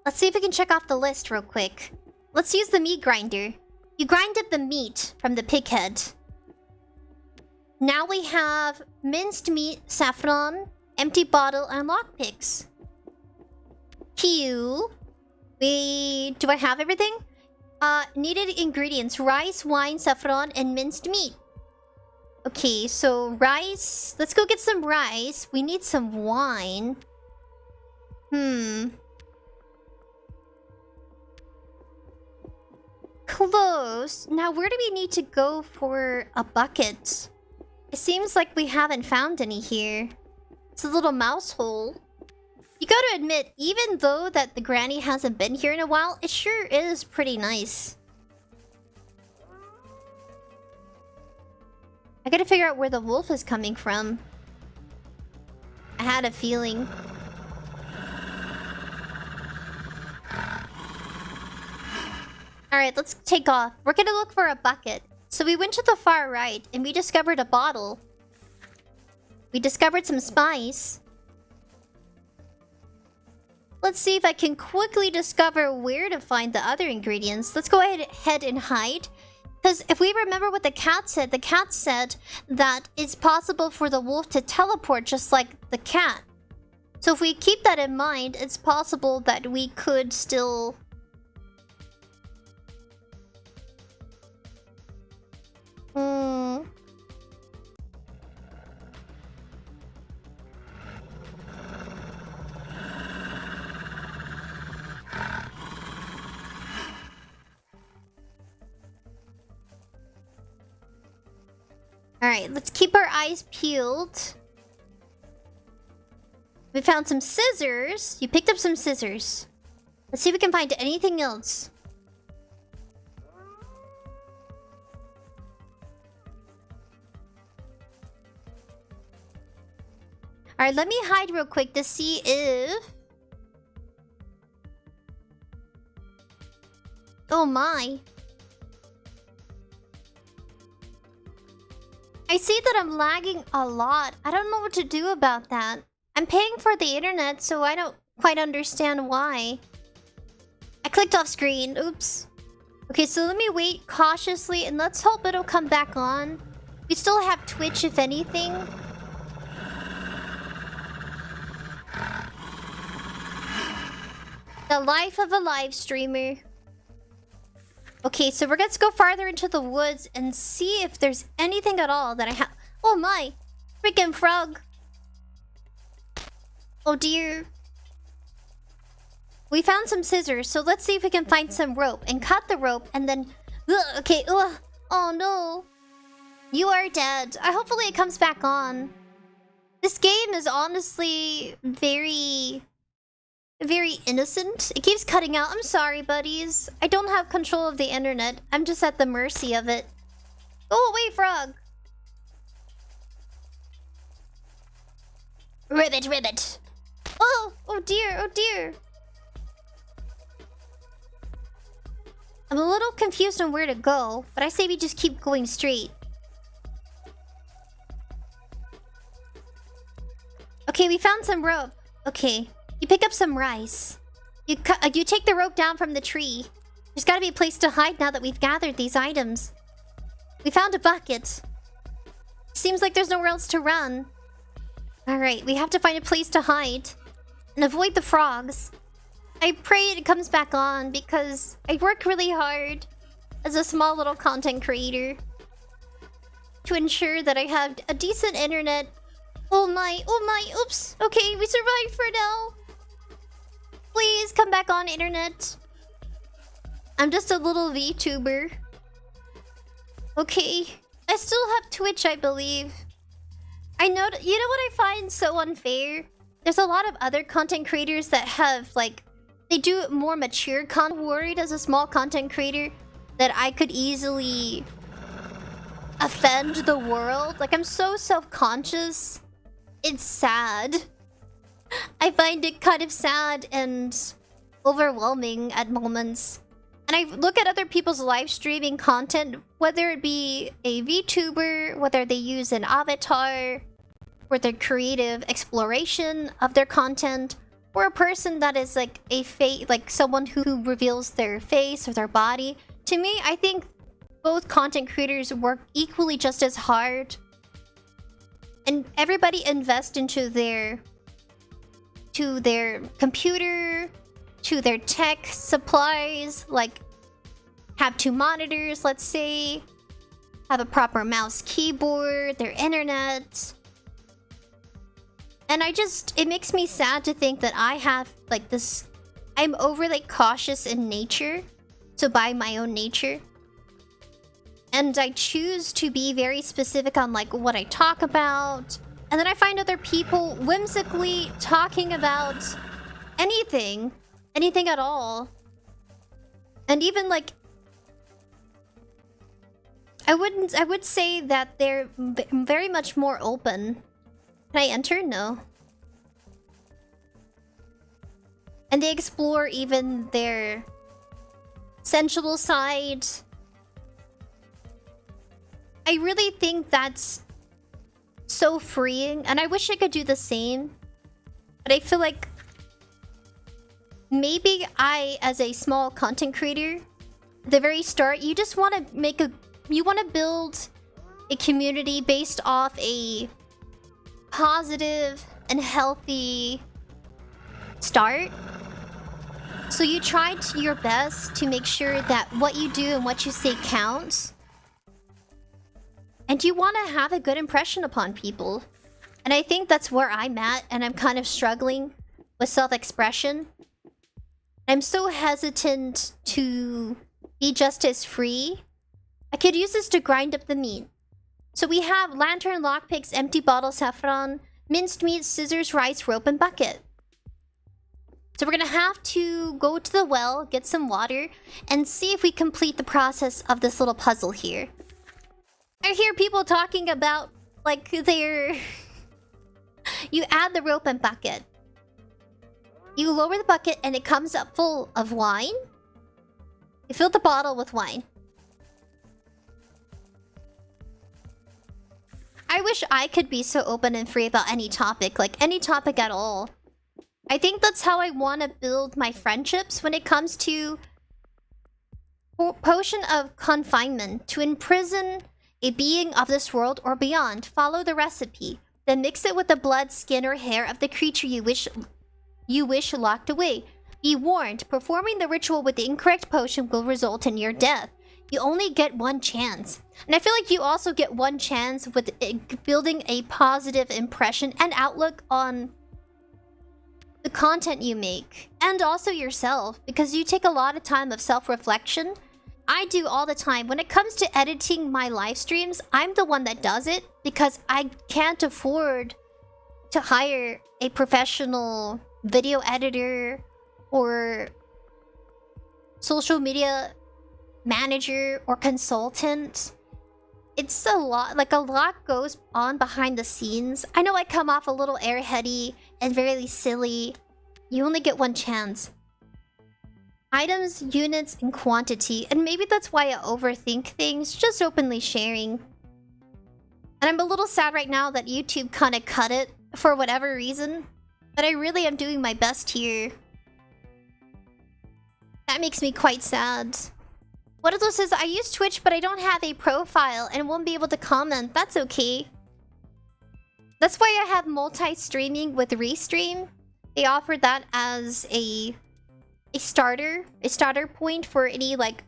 Let's see if we can check off the list real quick. Let's use the meat grinder. You grind up the meat from the pig head. Now we have minced meat, saffron, empty bottle, and lockpicks. Q. Do I have everything? Needed ingredients: rice, wine, saffron, and minced meat. Okay, so rice. Let's go get some rice. We need some wine. Close. Now, where do we need to go for a bucket? It seems like we haven't found any here. It's a little mouse hole. You gotta admit, even though that the granny hasn't been here in a while, it sure is pretty nice. I gotta figure out where the wolf is coming from. I had a feeling. Alright, let's take off. We're gonna look for a bucket. So we went to the far right and we discovered a bottle. We discovered some spice. Let's see if I can quickly discover where to find the other ingredients. Let's go ahead and hide. Because if we remember what the cat said that it's possible for the wolf to teleport just like the cat. So if we keep that in mind, it's possible that we could still... Alright, let's keep our eyes peeled. We found some scissors. You picked up some scissors. Let's see if we can find anything else. Alright, let me hide real quick to see if... Oh my. I see that I'm lagging a lot. I don't know what to do about that. I'm paying for the internet, so I don't quite understand why. I clicked off screen. Oops. Okay, so let me wait cautiously and let's hope it'll come back on. We still have Twitch, if anything. The life of a live streamer. Okay, so we're going to go farther into the woods and see if there's anything at all that I have. Oh my! Freaking frog! Oh dear. We found some scissors, so let's see if we can find some rope and cut the rope and then... Okay, oh no. You are dead. Hopefully it comes back on. This game is honestly very innocent. It keeps cutting out. I'm sorry, buddies. I don't have control of the internet. I'm just at the mercy of it. Go away, frog. Ribbit, ribbit. Oh dear, oh dear. I'm a little confused on where to go, but I say we just keep going straight. Okay, we found some rope. Okay. You pick up some rice. You take the rope down from the tree. There's gotta be a place to hide now that we've gathered these items. We found a bucket. Seems like there's nowhere else to run. Alright, we have to find a place to hide. And avoid the frogs. I pray it comes back on because I work really hard as a small little content creator to ensure that I have a decent internet. Oh my, oops. Okay, we survived for now. Please come back on, internet. I'm just a little VTuber. Okay. I still have Twitch, I believe. You know what I find so unfair? There's a lot of other content creators that have, like... They do more mature content. I'm worried as a small content creator that I could easily... offend the world. Like, I'm so self-conscious. It's sad. I find it kind of sad and overwhelming at moments. And I look at other people's live streaming content, whether it be a VTuber, whether they use an avatar for their creative exploration of their content, or a person that is like a face, like someone who reveals their face or their body. To me, I think both content creators work equally just as hard, and everybody invest into their computer, to their tech supplies, like have 2 monitors, let's say, have a proper mouse, keyboard, their internet. And it makes me sad to think that I have like this, I'm overly cautious in nature, so by my own nature. And I choose to be very specific on like what I talk about. And then I find other people whimsically talking about anything at all. And even like, I would say that they're very much more open. Can I enter? No. And they explore even their sensual side. I really think that's so freeing, and I wish I could do the same. But I feel like maybe I, as a small content creator, at the very start, you just want to build a community based off a positive and healthy start. So you try your best to make sure that what you do and what you say counts. And you want to have a good impression upon people. And I think that's where I'm at, and I'm kind of struggling with self-expression. I'm so hesitant to be just as free. I could use this to grind up the meat. So we have lantern, lockpicks, empty bottle, saffron, minced meat, scissors, rice, rope, and bucket. So we're gonna have to go to the well, get some water, and see if we complete the process of this little puzzle here. I hear people talking about, like, their... You add the rope and bucket. You lower the bucket and it comes up full of wine. You fill the bottle with wine. I wish I could be so open and free about any topic, like any topic at all. I think that's how I want to build my friendships when it comes to potion of confinement. To imprison a being of this world or beyond, follow the recipe. Then mix it with the blood, skin, or hair of the creature you wish locked away. Be warned, performing the ritual with the incorrect potion will result in your death. You only get one chance. And I feel like you also get one chance with building a positive impression and outlook on the content you make. And also yourself, because you take a lot of time of self-reflection. I do all the time. When it comes to editing my live streams, I'm the one that does it because I can't afford to hire a professional video editor or social media manager or consultant. It's a lot, like a lot goes on behind the scenes. I know I come off a little airheady and very silly. You only get one chance. Items, units, and quantity. And maybe that's why I overthink things, just openly sharing. And I'm a little sad right now that YouTube kind of cut it for whatever reason. But I really am doing my best here. That makes me quite sad. 𝑯𝑨𝑽𝑬 says, I use Twitch, but I don't have a profile and won't be able to comment. That's okay. That's why I have multi-streaming with Restream. They offer that as a starter point for any like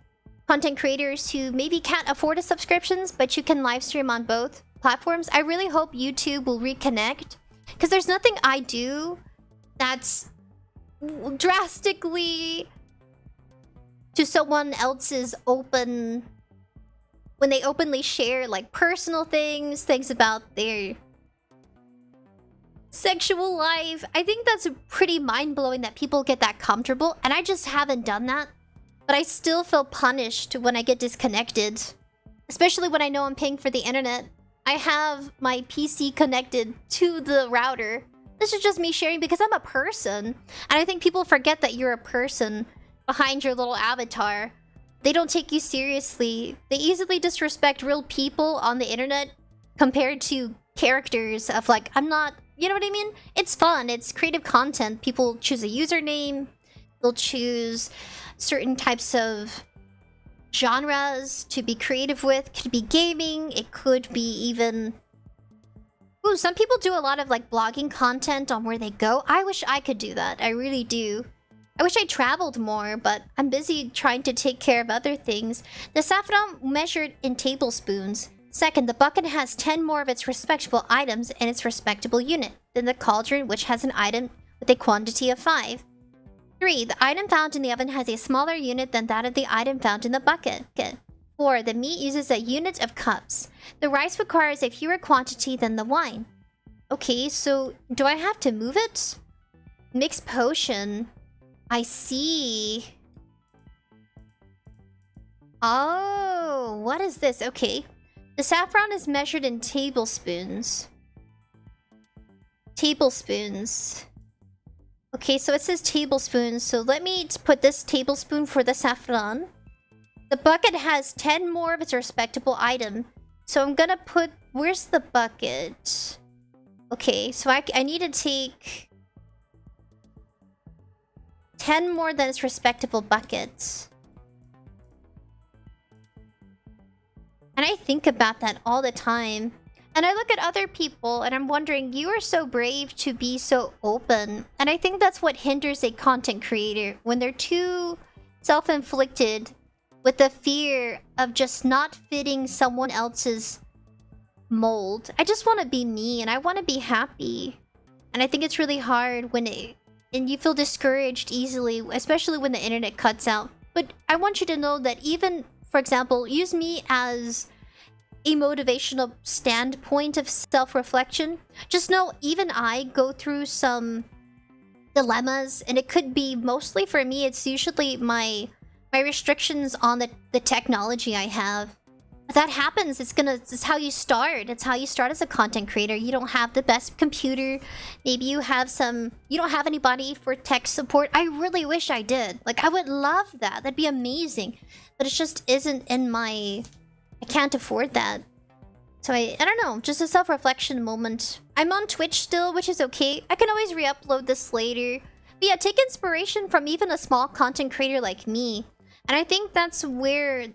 content creators who maybe can't afford a subscriptions, but you can live stream on both platforms. I really hope YouTube will reconnect, because there's nothing I do that's drastically to someone else's when they openly share like personal things about their sexual life. I think that's pretty mind-blowing that people get that comfortable, and I just haven't done that. But I still feel punished when I get disconnected, especially when I know I'm paying for the internet. I have my PC connected to the router. This is just me sharing because I'm a person, and I think people forget that you're a person behind your little avatar. They don't take you seriously. They easily disrespect real people on the internet compared to characters of like, I'm not You know what I mean? It's fun. It's creative content. People choose a username. They'll choose certain types of genres to be creative with. Could be gaming. It could be even... Ooh, some people do a lot of like blogging content on where they go. I wish I could do that. I really do. I wish I traveled more, but I'm busy trying to take care of other things. The saffron measured in tablespoons. Second, the bucket has 10 more of its respectable items in its respectable unit than the cauldron, which has an item with a quantity of 5. 3. The item found in the oven has a smaller unit than that of the item found in the bucket. 4. The meat uses a unit of cups. The rice requires a fewer quantity than the wine. Okay, so do I have to move it? Mixed potion. I see. Oh, what is this? Okay. The saffron is measured in tablespoons. Tablespoons. Okay, so it says tablespoons. So let me put this tablespoon for the saffron. The bucket has 10 more of its respectable item. So I'm gonna put... Where's the bucket? Okay, so I need to take... 10 more than its respectable buckets. And I think about that all the time. And I look at other people and I'm wondering, you are so brave to be so open. And I think that's what hinders a content creator. When they're too self-inflicted with the fear of just not fitting someone else's mold. I just want to be me and I want to be happy. And I think it's really hard when and you feel discouraged easily, especially when the internet cuts out. But I want you to know that even, for example, use me as a motivational standpoint of self-reflection. Just know, even I go through some dilemmas, and it could be mostly for me, it's usually my restrictions on the technology I have. That happens. It's how you start. It's how you start as a content creator. You don't have the best computer. Maybe you don't have anybody for tech support. I really wish I did. Like, I would love that. That'd be amazing. But it just isn't in my... I can't afford that. So I don't know. Just a self-reflection moment. I'm on Twitch still, which is okay. I can always re-upload this later. But yeah, take inspiration from even a small content creator like me. And I think that's where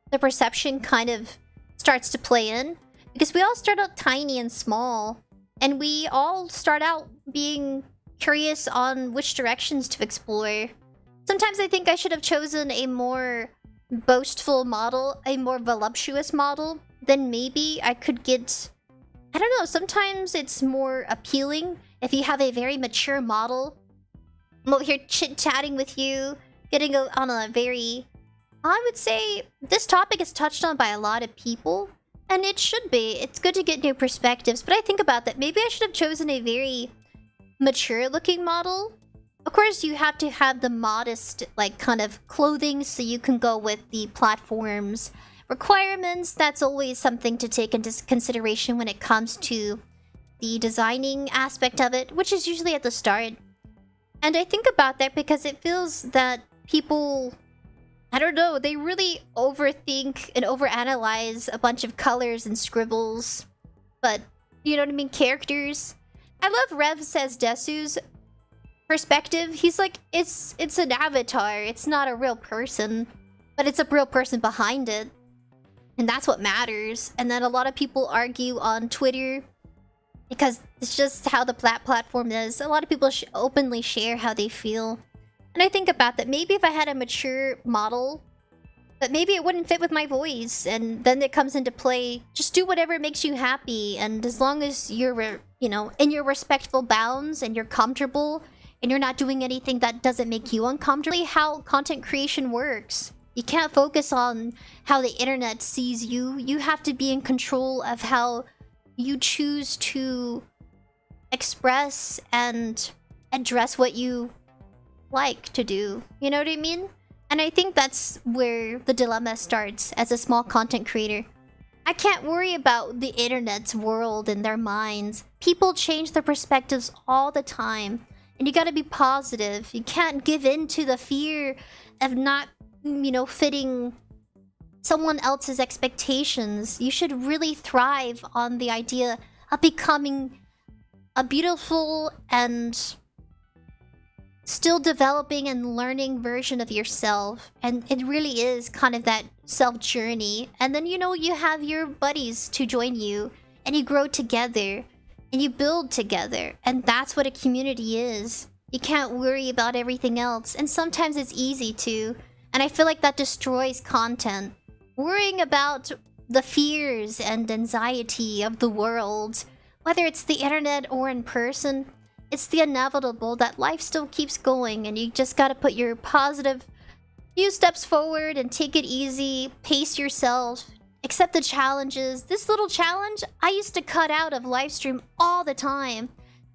the perception kind of starts to play in. Because we all start out tiny and small. And we all start out being curious on which directions to explore. Sometimes I think I should have chosen a more boastful model, a more voluptuous model. Then maybe I could get... I don't know, sometimes it's more appealing if you have a very mature model. I'm over here chit-chatting with you, getting on a very... I would say this topic is touched on by a lot of people, and it should be. It's good to get new perspectives, but I think about that. Maybe I should have chosen a very mature-looking model. Of course, you have to have the modest, like, kind of clothing so you can go with the platform's requirements. That's always something to take into consideration when it comes to the designing aspect of it, which is usually at the start. And I think about that because it feels that people... I don't know, they really overthink and overanalyze a bunch of colors and scribbles. But, you know what I mean? Characters. I love 𝑣𝒆 perspective. He's like, it's an avatar. It's not a real person. But it's a real person behind it. And that's what matters. And then a lot of people argue on Twitter. Because it's just how the platform is. A lot of people openly share how they feel. And I think about that. Maybe if I had a mature model, but maybe it wouldn't fit with my voice. And then it comes into play. Just do whatever makes you happy. And as long as you're, you know, in your respectful bounds and you're comfortable and you're not doing anything that doesn't make you uncomfortable. How content creation works. You can't focus on how the internet sees you. You have to be in control of how you choose to express and address what you like to do. You know what I mean? And I think that's where the dilemma starts as a small content creator. I can't worry about the internet's world and their minds. People change their perspectives all the time. And you gotta be positive. You can't give in to the fear of not, you know, fitting someone else's expectations. You should really thrive on the idea of becoming a beautiful and still developing and learning version of yourself. And it really is kind of that self journey. And then, you know, you have your buddies to join you, and you grow together, and you build together. And that's what a community is. You can't worry about everything else. And sometimes it's easy to. And I feel like that destroys content. Worrying about the fears and anxiety of the world, whether it's the internet or in person, it's the inevitable that life still keeps going, and you just gotta put your positive few steps forward and take it easy, pace yourself, accept the challenges. This little challenge, I used to cut out of livestream all the time.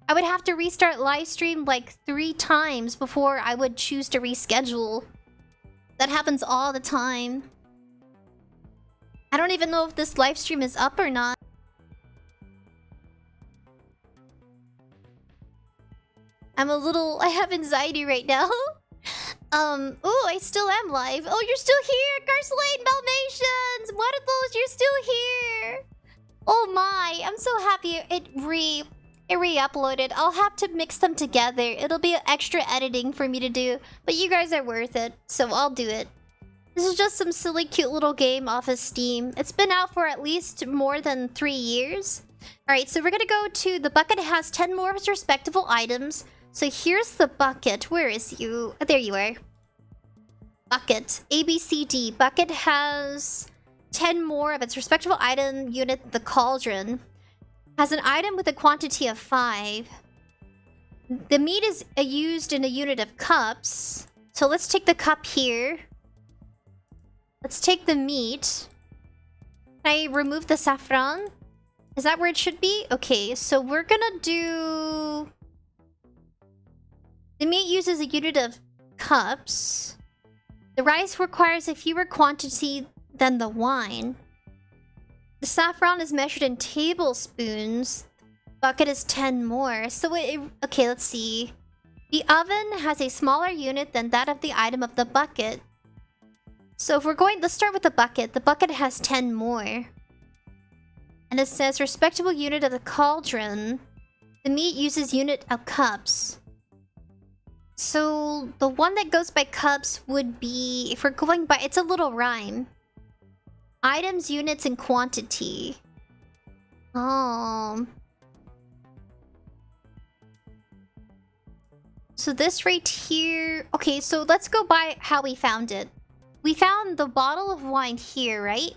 I would have to restart livestream like 3 times before I would choose to reschedule. That happens all the time. I don't even know if this livestream is up or not. I have anxiety right now. Oh, I still am live. Oh, you're still here, Garslane Dalmatians! What are those? You're still here! Oh my, I'm so happy it re-uploaded. I'll have to mix them together. It'll be extra editing for me to do, but you guys are worth it, so I'll do it. This is just some silly cute little game off of Steam. It's been out for at least more than 3 years. Alright, so we're gonna go to the bucket. It has 10 more of its respectable items. So here's the bucket. Where is you? There you are. Bucket. A, B, C, D. Bucket has 10 more of its respectable item unit. The cauldron has an item with a quantity of 5. The meat is used in a unit of cups. So let's take the cup here. Let's take the meat. Can I remove the saffron? Is that where it should be? Okay, so we're gonna do... The meat uses a unit of cups. The rice requires a fewer quantity than the wine. The saffron is measured in tablespoons. Bucket is 10 more. So okay, let's see. The oven has a smaller unit than that of the item of the bucket. So if we're going... Let's start with the bucket. The bucket has 10 more. And it says respectable unit of the cauldron. The meat uses unit of cups. So the one that goes by cups would be... If we're going by... It's a little rhyme. Items, units, and quantity. Oh. So this right here... Okay, so let's go by how we found it. We found the bottle of wine here, right?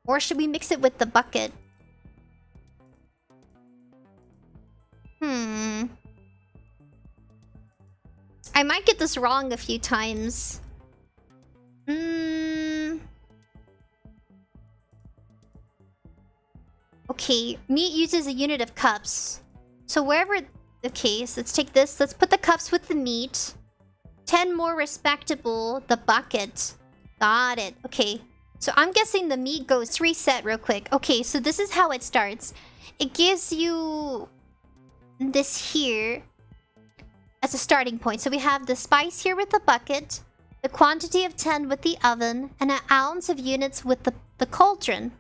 Or should we mix it with the bucket? I might get this wrong a few times. Okay, meat uses a unit of cups. So wherever... Okay, so let's take this. Let's put the cups with the meat. 10 more respectable, the bucket. Got it. Okay. So I'm guessing the meat goes... Reset real quick. Okay, so this is how it starts. It gives you this here as a starting point. So we have the spice here with the bucket, the quantity of 10 with the oven, and an ounce of units with the cauldron.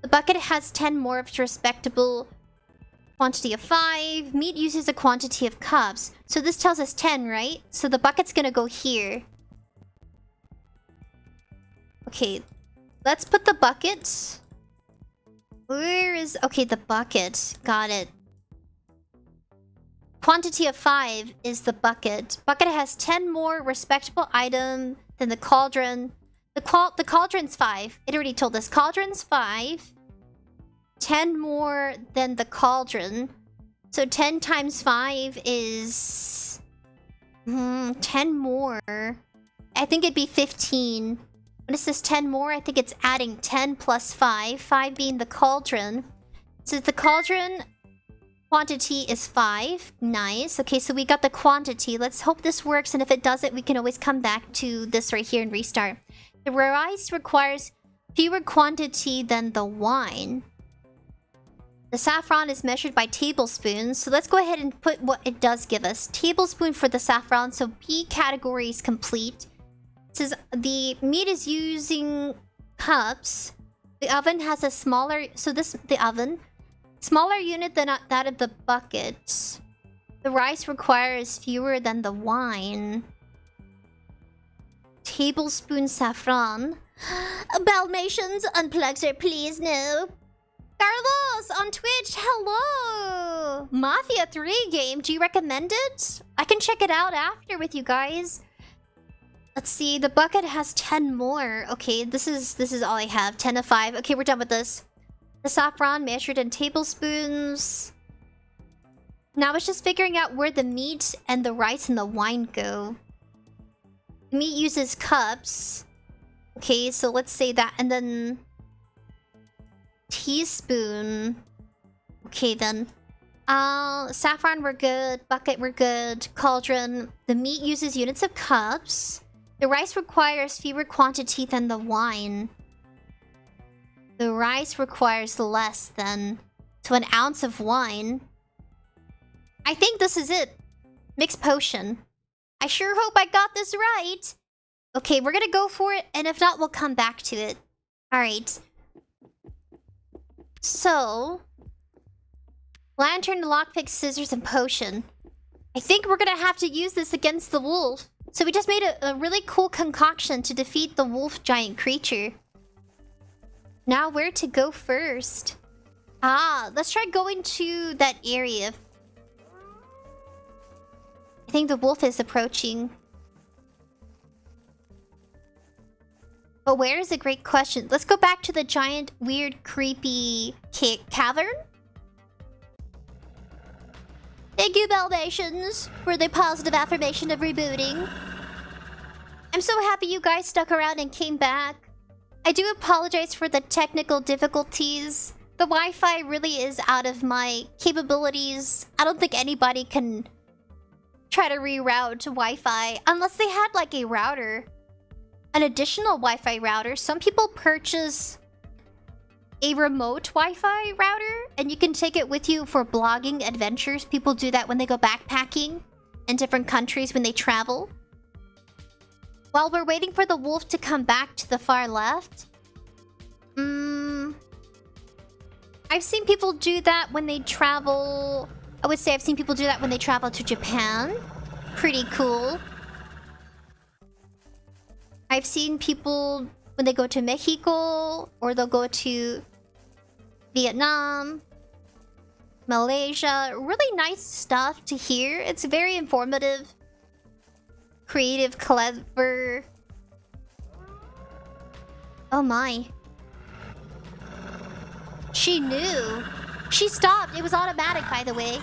The bucket has 10 more of its respectable quantity of 5. Meat uses a quantity of cups. So this tells us 10, right? So the bucket's gonna go here. Okay, let's put the bucket. Where is... Okay, the bucket. Got it. Quantity of 5 is the bucket. Bucket has 10 more respectable item than the cauldron. The cauldron's 5. It already told us. Cauldron's 5. 10 more than the cauldron. So 10 times 5 is... 10 more. I think it'd be 15. When it says 10 more, I think it's adding 10 plus 5. 5 being the cauldron. Since the cauldron quantity is 5. Nice. Okay, so we got the quantity. Let's hope this works, and if it doesn't, we can always come back to this right here and restart. The rice requires fewer quantity than the wine. The saffron is measured by tablespoons. So let's go ahead and put what it does give us. Tablespoon for the saffron. So B category is complete. It says the meat is using cups. The oven has a smaller... So the oven Smaller unit than that of the bucket. The rice requires fewer than the wine. Tablespoon saffron. Balmatians, unplug it, please, no. Carlos on Twitch, hello! Mafia 3 game, do you recommend it? I can check it out after with you guys. Let's see, the bucket has 10 more. Okay, this is all I have. 10 of 5. Okay, we're done with this. The saffron measured in tablespoons. Now it's just figuring out where the meat and the rice and the wine go. The meat uses cups. Okay, so let's say that. And then... teaspoon. Okay, then. Saffron, we're good. Bucket, we're good. Cauldron. The meat uses units of cups. The rice requires fewer quantity than the wine. The rice requires less than... So an ounce of wine. I think this is it. Mixed potion. I sure hope I got this right. Okay, we're gonna go for it, and if not, we'll come back to it. Alright. So... lantern, lockpick, scissors, and potion. I think we're gonna have to use this against the wolf. So we just made a really cool concoction to defeat the wolf giant creature. Now where to go first? Let's try going to that area. I think the wolf is approaching. But where is a great question. Let's go back to the giant, weird, creepy cavern. Thank you, Dalmatians, for the positive affirmation of rebooting. I'm so happy you guys stuck around and came back. I do apologize for the technical difficulties. The Wi-Fi really is out of my capabilities. I don't think anybody can try to reroute to Wi-Fi unless they had like a router. An additional Wi-Fi router. Some people purchase a remote Wi-Fi router and you can take it with you for blogging adventures. People do that when they go backpacking in different countries when they travel. While we're waiting for the wolf to come back to the far left. I've seen people do that when they travel... I would say I've seen people do that when they travel to Japan. Pretty cool. I've seen people when they go to Mexico, or they'll go to Vietnam, Malaysia. Really nice stuff to hear. It's very informative, creative, clever. Oh my. She knew. She stopped. It was automatic, by the way.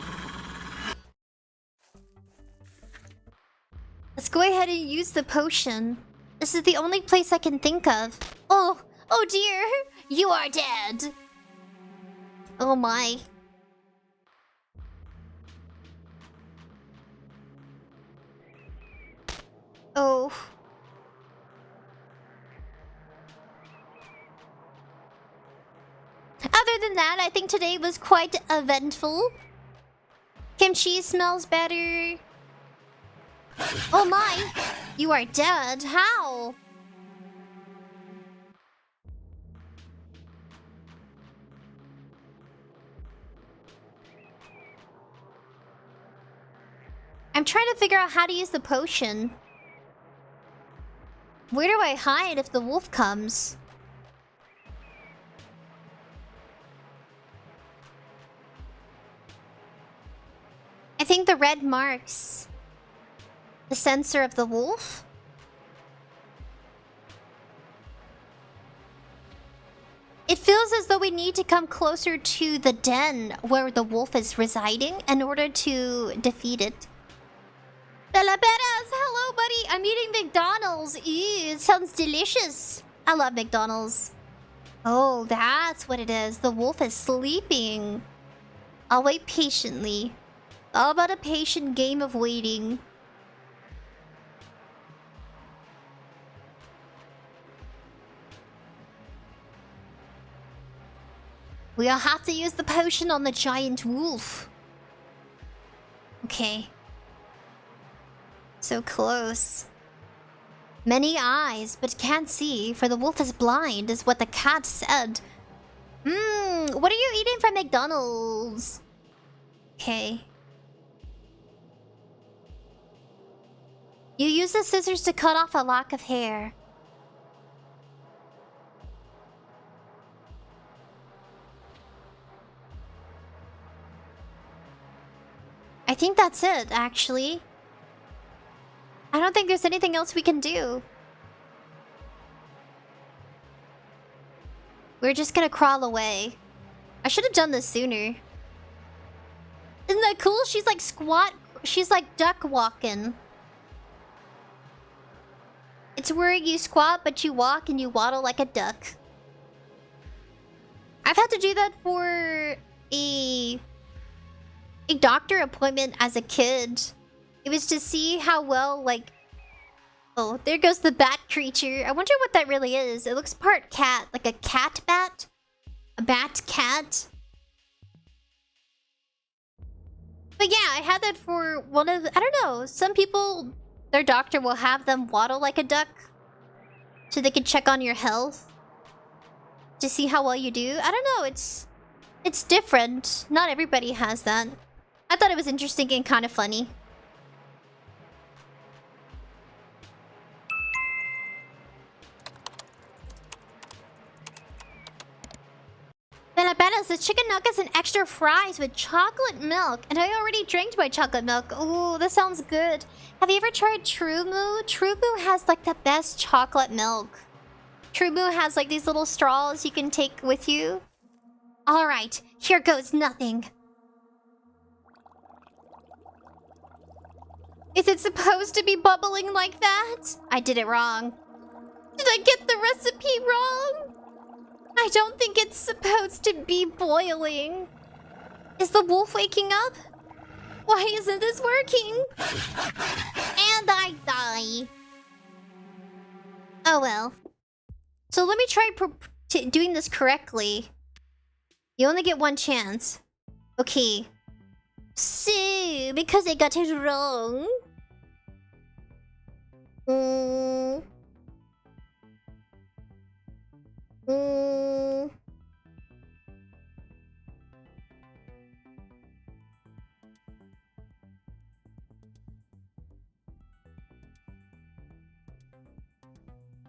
Let's go ahead and use the potion. This is the only place I can think of. Oh dear. You are dead. Oh my. Oh. Other than that, I think today was quite eventful. Kimchi smells better. Oh my! You are dead. How? I'm trying to figure out how to use the potion. Where do I hide if the wolf comes? I think the red marks the sensor of the wolf. It feels as though we need to come closer to the den where the wolf is residing in order to defeat it. Delaperas, hello buddy! I'm eating McDonald's. Ew, it sounds delicious. I love McDonald's. Oh, that's what it is. The wolf is sleeping. I'll wait patiently. All about a patient game of waiting. We'll have to use the potion on the giant wolf. Okay. So close. Many eyes, but can't see, for the wolf is blind, is what the cat said. What are you eating from McDonald's? Okay. You use the scissors to cut off a lock of hair. I think that's it, actually. I don't think there's anything else we can do. We're just gonna crawl away. I should have done this sooner. Isn't that cool? She's like she's like duck walking. It's where you squat, but you walk and you waddle like a duck. I've had to do that for a doctor appointment as a kid. It was to see how well, like... Oh, there goes the bat creature. I wonder what that really is. It looks part cat, like a cat bat. A bat cat. But yeah, I had that for one of... I don't know. Some people, their doctor will have them waddle like a duck. So they can check on your health. To see how well you do. I don't know. It's different. Not everybody has that. I thought it was interesting and kind of funny. 𝑣TUBERS, the chicken nuggets and extra fries with chocolate milk. And I already drank my chocolate milk. Ooh, this sounds good. Have you ever tried TruMoo? TruMoo has like the best chocolate milk. TruMoo has like these little straws you can take with you. Alright, here goes nothing. Is it supposed to be bubbling like that? I did it wrong. Did I get the recipe wrong? I don't think it's supposed to be boiling. Is the wolf waking up? Why isn't this working? And I die. Oh well. So let me try doing this correctly. You only get one chance. Okay. So, because I got it wrong.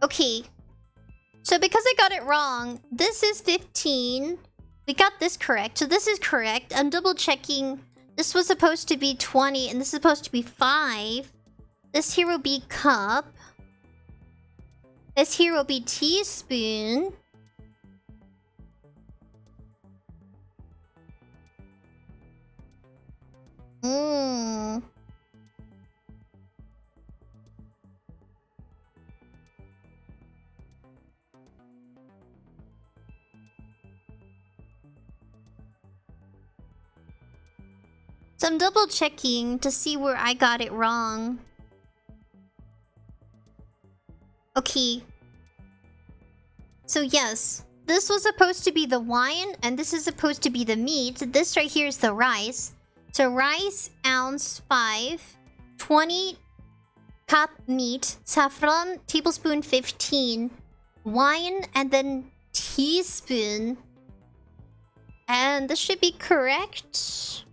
Okay. So because I got it wrong, this is 15. We got this correct. So this is correct. I'm double checking. This was supposed to be 20 and this is supposed to be 5. This here will be cup. This here will be teaspoon. So I'm double checking to see where I got it wrong. Okay. So yes, this was supposed to be the wine and this is supposed to be the meat. This right here is the rice. So rice, ounce 5, 20 cup meat, saffron, tablespoon 15, wine, and then teaspoon. And this should be correct.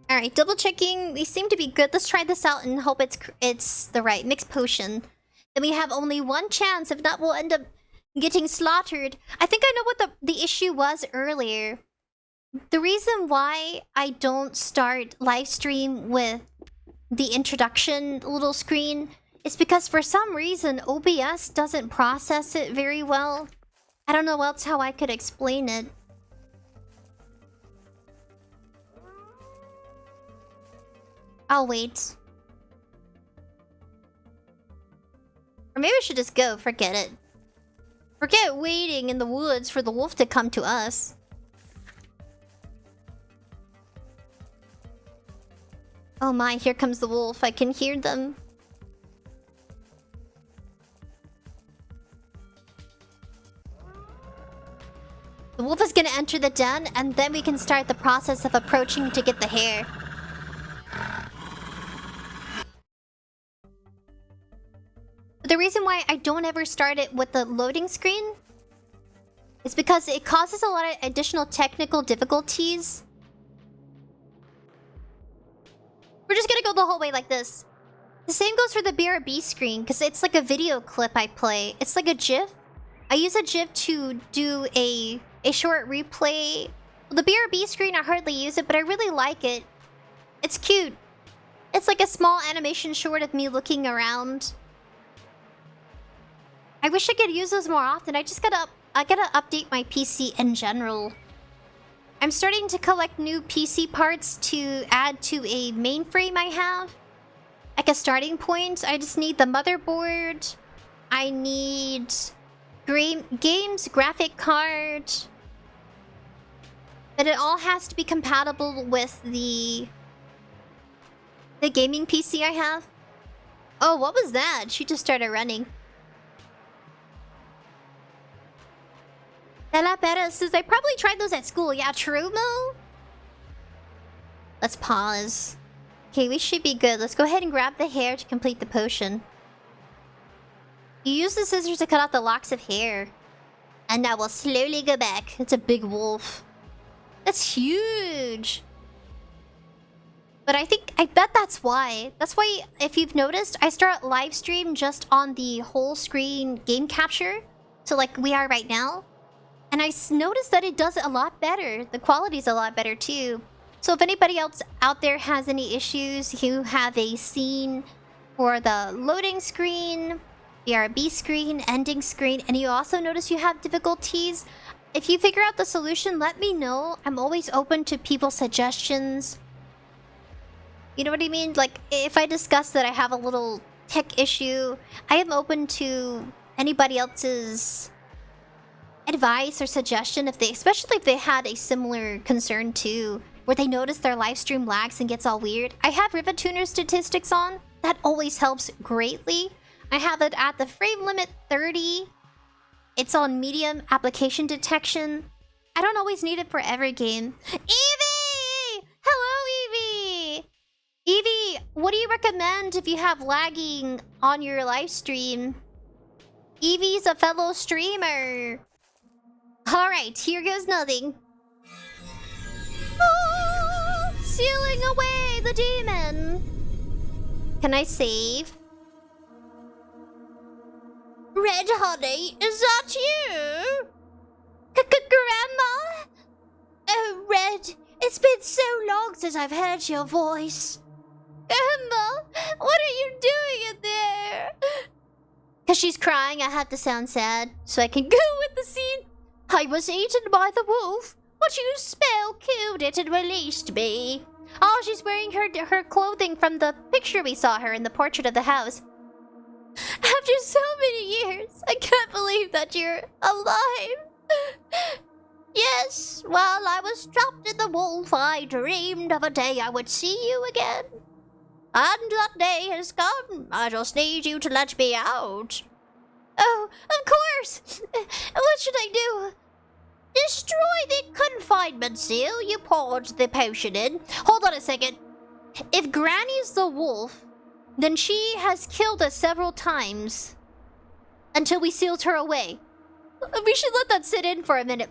Alright, double checking. These seem to be good. Let's try this out and hope it's the right mixed potion. Then we have only one chance. If not, we'll end up getting slaughtered. I think I know what the issue was earlier. The reason why I don't start live stream with the introduction little screen is because for some reason OBS doesn't process it very well. I don't know else how I could explain it. I'll wait. Or maybe I should just go. Forget it. Forget waiting in the woods for the wolf to come to us. Oh my, here comes the wolf. I can hear them. The wolf is gonna enter the den, and then we can start the process of approaching to get the hair. But the reason why I don't ever start it with the loading screen is because it causes a lot of additional technical difficulties. We're just gonna go the whole way like this. The same goes for the BRB screen, because it's like a video clip I play. It's like a GIF. I use a GIF to do a short replay. The BRB screen, I hardly use it, but I really like it. It's cute. It's like a small animation short of me looking around. I wish I could use those more often. I gotta update my PC in general. I'm starting to collect new PC parts to add to a mainframe I have. Like a starting point. I just need the motherboard. I need games graphic card. But it all has to be compatible with the gaming PC I have. Oh, what was that? She just started running. 𝐿𝐵𝒆𝒅 says, I probably tried those at school. Yeah, true, Mo? Let's pause. Okay, we should be good. Let's go ahead and grab the hair to complete the potion. You use the scissors to cut out the locks of hair. And now we'll slowly go back. It's a big wolf. That's huge. But I bet that's why. That's why, if you've noticed, I start live stream just on the whole screen game capture. So like we are right now. And I noticed that it does it a lot better. The quality's a lot better too. So if anybody else out there has any issues, you have a scene for the loading screen, BRB screen, ending screen, and you also notice you have difficulties, if you figure out the solution, let me know. I'm always open to people's suggestions. You know what I mean? Like, if I discuss that I have a little tech issue, I am open to anybody else's advice or suggestion, especially if they had a similar concern too, where they notice their live stream lags and gets all weird. I have Rivet Tuner statistics on. That always helps greatly. I have it at the frame limit 30. It's on medium application detection. I don't always need it for every game. Evie! Hello, Evie! Evie, what do you recommend if you have lagging on your live stream? Evie's a fellow streamer. Alright, here goes nothing. Oh, sealing away the demon. Can I save? Red Honey, is that you? Grandma? Oh, Red, it's been so long since I've heard your voice. Grandma, what are you doing in there? Because she's crying, I have to sound sad, so I can go with the scene. I was eaten by the wolf. What you spell killed it and released me. Oh, she's wearing her clothing from the picture we saw her in the portrait of the house. After so many years, I can't believe that you're alive. Yes, while I was trapped in the wolf, I dreamed of a day I would see you again. And that day has come. I just need you to let me out. Oh, of course. What should I do? Destroy the confinement seal you poured the potion in. Hold on a second. If Granny's the wolf, then she has killed us several times until we sealed her away. We should let that sit in for a minute.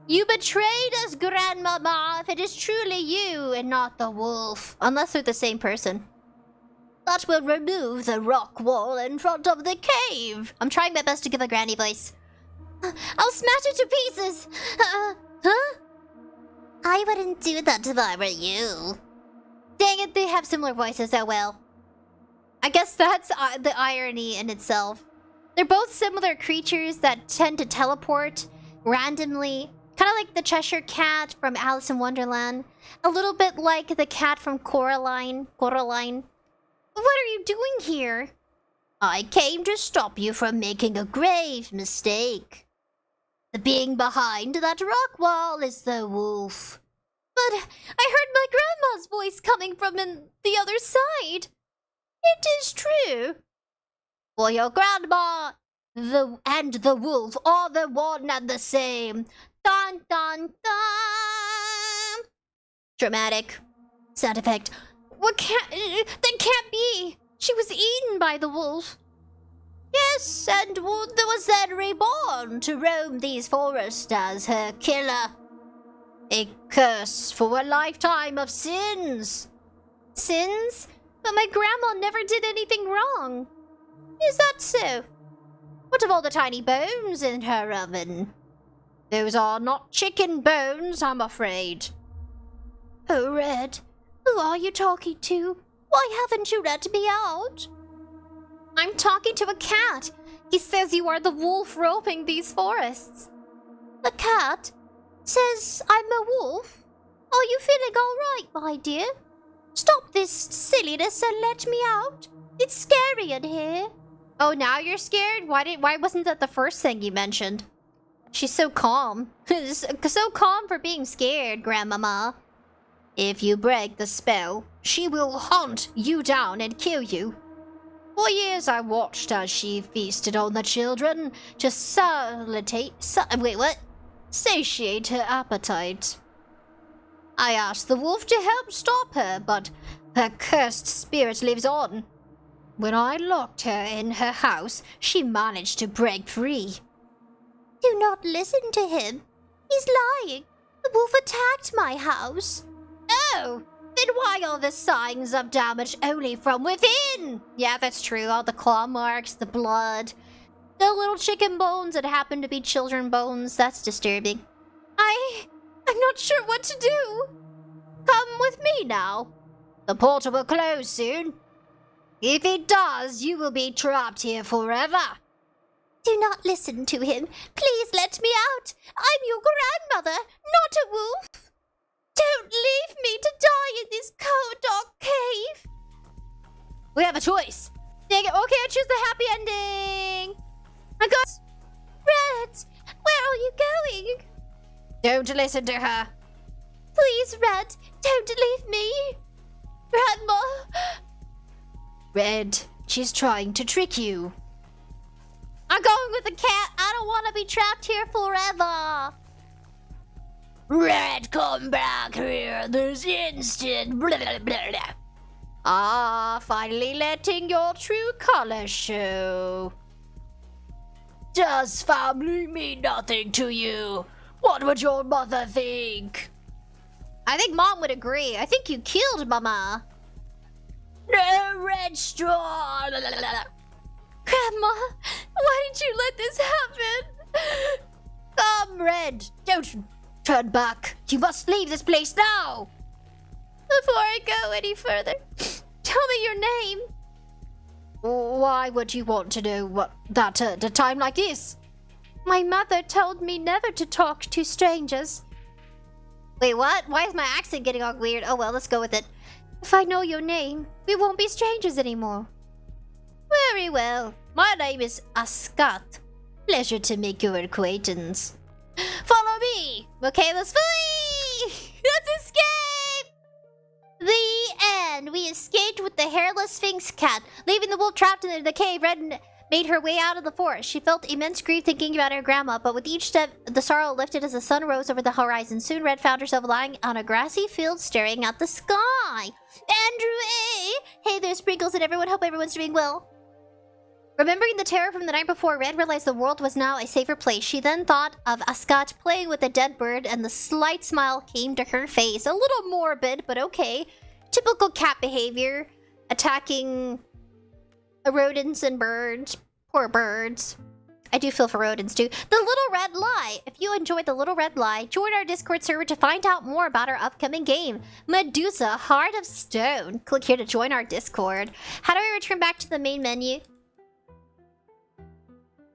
You betrayed us, Grandmama, if it is truly you and not the wolf. Unless they're the same person. That will remove the rock wall in front of the cave. I'm trying my best to give a granny voice. I'll smash it to pieces. Huh? I wouldn't do that if I were you. Dang it, they have similar voices, oh well. I guess that's the irony in itself. They're both similar creatures that tend to teleport randomly. Kind of like the Cheshire Cat from Alice in Wonderland. A little bit like the cat from Coraline. Coraline. What are you doing here? I came to stop you from making a grave mistake. The being behind that rock wall is the wolf. But I heard my grandma's voice coming from the other side. It is true. For your grandma, and the wolf are the one and the same. Dun dun dun. Dramatic sound effect. What can't... That can't be. She was eaten by the wolf. Yes, and was then reborn to roam these forests as her killer. A curse for a lifetime of sins. Sins? But my grandma never did anything wrong. Is that so? What of all the tiny bones in her oven? Those are not chicken bones, I'm afraid. Oh, Red, who are you talking to? Why haven't you let me out? I'm talking to a cat. He says you are the wolf roaming these forests. The cat says I'm a wolf? Are you feeling all right, my dear? Stop this silliness and let me out. It's scary in here. Oh, now you're scared? Why wasn't that the first thing you mentioned? She's so calm. So calm for being scared, Grandmama. If you break the spell, she will hunt you down and kill you. For years I watched as she feasted on the children to satiate her appetite. I asked the wolf to help stop her, but her cursed spirit lives on. When I locked her in her house, she managed to break free. Do not listen to him. He's lying. The wolf attacked my house. Oh, then why all the signs of damage only from within? Yeah, that's true. All the claw marks, the blood, the little chicken bones that happen to be children bones. That's disturbing. I'm not sure what to do. Come with me now. The portal will close soon. If it does, you will be trapped here forever. Do not listen to him. Please let me out. I'm your grandmother, not a wolf. Don't leave me to die in this cold, dark cave. We have a choice. Dang it. Okay, I choose the happy ending. I got... Red, where are you going? Don't listen to her. Please, Red, don't leave me. Grandma. Red, she's trying to trick you. I'm going with the cat. I don't want to be trapped here forever. Red, come back here this instant. Blah, blah, blah, blah. Ah, finally letting your true color show. Does family mean nothing to you? What would your mother think? I think Mom would agree. I think you killed Mama. No, Red Straw. Grandma, why did you let this happen? Come, Red. Don't turn back. You must leave this place now. Before I go any further, tell me your name. Why would you want to know that at a time like this? My mother told me never to talk to strangers. Wait, what? Why is my accent getting all weird? Oh well, let's go with it. If I know your name, we won't be strangers anymore. Very well. My name is Askat. Pleasure to make your acquaintance. Follow me. Okay, let's flee. Let's escape. The end. We escaped with the hairless Sphinx cat, leaving the wolf trapped in the cave. Red made her way out of the forest. She felt immense grief thinking about her grandma, but with each step, the sorrow lifted as the sun rose over the horizon. Soon, Red found herself lying on a grassy field staring at the sky. Andrew A! Hey there, Sprinkles and everyone. Hope everyone's doing well. Remembering the terror from the night before, Red realized the world was now a safer place. She then thought of Askat playing with a dead bird, and the slight smile came to her face. A little morbid, but okay. Typical cat behavior. Attacking rodents and birds. Poor birds. I do feel for rodents too. The Little Red Lie. If you enjoyed The Little Red Lie, join our Discord server to find out more about our upcoming game, Medusa Heart of Stone. Click here to join our Discord. How do I return back to the main menu?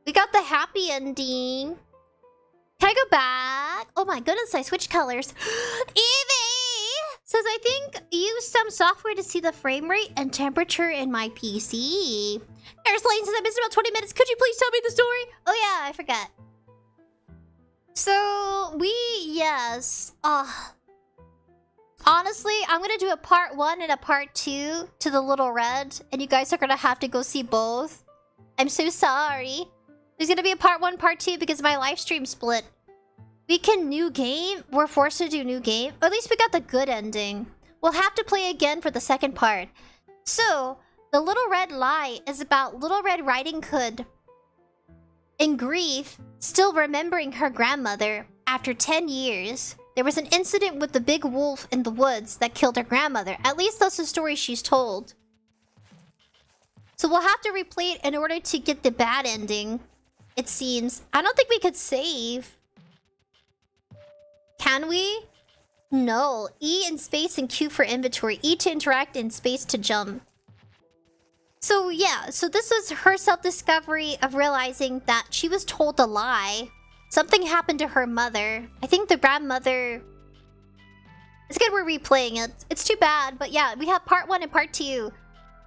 We got the happy ending. Can I go back? Oh my goodness, I switched colors. Evie says, I think use some software to see the frame rate and temperature in my PC. Lane says, I missed about 20 minutes. Could you please tell me the story? Oh yeah, I forgot. So, yes. Honestly, I'm gonna do a part 1 and a part 2 to The Little Red. And you guys are gonna have to go see both. I'm so sorry. There's gonna be a part 1, part 2 because my live stream split. We can new game? We're forced to do new game? Or at least we got the good ending. We'll have to play again for the second part. So, The Little Red Lie is about Little Red Riding Hood in grief, still remembering her grandmother after 10 years. There was an incident with the big wolf in the woods that killed her grandmother. At least that's the story she's told. So we'll have to replay it in order to get the bad ending, it seems. I don't think we could save. Can we? No. E in space and Q for inventory. E to interact and space to jump. So yeah, so this was her self-discovery of realizing that she was told a lie. Something happened to her mother. I think the grandmother... It's good we're replaying it. It's too bad, but yeah, we have part 1 and part 2.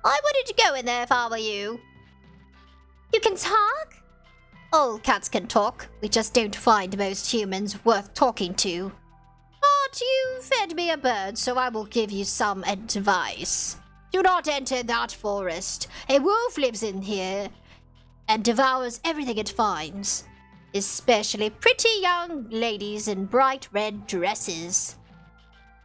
I wanted to go in there if I were you. You can talk? All cats can talk. We just don't find most humans worth talking to. But you fed me a bird, so I will give you some advice. Do not enter that forest. A wolf lives in here and devours everything it finds, especially pretty young ladies in bright red dresses.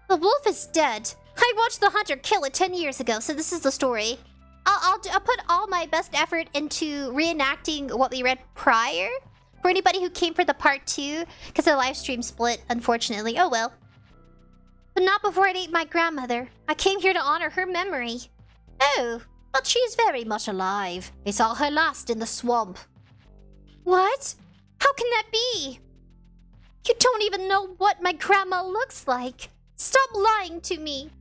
The wolf is dead. I watched the hunter kill it 10 years ago, so this is the story. I'll put all my best effort into reenacting what we read prior. For anybody who came for the part 2, because the live stream split, unfortunately. Oh well. But not before I ate my grandmother. I came here to honor her memory. Oh, but she's very much alive. I saw her last in the swamp. What? How can that be? You don't even know what my grandma looks like. Stop lying to me.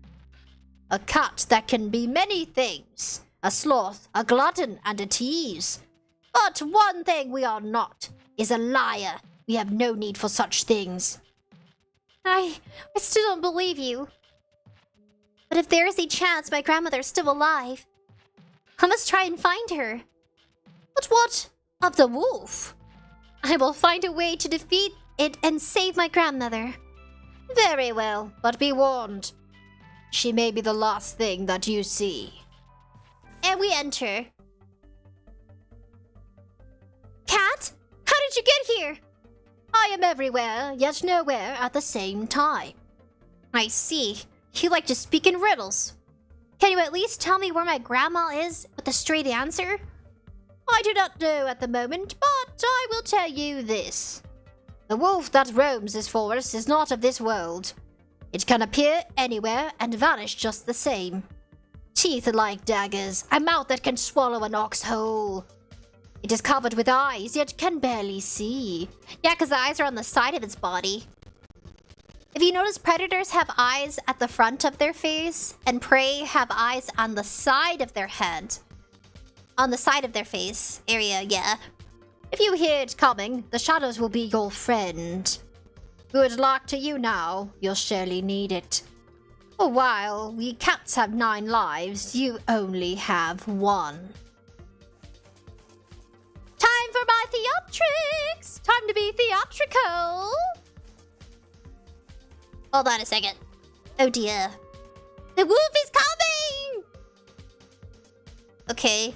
A cat that can be many things. A sloth, a glutton, and a tease. But one thing we are not is a liar. We have no need for such things. I still don't believe you. But if there is a chance my grandmother's still alive, I must try and find her. But what of the wolf? I will find a way to defeat it and save my grandmother. Very well, but be warned. She may be the last thing that you see. And we enter. Cat? How did you get here? I am everywhere, yet nowhere at the same time. I see. You like to speak in riddles. Can you at least tell me where my grandma is with a straight answer? I do not know at the moment, but I will tell you this. The wolf that roams this forest is not of this world. It can appear anywhere and vanish just the same. Teeth like daggers, a mouth that can swallow an ox whole. It is covered with eyes, yet can barely see. Yeah, because the eyes are on the side of its body. If you notice, predators have eyes at the front of their face, and prey have eyes on the side of their head. On the side of their face area, yeah. If you hear it coming, the shadows will be your friend. Good luck to you now. You'll surely need it. For while we cats have 9 lives, you only have 1. Time for my theatrics! Time to be theatrical! Hold on a second. Oh dear. The wolf is coming! Okay.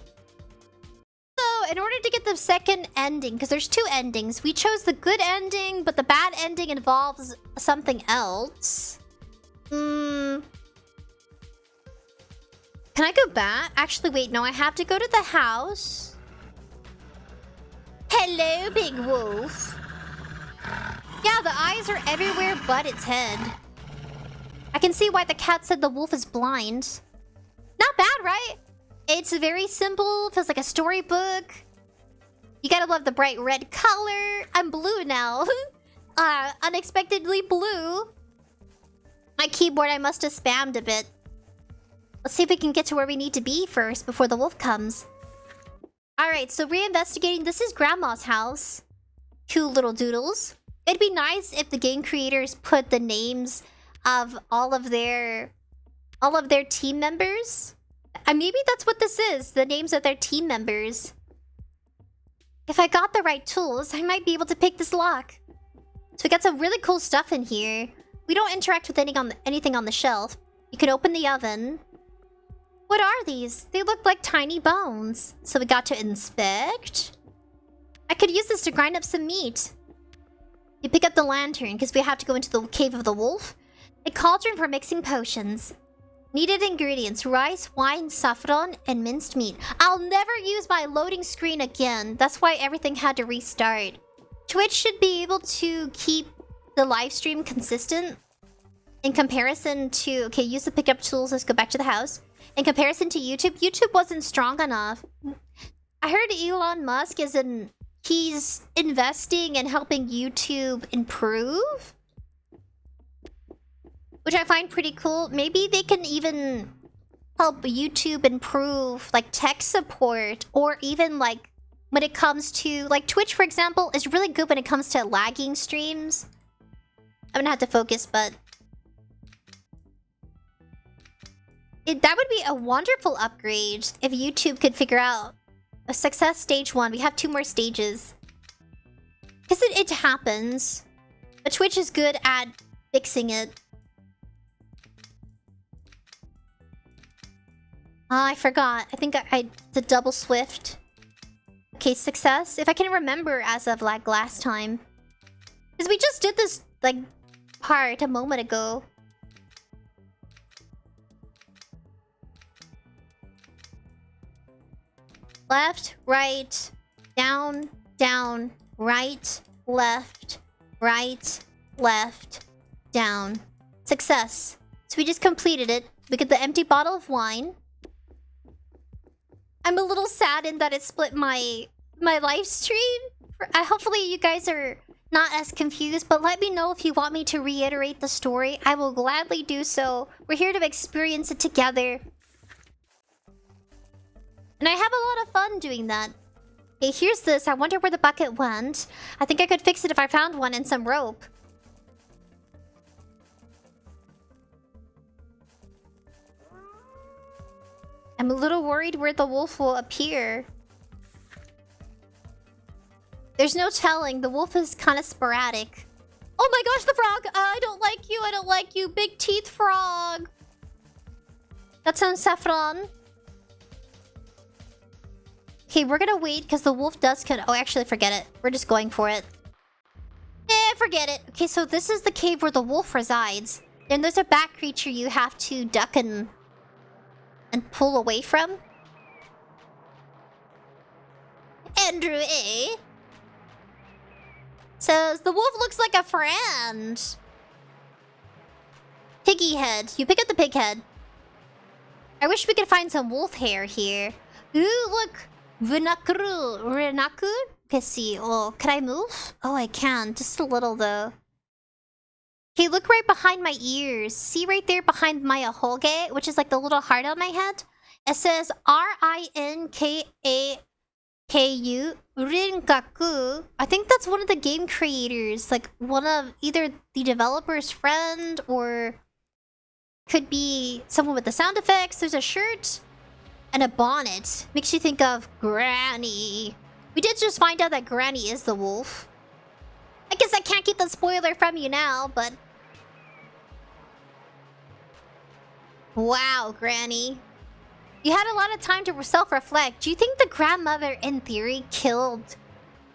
So, in order to get the second ending, because there's 2 endings, we chose the good ending, but the bad ending involves something else. Can I go back? Actually, wait, no, I have to go to the house. Hello, big wolf. Yeah, the eyes are everywhere but its head. I can see why the cat said the wolf is blind. Not bad, right? It's very simple, feels like a storybook. You gotta love the bright red color. I'm blue now. Unexpectedly blue. My keyboard, I must have spammed a bit. Let's see if we can get to where we need to be first before the wolf comes. Alright, so reinvestigating. This is Grandma's house. Cool little doodles. It'd be nice if the game creators put the names of all of their team members. Maybe that's what this is. The names of their team members. If I got the right tools, I might be able to pick this lock. So we got some really cool stuff in here. We don't interact with anything on the shelf. You can open the oven. What are these? They look like tiny bones. So we got to inspect. I could use this to grind up some meat. You pick up the lantern because we have to go into the cave of the wolf. A cauldron for mixing potions. Needed ingredients: rice, wine, saffron, and minced meat. I'll never use my loading screen again. That's why everything had to restart. Twitch should be able to keep the live stream consistent in comparison to... Okay, use the pickup tools. Let's go back to the house. In comparison to YouTube, YouTube wasn't strong enough. I heard Elon Musk he's investing in helping YouTube improve, which I find pretty cool. Maybe they can even help YouTube improve like tech support, or even like when it comes to like Twitch, for example, is really good when it comes to lagging streams. I'm gonna have to focus, but that would be a wonderful upgrade if YouTube could figure out a success stage 1. We have 2 more stages. Because it happens. But Twitch is good at fixing it. Oh, I forgot. I think I the double swift. Okay, success. If I can remember as of like last time. Because we just did this like part a moment ago. Left, right, down, down, right, left, down. Success. So we just completed it. We get the empty bottle of wine. I'm a little saddened that it split my live stream. Hopefully you guys are not as confused, but let me know if you want me to reiterate the story. I will gladly do so. We're here to experience it together. And I have a lot of fun doing that. Okay, here's this. I wonder where the bucket went. I think I could fix it if I found one and some rope. I'm a little worried where the wolf will appear. There's no telling. The wolf is kind of sporadic. Oh my gosh, the frog! I don't like you. I don't like you. Big teeth frog. That sounds saffron. Okay, we're gonna wait because the wolf does Oh, actually, forget it. We're just going for it. Forget it. Okay, so this is the cave where the wolf resides. And there's a bat creature you have to duck and pull away from. Andrew A. says, the wolf looks like a friend. Piggy head. You pick up the pig head. I wish we could find some wolf hair here. Ooh, look. Renaku? Okay, see. Oh, can I move? Oh, I can. Just a little, though. Okay, look right behind my ears. See right there behind my 𝐴, which is like the little heart on my head? It says RINKAKU Rinkaku. I think that's one of the game creators. Like, one of either the developer's friend or could be someone with the sound effects. There's a shirt and a bonnet. Makes you think of Granny. We did just find out that Granny is the wolf. I guess I can't keep the spoiler from you now, but... Wow, Granny. You had a lot of time to self-reflect. Do you think the grandmother, in theory, killed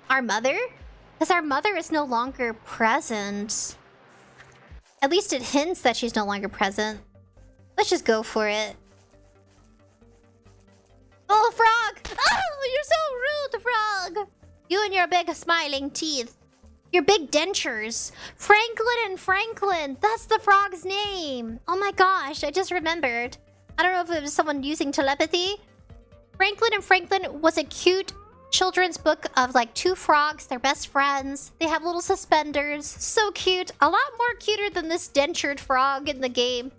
our mother? Because our mother is no longer present. At least it hints that she's no longer present. Let's just go for it. Oh, frog! Oh, you're so rude, frog! You and your big smiling teeth. Your big dentures. Franklin and Franklin. That's the frog's name. Oh my gosh, I just remembered. I don't know if it was someone using telepathy. Franklin and Franklin was a cute children's book of like 2 frogs. They're best friends. They have little suspenders. So cute. A lot more cuter than this dentured frog in the game.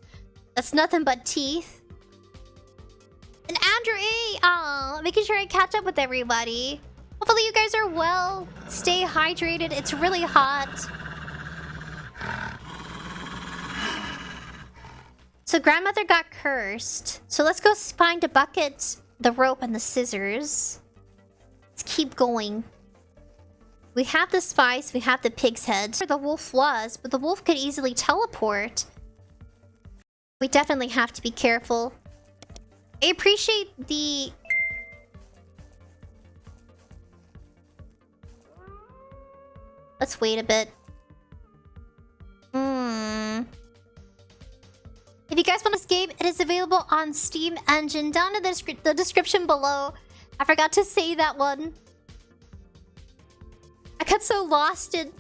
That's nothing but teeth. And Andrew A, making sure I catch up with everybody. Hopefully you guys are well. Stay hydrated. It's really hot. So grandmother got cursed. So let's go find a bucket, the rope, and the scissors. Let's keep going. We have the spice. We have the pig's head. Where the wolf was, but the wolf could easily teleport. We definitely have to be careful. I appreciate the... Let's wait a bit. If you guys want this game, it is available on Steam Engine down in the description below. I forgot to say that one. I got so lost in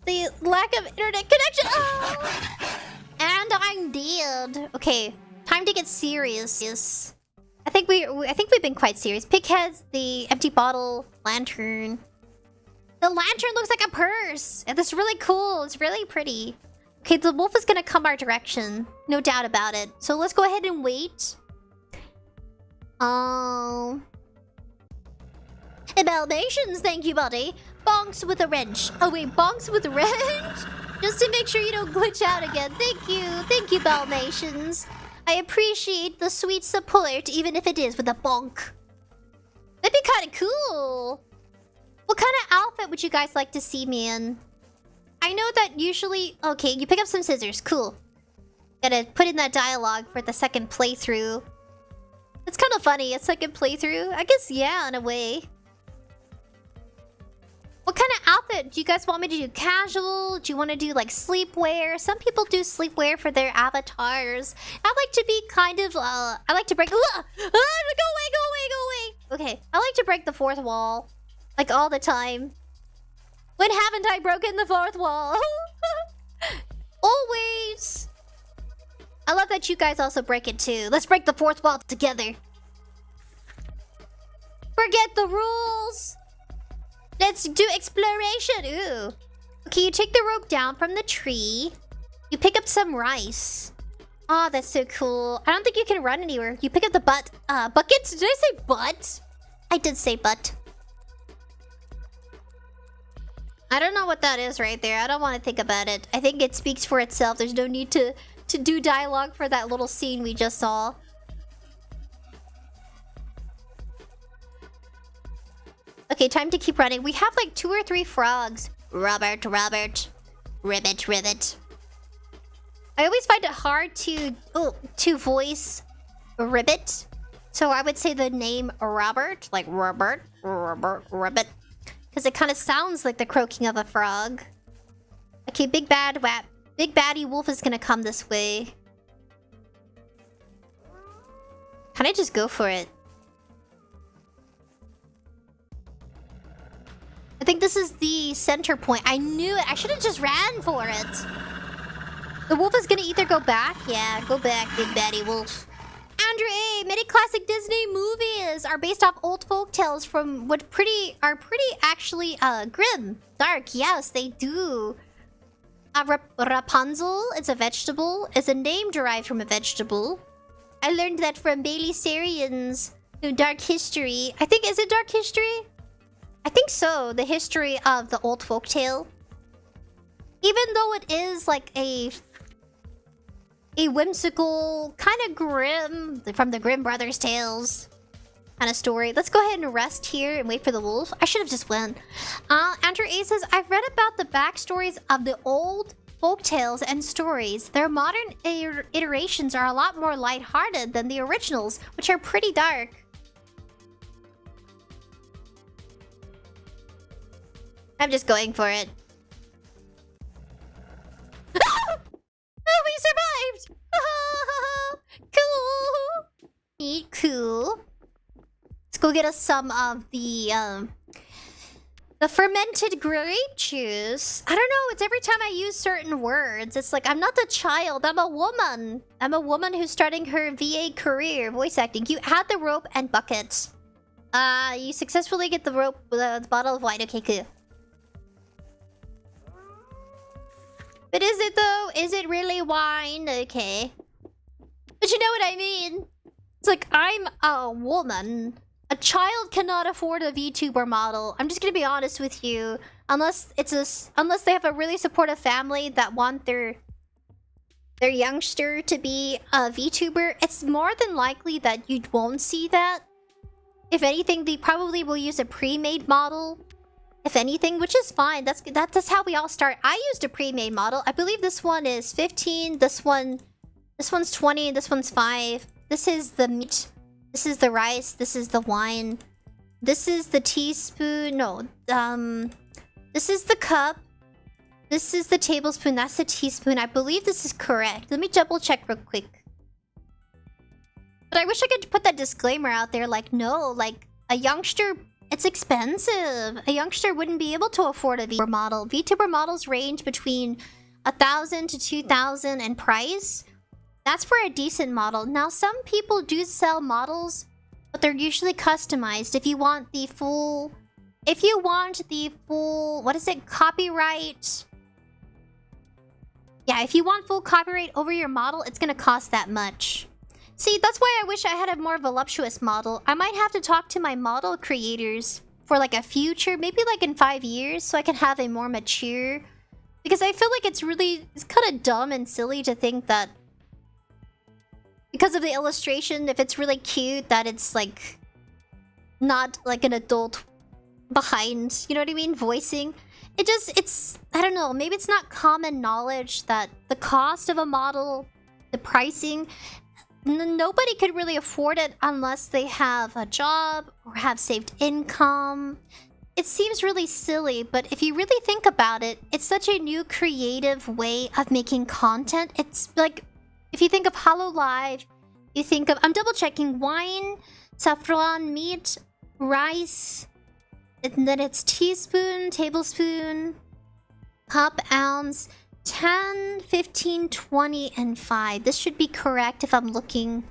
the lack of internet connection. Oh! And I'm dead. Okay, time to get serious. I think we've been quite serious. Pigheads, the empty bottle, lantern. The lantern looks like a purse. And it's really cool. It's really pretty. Okay, the wolf is gonna come our direction. No doubt about it. So let's go ahead and wait. Dalmatians, thank you, buddy. Bonks with a wrench. Oh wait, bonks with a wrench? Just to make sure you don't glitch out again. Thank you, Dalmatians. I appreciate the sweet support, even if it is with a bonk. That'd be kind of cool. What kind of outfit would you guys like to see me in? I know that usually... Okay, you pick up some scissors. Cool. Gotta put in that dialogue for the second playthrough. It's kind of funny. A second playthrough? I guess, yeah, in a way. What kind of outfit do you guys want me to do? Casual? Do you want to do, like, sleepwear? Some people do sleepwear for their avatars. I like to be kind of, I like to break... Go away! Okay, I like to break the fourth wall. Like, all the time. When haven't I broken the fourth wall? Always! I love that you guys also break it too. Let's break the fourth wall together. Forget the rules! Let's do exploration! Ooh. Okay, you take the rope down from the tree. You pick up some rice. Oh, that's so cool. I don't think you can run anywhere. You pick up the buckets? Did I say butt? I did say butt. I don't know what that is right there. I don't want to think about it. I think it speaks for itself. There's no need to do dialogue for that little scene we just saw. Okay, time to keep running. We have like 2 or 3 frogs. Robert. Ribbit. I always find it hard to voice Ribbit. So I would say the name Robert. Like Robert. Because it kind of sounds like the croaking of a frog. Okay, big baddie wolf is gonna come this way. Can I just go for it? I think this is the center point. I knew it. I should have just ran for it. The wolf is gonna either go back. Yeah, go back, big baddie wolf. Andrew A. Many classic Disney movies are based off old folk tales from what are pretty actually grim, dark. Yes, they do. Rapunzel is a vegetable. Is a name derived from a vegetable. I learned that from Bailey Sarian's Dark History. I think, is it Dark History? I think so. The history of the old folk tale. Even though it is like a whimsical, kind of grim, from the Grimm Brothers tales kind of story. Let's go ahead and rest here and wait for the wolf. I should have just went. Andrew A says, I've read about the backstories of the old folk tales and stories. Their modern iterations are a lot more lighthearted than the originals, which are pretty dark. I'm just going for it. Oh, we survived! Cool! Neat, cool. Let's go get us some of the fermented grape juice. I don't know, it's every time I use certain words, it's like, I'm not the child, I'm a woman. I'm a woman who's starting her VA career, voice acting. You had the rope and bucket. You successfully get the rope, the bottle of wine. Okay, cool. But is it though? Is it really wine? Okay. But you know what I mean? It's like, I'm a woman. A child cannot afford a VTuber model. I'm just gonna be honest with you. Unless they have a really supportive family that want their youngster to be a VTuber, it's more than likely that you won't see that. If anything, they probably will use a pre-made model. If anything, which is fine. That's how we all start. I used a pre-made model. I believe this one is 15. This one's 20. This one's 5. This is the meat. This is the rice. This is the wine. This is the teaspoon. No. This is the cup. This is the tablespoon. That's the teaspoon. I believe this is correct. Let me double check real quick. But I wish I could put that disclaimer out there. Like, no, like, a youngster, it's expensive. A youngster wouldn't be able to afford a VTuber model. VTuber models range between 1,000 to 2,000 in price. That's for a decent model. Now, some people do sell models, but they're usually customized. If you want the full... what is it? Copyright... Yeah, if you want full copyright over your model, it's gonna cost that much. See, that's why I wish I had a more voluptuous model. I might have to talk to my model creators for like a future, maybe like in 5 years, so I can have a more mature... Because I feel like it's kind of dumb and silly to think that because of the illustration, if it's really cute, that it's like not like an adult behind, you know what I mean, voicing. It's, I don't know, maybe it's not common knowledge that the cost of a model, the pricing, nobody could really afford it unless they have a job or have saved income. It seems really silly, but if you really think about it, it's such a new creative way of making content. It's like, if you think of HoloLive, you think of, I'm double checking, wine, saffron, meat, rice, and then it's teaspoon, tablespoon, cup, ounce, 10, 15, 20, and 5. This should be correct if I'm looking.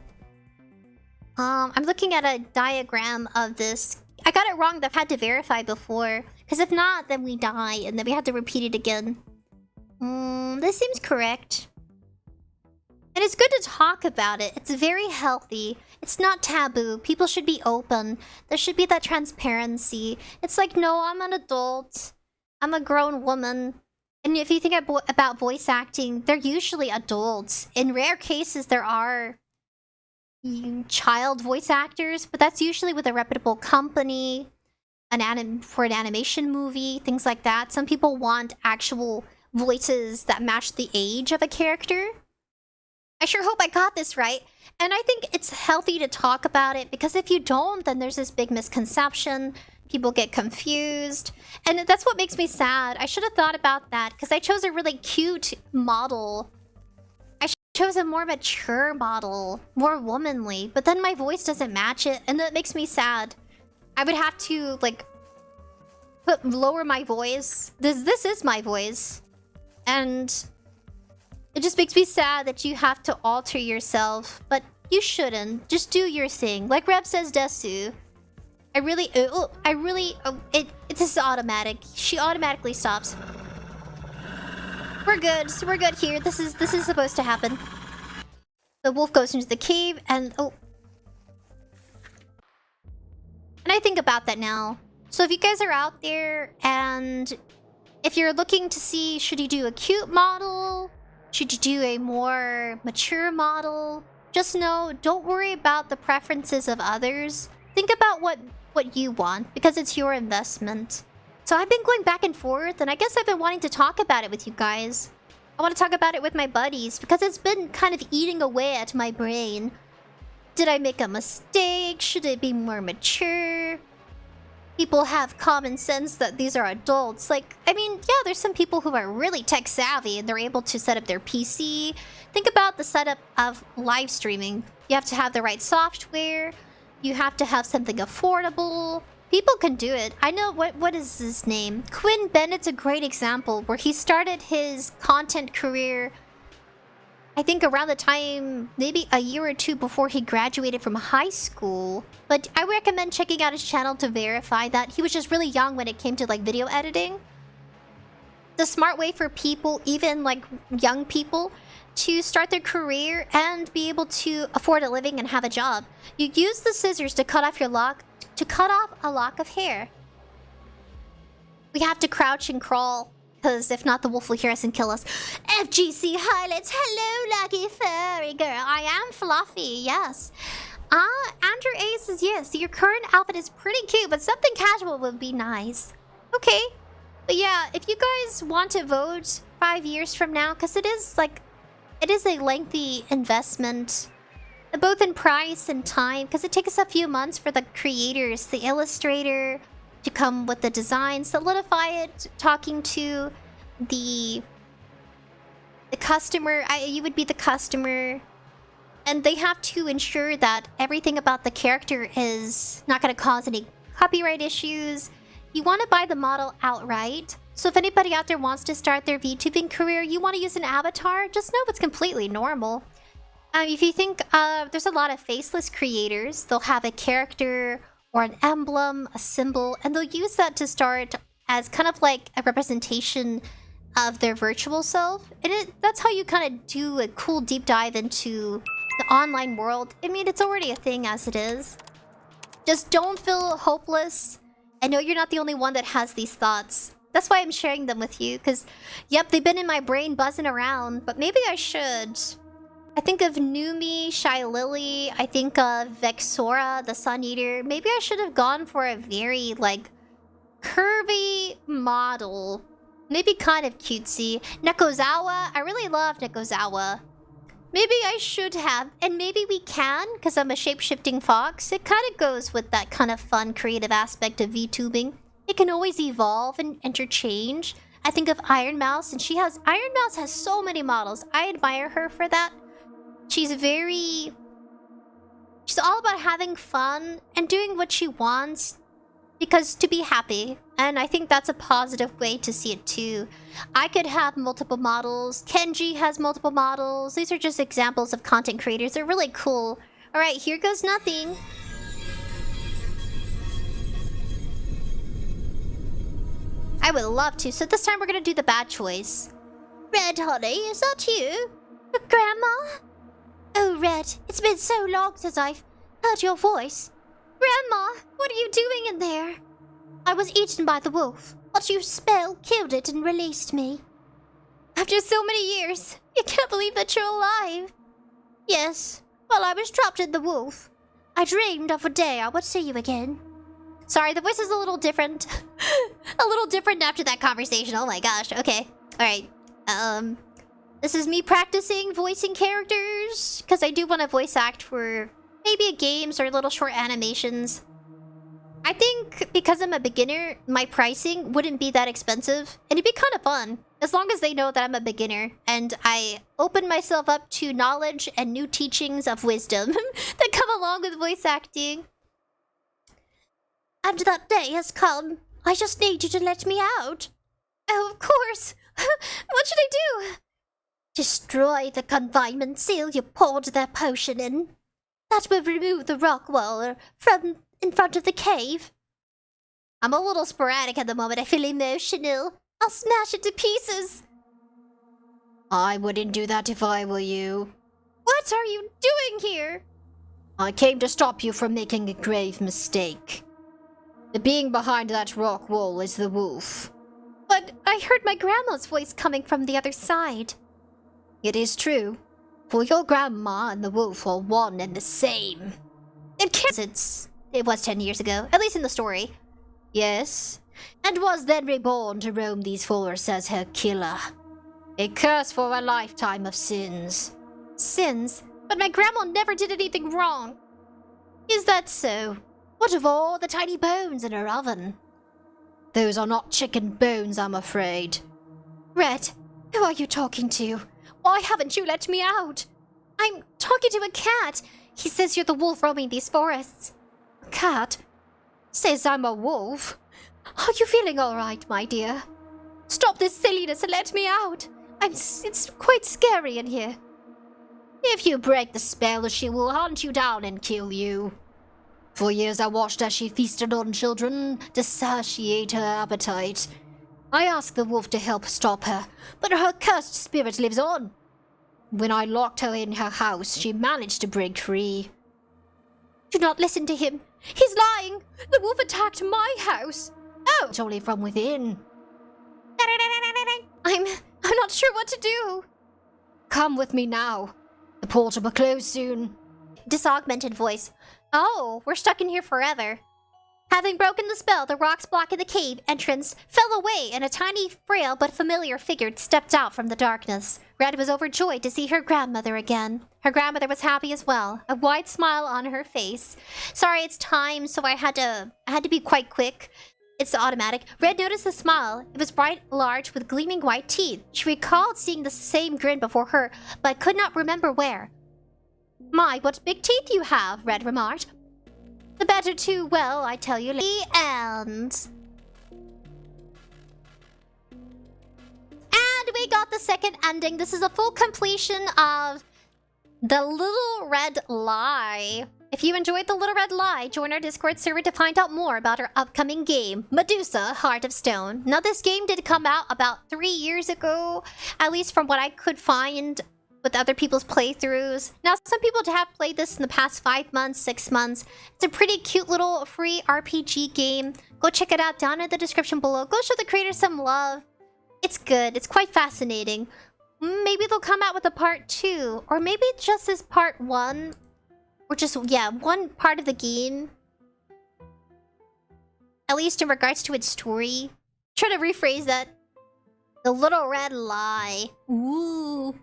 I'm looking at a diagram of this. I got it wrong. I've had to verify before. Because if not, then we die, and then we have to repeat it again. This seems correct. And it's good to talk about it. It's very healthy. It's not taboo. People should be open. There should be that transparency. It's like, no, I'm an adult. I'm a grown woman. And if you think about voice acting, they're usually adults. In rare cases, there are child voice actors, but that's usually with a reputable company, for an animation movie, things like that. Some people want actual voices that match the age of a character. I sure hope I got this right. And I think it's healthy to talk about it, because if you don't, then there's this big misconception. People get confused. And that's what makes me sad. I should have thought about that, because I chose a really cute model. I chose a more mature model, more womanly, but then my voice doesn't match it, and that makes me sad. I would have to, like, lower my voice. This is my voice. And it just makes me sad that you have to alter yourself, but you shouldn't. Just do your thing. Like Rev says, Desu. This is automatic. She automatically stops. We're good. So we're good here. This is supposed to happen. The wolf goes into the cave and and I think about that now. So if you guys are out there and if you're looking to see, should you do a cute model? Should you do a more mature model? Just know, don't worry about the preferences of others. Think about what you want, because it's your investment. So I've been going back and forth, and I guess I've been wanting to talk about it with you guys. I want to talk about it with my buddies, because it's been kind of eating away at my brain. Did I make a mistake? Should it be more mature? People have common sense that these are adults. Like, I mean, yeah, there's some people who are really tech savvy and they're able to set up their PC. Think about the setup of live streaming. You have to have the right software. You have to have something affordable. People can do it. I know, what is his name? Quinn Bennett's a great example where he started his content career, I think around the time, maybe a year or two before he graduated from high school. But I recommend checking out his channel to verify that. He was just really young when it came to like video editing. The smart way for people, even like young people, to start their career and be able to afford a living and have a job. You use the scissors to cut off a lock of hair. We have to crouch and crawl, because if not, the wolf will hear us and kill us. FGC highlights. Hello, lucky furry girl. I am fluffy, yes. Andrew A says, yes, your current outfit is pretty cute, but something casual would be nice. Okay. But yeah, if you guys want to vote 5 years from now, because it is a lengthy investment, both in price and time, because it takes a few months for the creators, the illustrator, to come with the design, solidify it, talking to the customer. You would be the customer. And they have to ensure that everything about the character is not going to cause any copyright issues. You want to buy the model outright. So if anybody out there wants to start their VTubing career, you want to use an avatar, just know it's completely normal. If you think there's a lot of faceless creators, they'll have a character or an emblem, a symbol, and they'll use that to start as kind of like a representation of their virtual self. And that's how you kind of do a cool deep dive into the online world. I mean, it's already a thing as it is. Just don't feel hopeless. I know you're not the only one that has these thoughts. That's why I'm sharing them with you, because, yep, they've been in my brain buzzing around, but maybe I should. I think of Numi, Shy Lily, I think of Vexora, the Sun Eater. Maybe I should have gone for a very, like, curvy model. Maybe kind of cutesy. Nekozawa, I really love Nekozawa. Maybe I should have, and maybe we can, because I'm a shape-shifting fox. It kind of goes with that kind of fun, creative aspect of VTubing. It can always evolve and interchange. I think of 𝑰𝐵𝑵, and 𝑰𝐵𝑵 has so many models. I admire her for that. She's all about having fun and doing what she wants because to be happy. And I think that's a positive way to see it too. I could have multiple models. Kenji has multiple models. These are just examples of content creators. They're really cool. All right, here goes nothing. I would love to. So this time we're going to do the bad choice. Red, honey, is that you? Grandma? Oh, Red, it's been so long since I've heard your voice. Grandma, what are you doing in there? I was eaten by the wolf. What you spell killed it and released me. After so many years, you can't believe that you're alive. Yes, well, I was trapped in the wolf. I dreamed of a day I would see you again. Sorry, the voice is a little different. A little different after that conversation. Oh my gosh. Okay. Alright. This is me practicing voicing characters. Because I do want to voice act for maybe games or little short animations. I think because I'm a beginner, my pricing wouldn't be that expensive. And it'd be kind of fun. As long as they know that I'm a beginner. And I open myself up to knowledge and new teachings of wisdom that come along with voice acting. And that day has come. I just need you to let me out. Oh, of course. What should I do? Destroy the confinement seal you poured their potion in. That will remove the rock wall from in front of the cave. I'm a little sporadic at the moment. I feel emotional. I'll smash it to pieces. I wouldn't do that if I were you. What are you doing here? I came to stop you from making a grave mistake. The being behind that rock wall is the wolf. But I heard my grandma's voice coming from the other side. It is true. For your grandma and the wolf are one and the same. It was 10 years ago, at least in the story. Yes, and was then reborn to roam these forests as her killer. A curse for a lifetime of sins. Sins? But my grandma never did anything wrong. Is that so? What of all the tiny bones in her oven? Those are not chicken bones, I'm afraid. Red, who are you talking to? Why haven't you let me out? I'm talking to a cat. He says you're the wolf roaming these forests. A cat? Says I'm a wolf? Are you feeling all right, my dear? Stop this silliness and let me out. It's quite scary in here. If you break the spell, she will hunt you down and kill you. For years I watched as she feasted on children to satiate her appetite. I asked the wolf to help stop her, but her cursed spirit lives on. When I locked her in her house, she managed to break free. Do not listen to him. He's lying. The wolf attacked my house. Oh, it's only from within. I'm not sure what to do. Come with me now. The portal will close soon. Disaugmented voice. Oh, we're stuck in here forever. Having broken the spell, the rocks blocking the cave entrance fell away and a tiny, frail but familiar figure stepped out from the darkness. Red was overjoyed to see her grandmother again. Her grandmother was happy as well, a wide smile on her face. Sorry, it's time, so I had to be quite quick. It's the automatic. Red noticed the smile. It was bright, large, with gleaming white teeth. She recalled seeing the same grin before her, but could not remember where. My, what big teeth you have, Red remarked. The better to, well, I tell you. The end. And we got the second ending. This is a full completion of The Little Red Lie. If you enjoyed The Little Red Lie, join our Discord server to find out more about our upcoming game, Medusa Heart of Stone. Now, this game did come out about 3 years ago, at least from what I could find with other people's playthroughs. Now, some people have played this in the past 5 months, 6 months. It's a pretty cute little free RPG game. Go check it out down in the description below. Go show the creators some love. It's good. It's quite fascinating. Maybe they'll come out with a part 2. Or maybe just as part 1. Or just, yeah, one part of the game. At least in regards to its story. Try to rephrase that. The Little Red Lie. Ooh.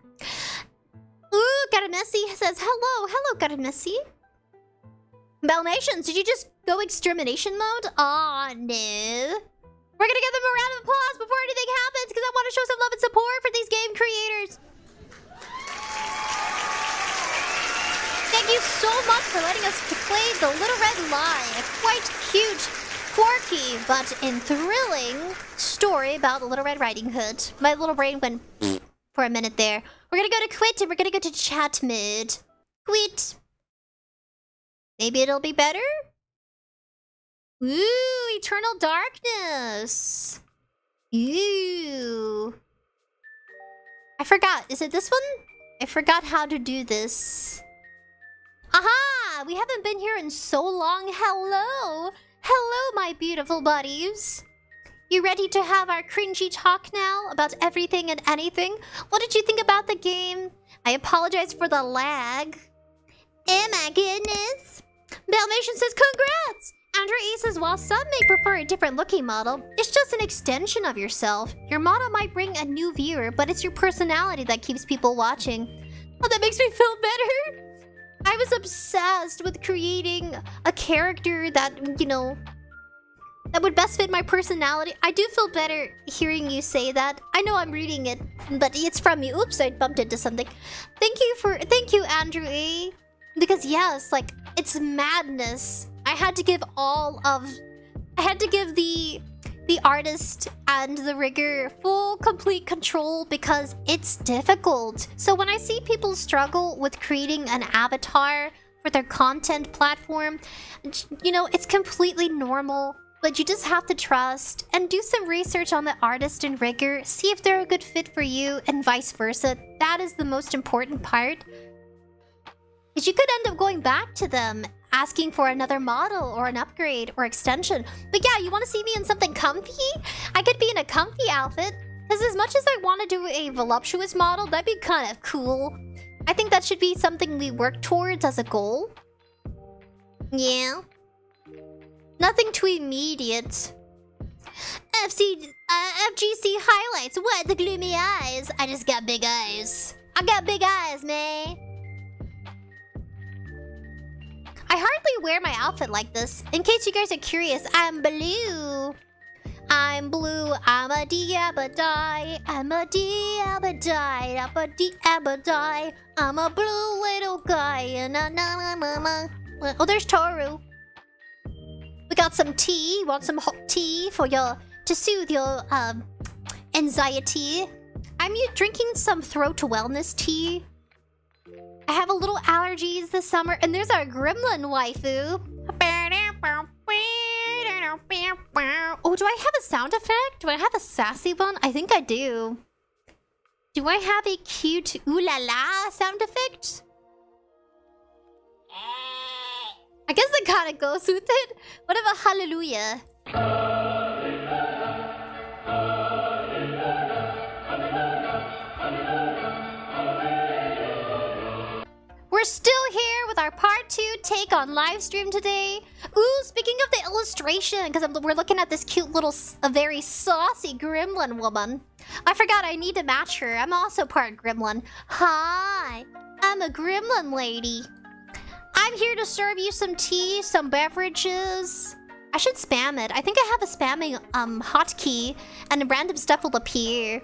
Ooh, 𝑩𝒆 says, hello. Hello, 𝑩𝒆. Balnations, did you just go extermination mode? Aw, no. We're gonna give them a round of applause before anything happens because I want to show some love and support for these game creators. Thank you so much for letting us to play The Little Red Lie, a quite cute, quirky, but thrilling story about the Little Red Riding Hood. My little brain went for a minute there. We're gonna go to quit and we're gonna go to chat mode. Quit. Maybe it'll be better? Ooh, Eternal Darkness. Ooh. I forgot. Is it this one? I forgot how to do this. Aha! We haven't been here in so long. Hello! Hello, my beautiful buddies. You ready to have our cringy talk now about everything and anything? What did you think about the game? I apologize for the lag. Oh my goodness. Balnation says congrats! Andrew E says while some may prefer a different looking model, it's just an extension of yourself. Your model might bring a new viewer, but it's your personality that keeps people watching. Oh, that makes me feel better. I was obsessed with creating a character that, you know, that would best fit my personality. I do feel better hearing you say that. I know I'm reading it, but it's from you. Oops, I bumped into something. Thank you, Andrew E. Because yes, like, it's madness. I had to give the artist and the rigger full, complete control because it's difficult. So when I see people struggle with creating an avatar for their content platform, you know, it's completely normal. But you just have to trust and do some research on the artist and rigger, see if they're a good fit for you and vice versa. That is the most important part. Because you could end up going back to them, asking for another model or an upgrade or extension. But yeah, you want to see me in something comfy? I could be in a comfy outfit. Because as much as I want to do a voluptuous model, that'd be kind of cool. I think that should be something we work towards as a goal. Yeah. Nothing too immediate. FGC highlights. What? The gloomy eyes. I just got big eyes. I got big eyes, man. I hardly wear my outfit like this. In case you guys are curious, I'm blue. I'm blue. I'm a 𝑑𝐴𝐵𝐷𝐼. I'm a 𝑑𝐴𝐵𝐷𝐼. I'm a 𝑑𝐴𝐵𝐷𝐼. I'm a blue little guy. Na na na na na. Oh, there's Toru. We got some tea. Want some hot tea for your to soothe your anxiety? I'm drinking some throat wellness tea. I have a little allergies this summer, and there's our gremlin waifu. Oh, do I have a sound effect? Do I have a sassy one? I think I do. Do I have a cute ooh la la sound effect? I guess it kind of goes with it. What about hallelujah? We're still here with our part 2 take on live stream today. Ooh, speaking of the illustration, because we're looking at this cute little, very saucy gremlin woman. I forgot I need to match her. I'm also part gremlin. Hi, I'm a gremlin lady. I'm here to serve you some tea, some beverages. I should spam it. I think I have a spamming hotkey, and random stuff will appear.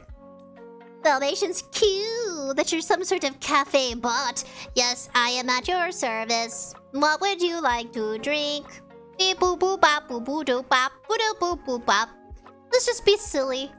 Salvation's cute that you're some sort of cafe bot. Yes, I am at your service. What would you like to drink? Beep boop boop bop boop boo doo bop boo doo boop boop bop. Let's just be silly.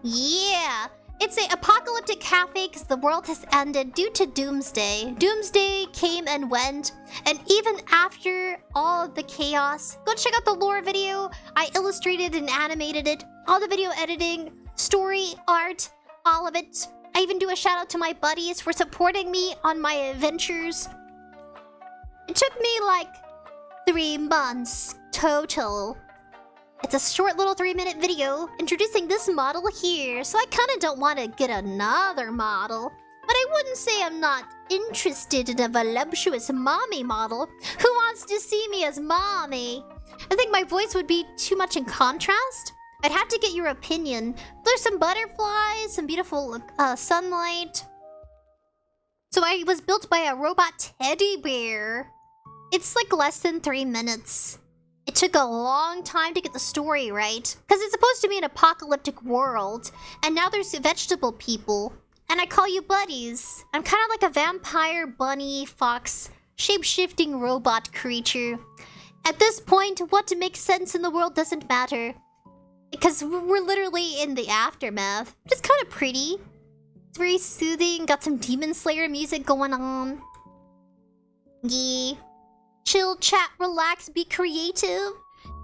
Yeah, it's an apocalyptic cafe because the world has ended due to Doomsday. Doomsday came and went, and even after all of the chaos, go check out the lore video. I illustrated and animated it. All the video editing, story, art, all of it. I even do a shout out to my buddies for supporting me on my adventures. It took me like 3 months total. It's a short little 3-minute video introducing this model here, so I kind of don't want to get another model. But I wouldn't say I'm not interested in a voluptuous mommy model. Who wants to see me as mommy? I think my voice would be too much in contrast. I'd have to get your opinion. There's some butterflies, some beautiful sunlight. So I was built by a robot teddy bear. It's like less than 3 minutes. It took a long time to get the story right, because it's supposed to be an apocalyptic world, and now there's vegetable people, and I call you buddies. I'm kind of like a vampire, bunny, fox, shape-shifting robot creature. At this point, what makes sense in the world doesn't matter, because we're literally in the aftermath. It's kind of pretty. It's very soothing, got some Demon Slayer music going on. Yeah. Chill, chat, relax, be creative.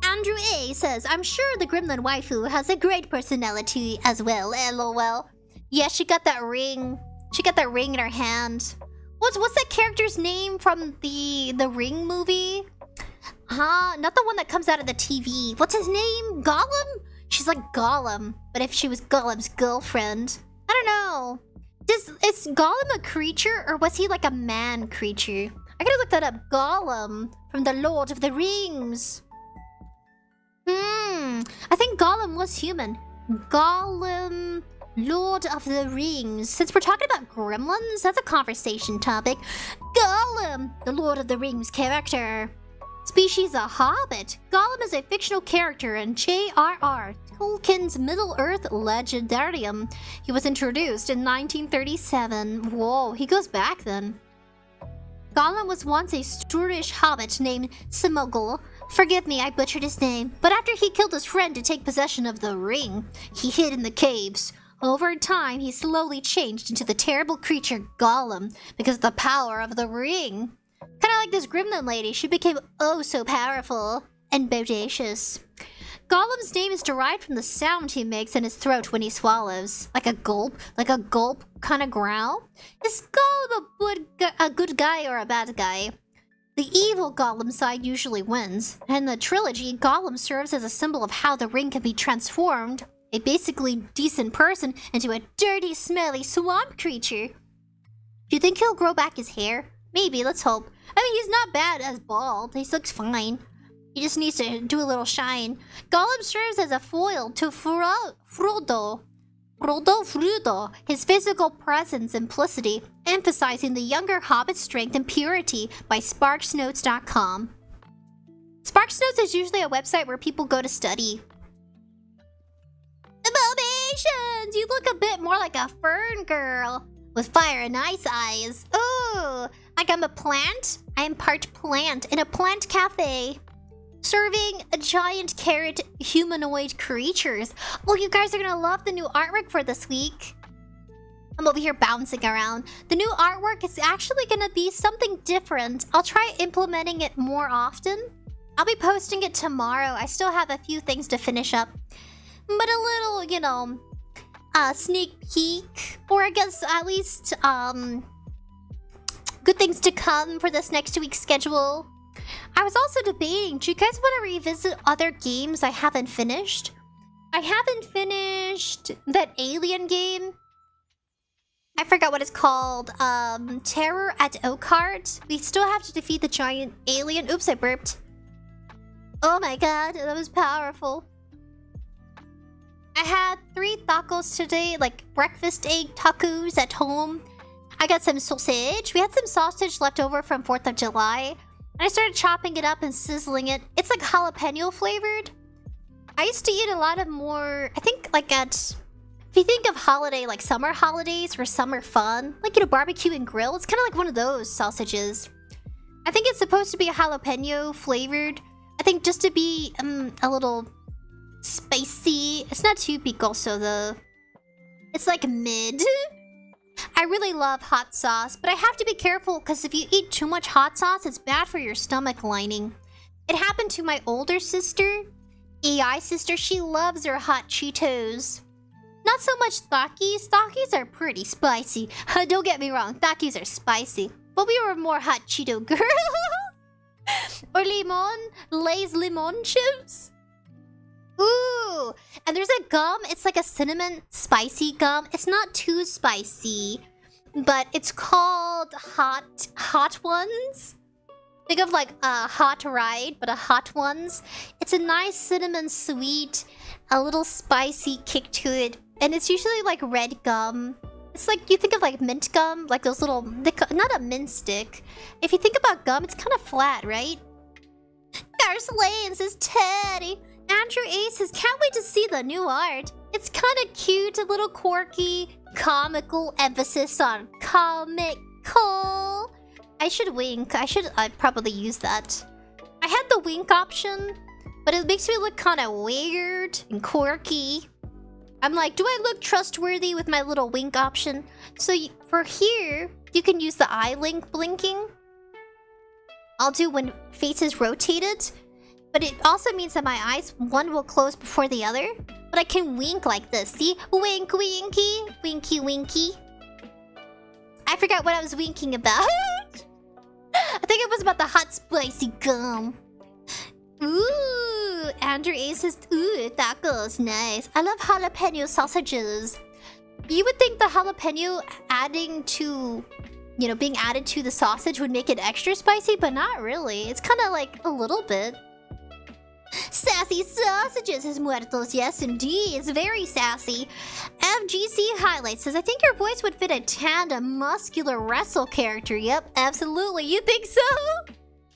Andrew A says, I'm sure the Gremlin waifu has a great personality as well, lol. Yeah, she got that ring. She got that ring in her hand. What's that character's name from the Ring movie? Not the one that comes out of the TV. What's his name? Gollum? She's like Gollum, but if she was Gollum's girlfriend. I don't know. Is Gollum a creature, or was he like a man creature? I gotta look that up. Gollum from the Lord of the Rings. I think Gollum was human. Gollum, Lord of the Rings. Since we're talking about gremlins, that's a conversation topic. Gollum, the Lord of the Rings character. Species a hobbit. Gollum is a fictional character in J.R.R. Tolkien's Middle-earth Legendarium. He was introduced in 1937. Whoa, he goes back then. Gollum was once a Sturdish hobbit named Sméagol. Forgive me, I butchered his name. But after he killed his friend to take possession of the ring, he hid in the caves. Over time, he slowly changed into the terrible creature Gollum because of the power of the ring. Kinda like this gremlin lady, she became oh so powerful and bodacious. Gollum's name is derived from the sound he makes in his throat when he swallows. Like a gulp kind of growl. Is Gollum a good guy or a bad guy? The evil Gollum side usually wins. In the trilogy, Gollum serves as a symbol of how the ring can be transformed, a basically decent person, into a dirty, smelly swamp creature. Do you think he'll grow back his hair? Maybe, let's hope. I mean, he's not bad as bald. He looks fine. He just needs to do a little shine. Gollum serves as a foil to Frodo, his physical presence and simplicity, emphasizing the younger hobbit's strength and purity by SparksNotes.com. SparksNotes is usually a website where people go to study. Emotions! You look a bit more like a fern girl with fire and ice eyes. Ooh, like I'm a plant? I am part plant in a plant cafe. Serving a giant carrot humanoid creatures. Oh, you guys are gonna love the new artwork for this week. I'm over here bouncing around. The new artwork is actually gonna be something different. I'll try implementing it more often. I'll be posting it tomorrow. I still have a few things to finish up. But a little, you know, sneak peek. Or I guess at least, good things to come for this next week's schedule. I was also debating, do you guys want to revisit other games I haven't finished? I haven't finished that alien game. I forgot what it's called. Terror at Oakheart. We still have to defeat the giant alien. Oops, I burped. Oh my god, that was powerful. I had 3 tacos today, like breakfast egg tacos at home. I got some sausage. We had some sausage left over from 4th of July. And I started chopping it up and sizzling it. It's like jalapeno flavored. I used to eat a lot of more, I think like if you think of holiday, like summer holidays or summer fun, like, you know, barbecue and grill, it's kind of like one of those sausages. I think it's supposed to be a jalapeno flavored. I think just to be a little spicy. It's not too picoso though. It's like mid. I really love hot sauce, but I have to be careful because if you eat too much hot sauce, it's bad for your stomach lining. It happened to my older sister, AI sister. She loves her hot Cheetos. Not so much Takis. Takis are pretty spicy. Don't get me wrong, Takis are spicy. But we were more hot Cheeto girl. Or limon, Lay's lemon chips. Ooh, and there's a gum. It's like a cinnamon spicy gum. It's not too spicy, but it's called Hot Ones. Think of like a hot ride, but a Hot Ones. It's a nice cinnamon sweet, a little spicy kick to it, and it's usually like red gum. It's like, you think of like mint gum, like those little, not a mint stick. If you think about gum, it's kind of flat, right? Garce Lane says Teddy. Andrew A says, can't wait to see the new art. It's kind of cute, a little quirky, comical emphasis on comical. I should wink. I'd probably use that. I had the wink option, but it makes me look kind of weird and quirky. I'm like, do I look trustworthy with my little wink option? So for here, you can use the eye link blinking. I'll do when face is rotated. But it also means that my eyes, one will close before the other. But I can wink like this. See? Wink, winky. Winky, winky. I forgot what I was winking about. I think it was about the hot spicy gum. Ooh, Andrew A says, ooh, tacos, nice. I love jalapeno sausages. You would think the jalapeno adding to, you know, being added to the sausage would make it extra spicy, but not really. It's kind of like a little bit. Sassy sausages is muertos, yes indeed. It's very sassy. FGC Highlight says, I think your voice would fit a tandem muscular wrestle character. Yep, absolutely. You think so?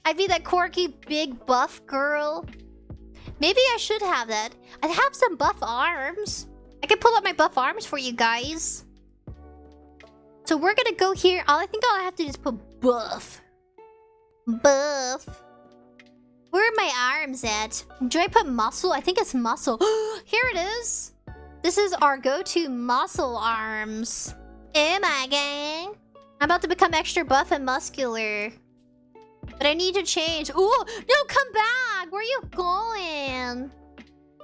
I'd be that quirky big buff girl. Maybe I should have that. I have some buff arms. I can pull up my buff arms for you guys. So we're gonna go here. I think all I have to do is put buff. Buff. Where are my arms at? Do I put muscle? I think it's muscle. Here it is. This is our go-to muscle arms. Oh my gang. I'm about to become extra buff and muscular. But I need to change. Ooh, no, come back. Where are you going?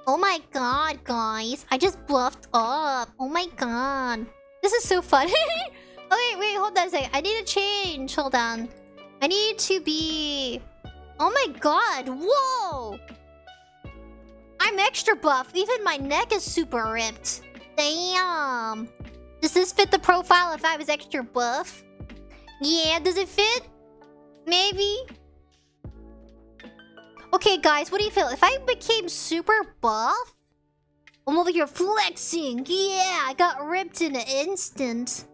Oh my god, guys. I just buffed up. Oh my god. This is so funny. Okay, wait, hold on a second. I need to change. Hold on. I need to be... Oh my god, whoa! I'm extra buff. Even my neck is super ripped. Damn. Does this fit the profile if I was extra buff? Yeah, does it fit? Maybe? Okay, guys, what do you feel? If I became super buff? I'm over here flexing. Yeah, I got ripped in an instant.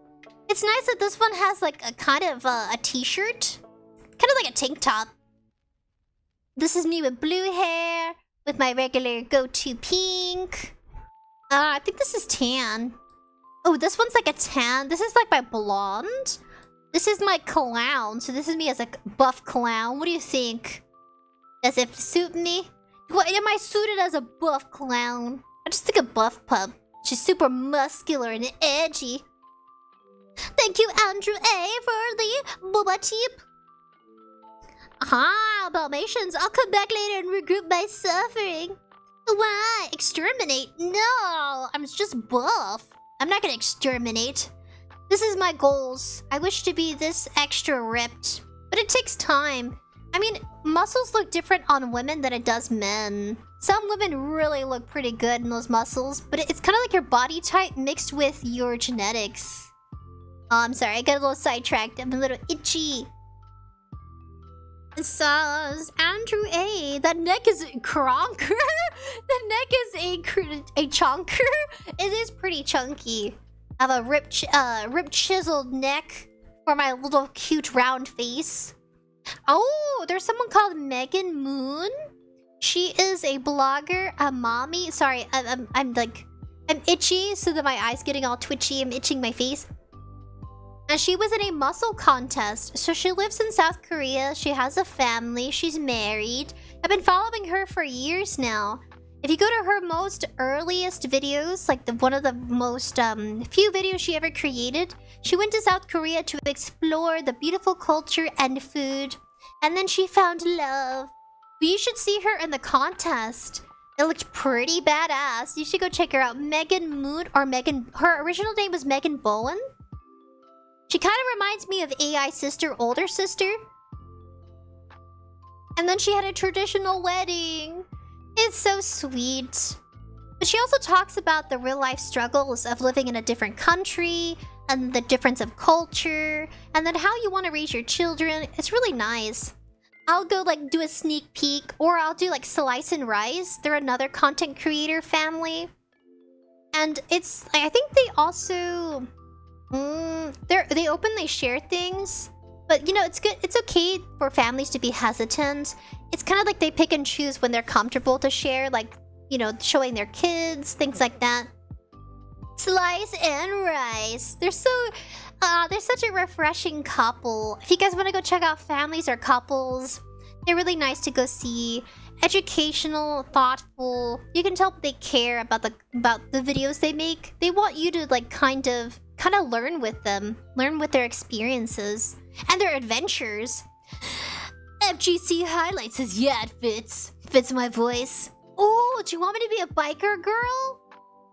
It's nice that this one has like a kind of a t-shirt. Kind of like a tank top. This is me with blue hair, with my regular go-to pink. I think this is tan. Oh, this one's like a tan. This is like my blonde. This is my clown. So this is me as a buff clown. What do you think? Does it suit me? What, am I suited as a buff clown? I just think a buff pup. She's super muscular and edgy. Thank you, Andrew A, for the boba tip. Ah, Dalmatians, I'll come back later and regroup my suffering. Why? Exterminate? No, I'm just buff. I'm not gonna exterminate. This is my goals. I wish to be this extra ripped. But it takes time. I mean, muscles look different on women than it does men. Some women really look pretty good in those muscles, but it's kind of like your body type mixed with your genetics. Oh, I'm sorry, I got a little sidetracked. I'm a little itchy. It says, Andrew A, that neck is cronker. The neck is a chunker. It is pretty chunky. I have a ripped chiseled neck for my little cute round face. Oh, there's someone called Megan Moon. She is a blogger, a mommy. Sorry, I'm itchy, so that my eyes getting all twitchy. I'm itching my face. And she was in a muscle contest. So she lives in South Korea. She has a family. She's married. I've been following her for years now. If you go to her most earliest videos, like one of the most few videos she ever created, she went to South Korea to explore the beautiful culture and food. And then she found love. But you should see her in the contest. It looked pretty badass. You should go check her out. Megan Moon, or Megan... Her original name was Megan Bowen. She kind of reminds me of AI sister, older sister. And then she had a traditional wedding. It's so sweet. But she also talks about the real-life struggles of living in a different country, and the difference of culture, and then how you want to raise your children. It's really nice. I'll go like do a sneak peek, or I'll do like Slice and Rice. They're another content creator family. And it's, I think they also... they openly share things, but you know, it's good. It's okay for families to be hesitant. It's kind of like they pick and choose when they're comfortable to share, like, you know, showing their kids, things like that. Slice and Rice. They're such a refreshing couple. If you guys want to go check out families or couples, they're really nice to go see. Educational, thoughtful. You can tell they care about the videos they make. They want you to like kind of learn with them, learn with their experiences and their adventures. FGC Highlight says, yeah, it fits my voice. Oh, do you want me to be a biker girl?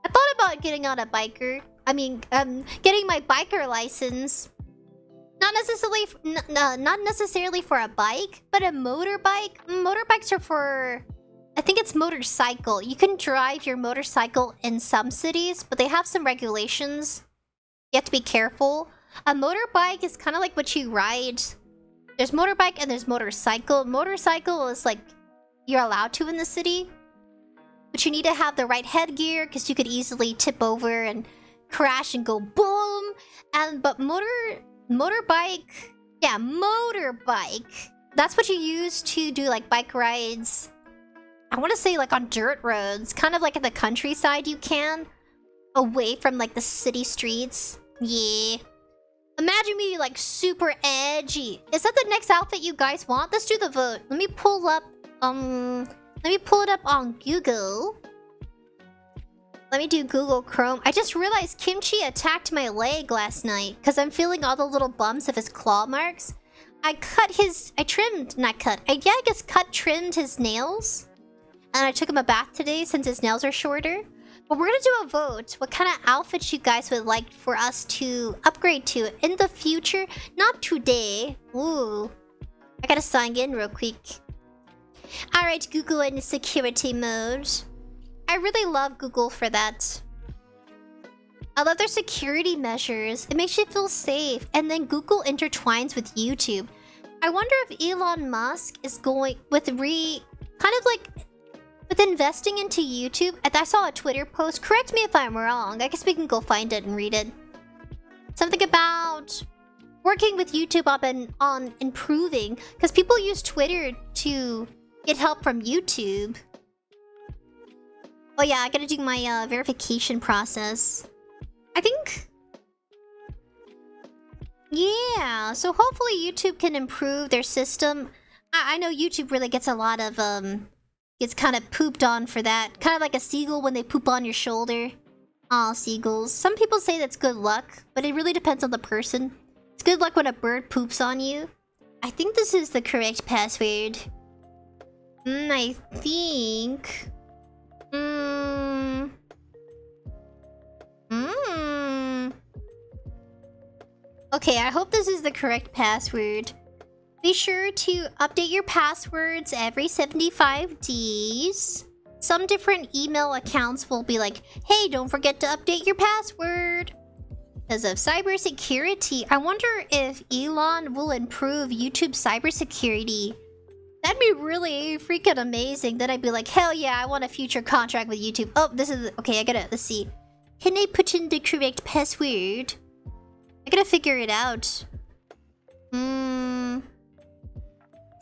I thought about getting on a biker. Getting my biker license. Not necessarily for a bike, but a motorbike. Motorbikes are for, I think it's motorcycle. You can drive your motorcycle in some cities, but they have some regulations. You have to be careful. A motorbike is kind of like what you ride. There's motorbike and there's motorcycle. Motorcycle is like you're allowed to in the city, but you need to have the right headgear because you could easily tip over and crash and go boom. But motorbike, yeah, motorbike. That's what you use to do like bike rides. I want to say like on dirt roads, kind of like in the countryside. You can away from like the city streets. Yeah. Imagine me like super edgy. Is that the next outfit you guys want? Let's do the vote. Let me pull up it up on Google. Let me do Google Chrome. I just realized Kimchi attacked my leg last night because I'm feeling all the little bumps of his claw marks. I trimmed his nails. And I took him a bath today since his nails are shorter. But we're gonna do a vote. What kind of outfits you guys would like for us to upgrade to in the future? Not today. Ooh. I gotta sign in real quick. Alright, Google in security mode. I really love Google for that. I love their security measures. It makes you feel safe. And then Google intertwines with YouTube. I wonder if Elon Musk is going with with investing into YouTube. I saw a Twitter post. Correct me if I'm wrong. I guess we can go find it and read it. Something about working with YouTube on improving, because people use Twitter to get help from YouTube. Oh yeah, I gotta do my verification process. I think... Yeah, so hopefully YouTube can improve their system. I know YouTube really gets a lot of, gets kind of pooped on for that. Kind of like a seagull when they poop on your shoulder. Aw, seagulls. Some people say that's good luck, but it really depends on the person. It's good luck when a bird poops on you. I think this is the correct password. I think... Okay, I hope this is the correct password. Be sure to update your passwords every 75 days. Some different email accounts will be like, hey, don't forget to update your password. Because of cybersecurity, I wonder if Elon will improve YouTube's cybersecurity. That'd be really freaking amazing. Then I'd be like, hell yeah, I want a future contract with YouTube. Oh, this is... Okay, let's see. Can I put in the correct password? I gotta figure it out.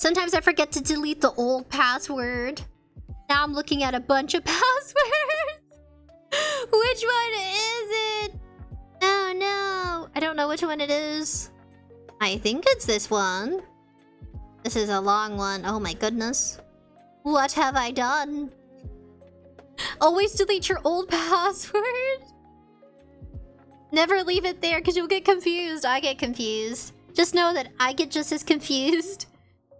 Sometimes I forget to delete the old password. Now I'm looking at a bunch of passwords. Which one is it? Oh no. I don't know which one it is. I think it's this one. This is a long one. Oh my goodness. What have I done? Always delete your old password. Never leave it there because you'll get confused. I get confused. Just know that I get just as confused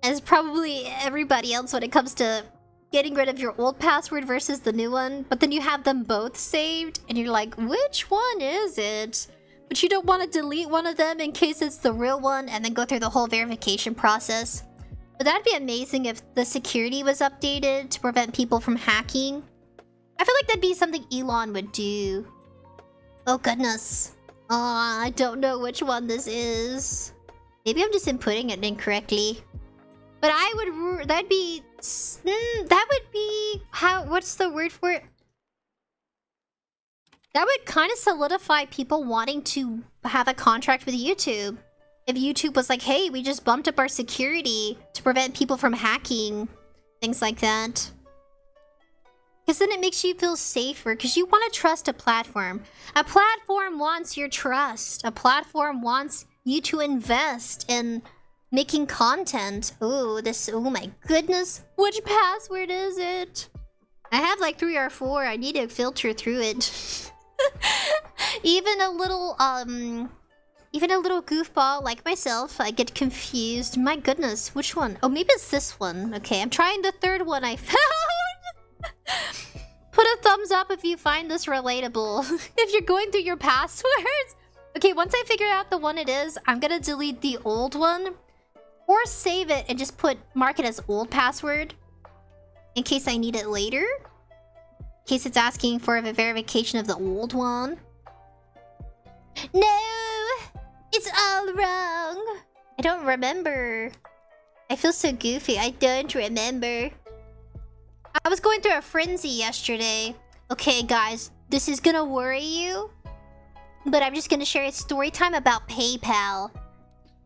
as probably everybody else when it comes to getting rid of your old password versus the new one. But then you have them both saved and you're like, which one is it? But you don't want to delete one of them in case it's the real one and then go through the whole verification process. But that'd be amazing if the security was updated to prevent people from hacking. I feel like that'd be something Elon would do. Oh goodness. I don't know which one this is. Maybe I'm just inputting it incorrectly. But I would... that'd be... that would be... how... what's the word for it? That would kind of solidify people wanting to have a contract with YouTube. If YouTube was like, hey, we just bumped up our security to prevent people from hacking. Things like that. Because then it makes you feel safer. Because you want to trust a platform. A platform wants your trust. A platform wants you to invest in making content. Oh, this... oh my goodness. Which password is it? I have like 3 or 4. I need to filter through it. Even a little goofball like myself, I get confused. My goodness, which one? Oh, maybe it's this one. Okay, I'm trying the third one I found. Put a thumbs up if you find this relatable. If you're going through your passwords. Okay, once I figure out the one it is, I'm gonna delete the old one. Or save it and just mark it as old password. In case I need it later. In case it's asking for a verification of the old one. No! It's all wrong! I don't remember. I feel so goofy. I don't remember. I was going through a frenzy yesterday. Okay, guys. This is gonna worry you. But I'm just gonna share a story time about PayPal.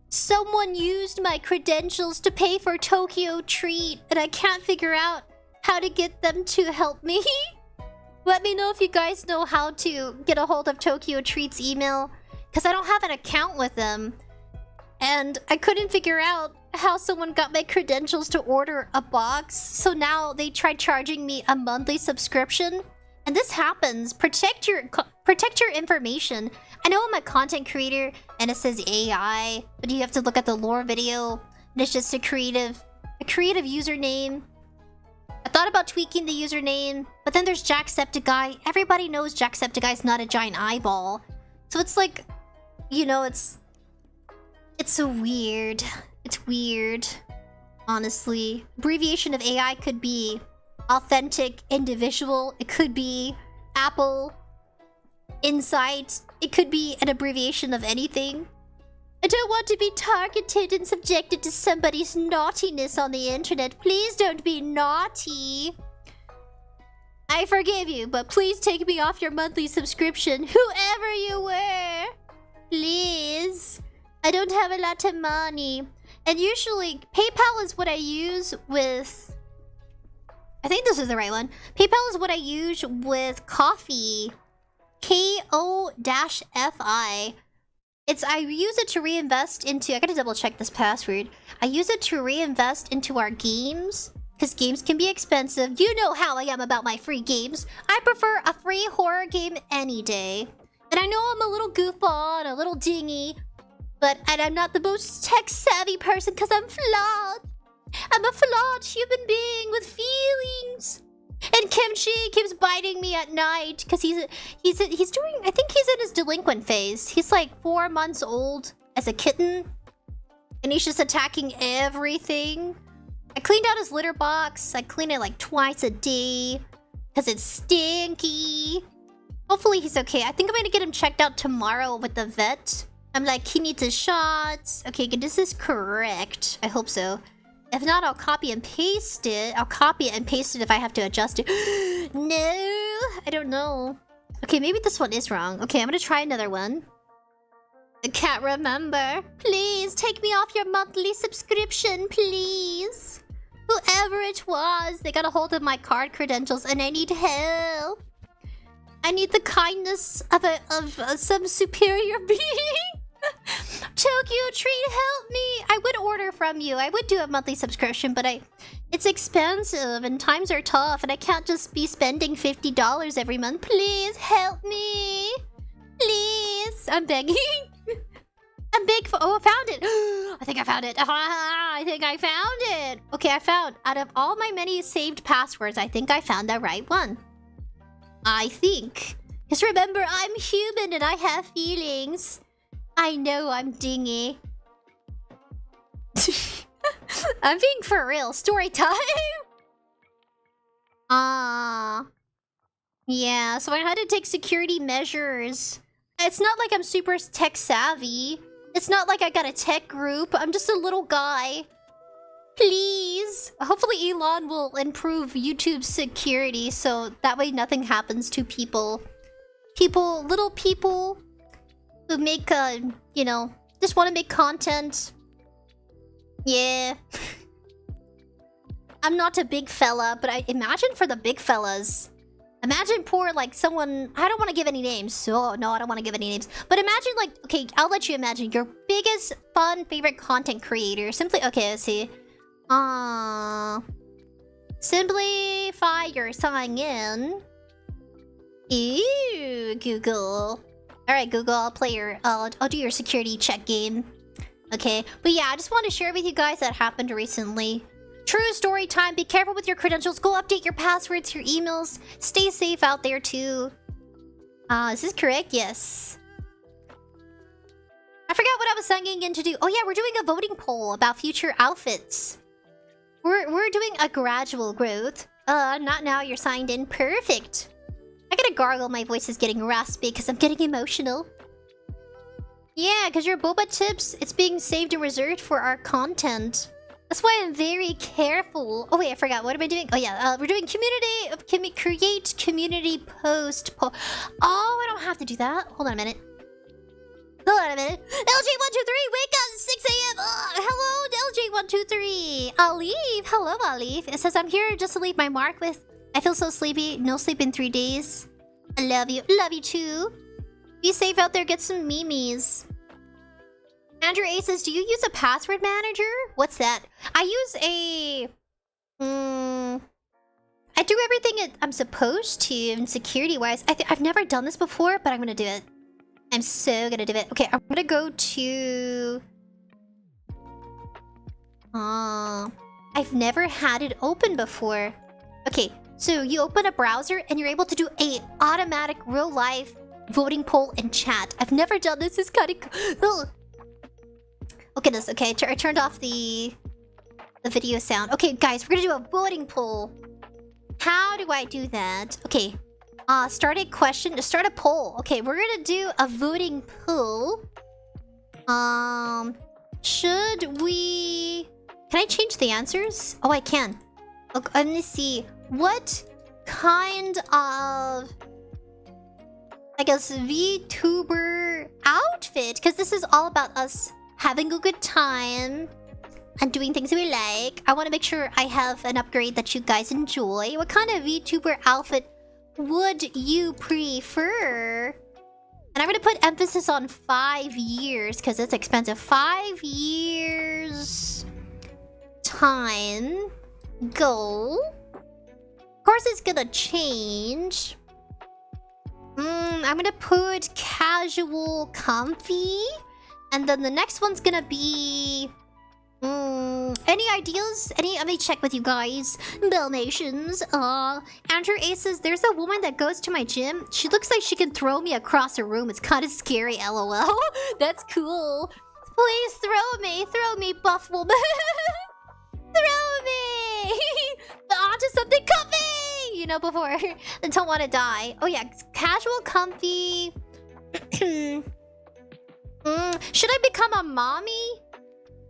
Someone used my credentials to pay for Tokyo Treat. And I can't figure out how to get them to help me. Let me know if you guys know how to get a hold of Tokyo Treat's email. Because I don't have an account with them. And I couldn't figure out how someone got my credentials to order a box. So now they tried charging me a monthly subscription. And this happens. Protect your information. I know I'm a content creator and it says AI. But you have to look at the lore video. And it's just a creative username. I thought about tweaking the username. But then there's Jacksepticeye. Everybody knows Jacksepticeye's not a giant eyeball. So it's like... you know, it's so weird. It's weird. Honestly. Abbreviation of AI could be authentic individual. It could be Apple Insight. It could be an abbreviation of anything. I don't want to be targeted and subjected to somebody's naughtiness on the internet. Please don't be naughty. I forgive you, but please take me off your monthly subscription, whoever you were. Please. I don't have a lot of money. And usually, PayPal is what I use with... I think this is the right one. PayPal is what I use with coffee. K-O-F-I. I use it to reinvest into... I gotta double check this password. I use it to reinvest into our games. Because games can be expensive. You know how I am about my free games. I prefer a free horror game any day. And I know I'm a little goofball and a little dingy, but I'm not the most tech-savvy person because I'm flawed. I'm a flawed human being with feelings. And Kimchi keeps biting me at night because he's doing... I think he's in his delinquent phase. He's like 4 months old as a kitten. And he's just attacking everything. I cleaned out his litter box. I clean it like twice a day because it's stinky. Hopefully he's okay. I think I'm gonna get him checked out tomorrow with the vet. I'm like, he needs his shots. Okay, this is correct. I hope so. If not, I'll copy and paste it. I'll copy it and paste it if I have to adjust it. No! I don't know. Okay, maybe this one is wrong. Okay, I'm gonna try another one. I can't remember. Please take me off your monthly subscription, please. Whoever it was, they got a hold of my card credentials and I need help. I need the kindness of some superior being. Tokyo Treat, help me! I would order from you. I would do a monthly subscription, but it's expensive and times are tough and I can't just be spending $50 every month. Please help me. Please. I'm begging. I'm big for— oh, I found it. I think I found it. I think I found it. Okay, I found— out of all my many saved passwords, I think I found the right one. I think. Because remember, I'm human and I have feelings. I know I'm dingy. I'm being for real. Story time. Yeah, so I had to take security measures. It's not like I'm super tech savvy. It's not like I got a tech group. I'm just a little guy. Please. Hopefully Elon will improve YouTube's security so that way nothing happens to people. Little people who make, you know, just want to make content. Yeah. I'm not a big fella, but I imagine for the big fellas. Imagine poor, like, someone— I don't want to give any names. So, no, I don't want to give any names. But imagine, like— okay, I'll let you imagine your biggest, fun, favorite content creator. Simply— okay, let's see. Simplify your sign in. Ew, Google. Alright, Google, I'll play your— I'll do your security check game. Okay, but yeah, I just want to share with you guys that happened recently. True story time. Be careful with your credentials. Go update your passwords, your emails. Stay safe out there too. Is this correct? Yes. I forgot what I was signing in to do. Oh yeah, we're doing a voting poll about future outfits. We're doing a gradual growth. Not now. You're signed in. Perfect. I gotta gargle. My voice is getting raspy because I'm getting emotional. Yeah, because your boba tips, it's being saved and reserved for our content. That's why I'm very careful. Oh wait, I forgot. What am I doing? Oh yeah, we're doing community— create community post poll. Oh, I don't have to do that. Hold on a minute. Hold on a minute. LJ123, wake up! 6 a.m. Hello, LJ123. Alif. Hello, Alif. It says I'm here just to leave my mark with— I feel so sleepy. No sleep in 3 days. I love you. Love you too. Be safe out there. Get some memes. Andrew A says, do you use a password manager? What's that? I use a— I do everything I'm supposed to in security-wise. I've never done this before, but I'm gonna do it. I'm so gonna do it. Okay, I'm gonna go to— I've never had it open before. Okay, so you open a browser and you're able to do a automatic real-life voting poll in chat. I've never done this. It's kind of cool. Oh goodness, okay, I turned off the video sound. Okay, guys, we're gonna do a voting poll. How do I do that? Okay, start a question— start a poll. Okay, we're gonna do a voting poll. Should we— can I change the answers? Oh, I can. Okay, let me see. What kind of— I guess VTuber outfit? Because this is all about us having a good time and doing things we like. I want to make sure I have an upgrade that you guys enjoy. What kind of VTuber outfit would you prefer? And I'm going to put emphasis on 5 years because it's expensive. 5 years time goal. Of course it's going to change. I'm going to put casual comfy. And then the next one's gonna be— any ideas? Let me check with you guys. Bell Nations. Andrew A says, there's a woman that goes to my gym. She looks like she can throw me across a room. It's kind of scary, lol. That's cool. Please throw me, buff woman. Throw me. Onto something comfy. You know, before I don't want to die. Oh yeah, casual comfy. Should I become a mommy?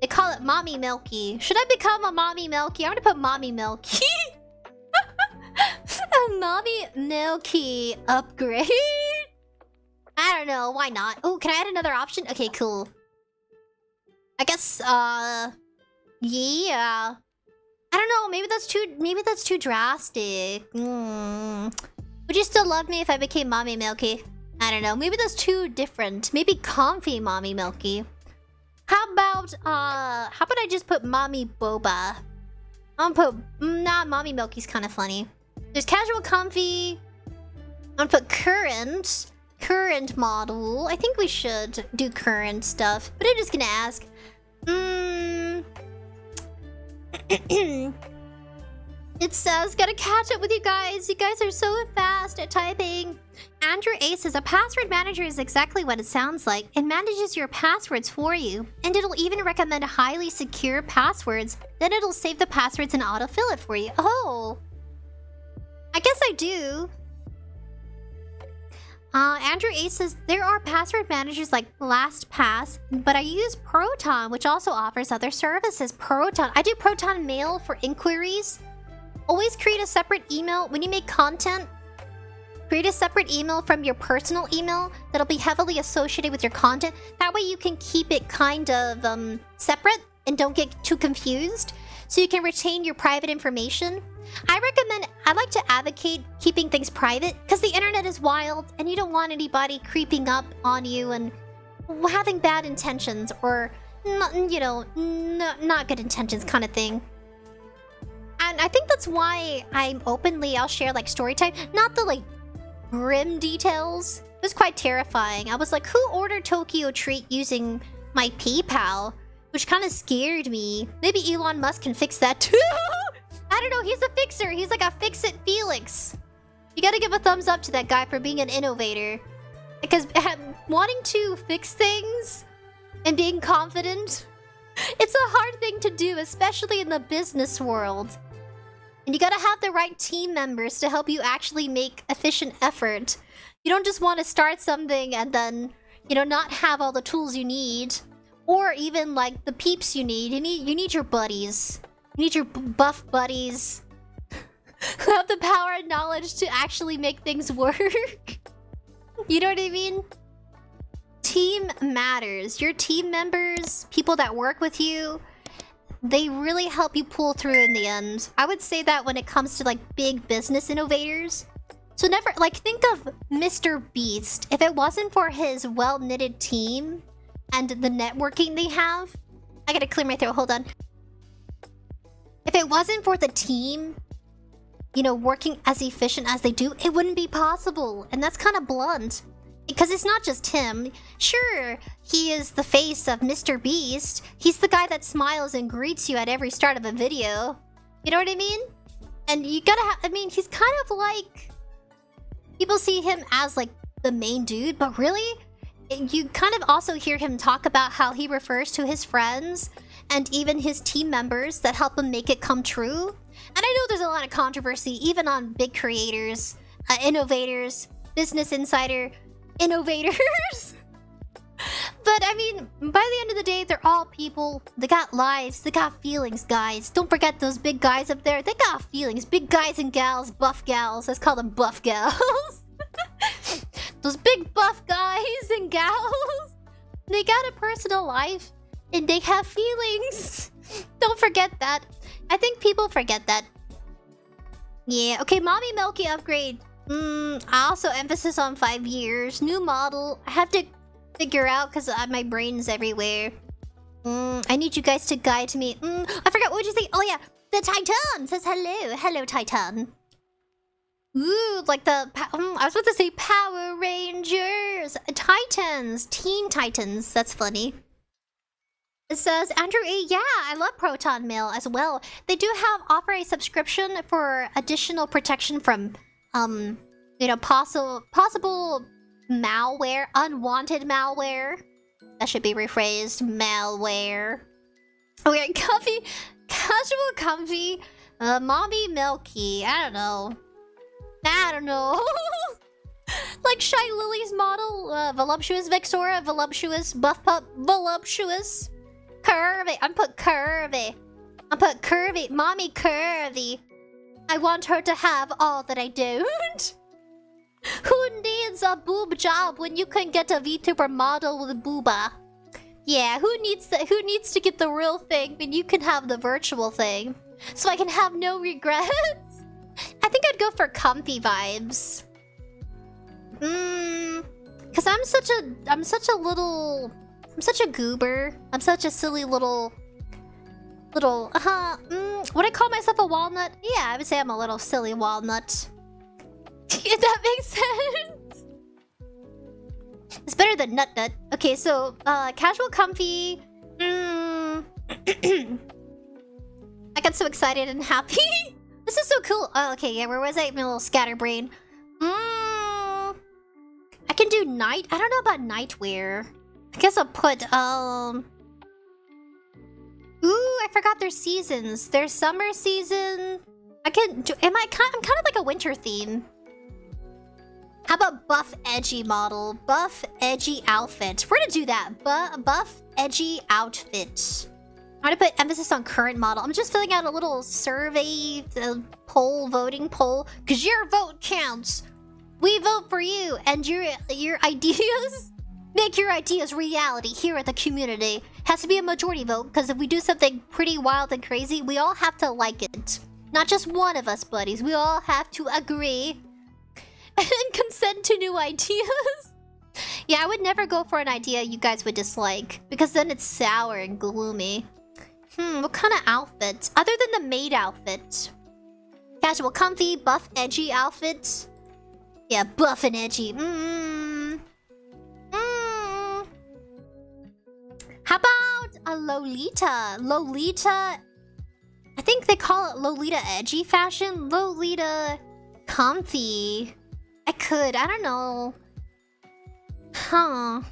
They call it Mommy Milky. Should I become a Mommy Milky? I'm gonna put Mommy Milky. A Mommy Milky upgrade. I don't know. Why not? Oh, can I add another option? Okay, cool. I guess, yeah. I don't know. Maybe that's too drastic. Would you still love me if I became Mommy Milky? I don't know. Maybe that's too different. Maybe comfy Mommy Milky. How about I just put Mommy Boba? I'm gonna put... Nah, Mommy Milky's kind of funny. There's casual comfy. I'm gonna put current. Current model. I think we should do current stuff. But I'm just gonna ask. It says, gotta catch up with you guys. You guys are so fast at typing. Andrew A says, a password manager is exactly what it sounds like. It manages your passwords for you. And it'll even recommend highly secure passwords. Then it'll save the passwords and autofill it for you. Oh. I guess I do. Andrew A says, there are password managers like LastPass, but I use Proton, which also offers other services. Proton. I do Proton Mail for inquiries. Always create a separate email. When you make content, create a separate email from your personal email that'll be heavily associated with your content. That way you can keep it kind of separate and don't get too confused. So you can retain your private information. I like to advocate keeping things private because the internet is wild and you don't want anybody creeping up on you and having bad intentions or, you know, not good intentions kind of thing. And I think that's why I'll share like story time, not the like grim details. It was quite terrifying. I was like, who ordered Tokyo Treat using my PayPal? Which kind of scared me. Maybe Elon Musk can fix that too. I don't know, he's a fixer. He's like a fix-it Felix. You gotta give a thumbs up to that guy for being an innovator. Because wanting to fix things and being confident, it's a hard thing to do, especially in the business world. And you gotta have the right team members to help you actually make efficient effort. You don't just want to start something and then, you know, not have all the tools you need. Or even like the peeps you need. You need your buddies. You need your buff buddies who have the power and knowledge to actually make things work. You know what I mean? Team matters. Your team members, people that work with you, they really help you pull through in the end. I would say that when it comes to like big business innovators. So never, like, think of Mr. Beast. If it wasn't for his well-knitted team and the networking they have... I gotta clear my throat, hold on. If it wasn't for the team, you know, working as efficient as they do, it wouldn't be possible. And that's kind of blunt. Because it's not just him. Sure, he is the face of Mr. Beast. He's the guy that smiles and greets you at every start of a video. You know what I mean? And you gotta I mean, he's kind of like... People see him as like the main dude, but really, you kind of also hear him talk about how he refers to his friends and even his team members that help him make it come true. And I know there's a lot of controversy, even on big creators, innovators, Business Insider, innovators. But I mean, by the end of the day, they're all people. They got lives, they got feelings, guys. Don't forget those big guys up there. They got feelings. Big guys and gals, buff gals. Let's call them buff gals. Those big buff guys and gals. They got a personal life. And they have feelings. Don't forget that. I think people forget that. Yeah, okay, Mommy Milky upgrade. I also emphasis on 5 years. New model. I have to figure out because my brain's everywhere. I need you guys to guide me. I forgot, what did you say? Oh yeah, the Titan says hello. Hello, Titan. Ooh, like the... I was about to say Power Rangers. Titans. Teen Titans. That's funny. It says, Andrew A, yeah, I love Proton Mail as well. They do offer a subscription for additional protection from, you know, possible malware, unwanted malware. That should be rephrased, malware. Okay, comfy, casual comfy, Mommy Milky, I don't know. Like Shy Lily's model, voluptuous Vexora, voluptuous buff pup, voluptuous. Curvy. I'm put curvy. Mommy curvy. I want her to have all that I don't. Who needs a boob job when you can get a VTuber model with a booba? Yeah, who needs to get the real thing when you can have the virtual thing? So I can have no regrets? I think I'd go for comfy vibes. Cause I'm such a goober. I'm such a silly little would I call myself a walnut? Yeah, I would say I'm a little silly walnut. If that makes sense. It's better than nut. Okay, so casual comfy. I got so excited and happy. This is so cool. Oh, okay, yeah, where was I? My little scatterbrain. I can do night. I don't know about nightwear. I guess I'll put ooh, I forgot their seasons. Their summer season. I can do. I'm kind of like a winter theme. How about buff edgy model? Buff edgy outfit. We're gonna do that. Buff edgy outfit. I'm gonna put emphasis on current model. I'm just filling out a little survey, voting poll, because your vote counts. We vote for you, and your ideas. Make your ideas reality here at the community. Has to be a majority vote, because if we do something pretty wild and crazy, we all have to like it. Not just one of us, buddies. We all have to agree and consent to new ideas. Yeah, I would never go for an idea you guys would dislike, because then it's sour and gloomy. What kind of outfit? Other than the maid outfit. Casual comfy, buff edgy outfit. Yeah, buff and edgy. How about a Lolita? Lolita... I think they call it Lolita edgy fashion. Lolita comfy. I don't know. I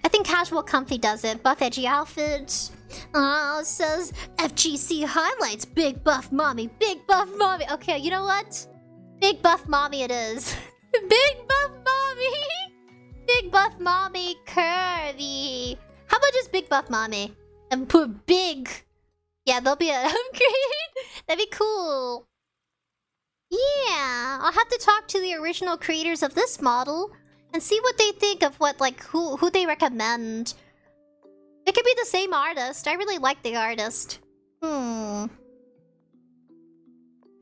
think casual comfy does it. Buff edgy outfit. Oh, it says FGC highlights. Big buff mommy. Big buff mommy. Okay, you know what? Big buff mommy it is. Big buff mommy. Big buff mommy curvy. How about just big buff mommy? And put big. Yeah, there'll be an upgrade. That'd be cool. Yeah, I'll have to talk to the original creators of this model and see what they think of what, like, who they recommend. It could be the same artist. I really like the artist.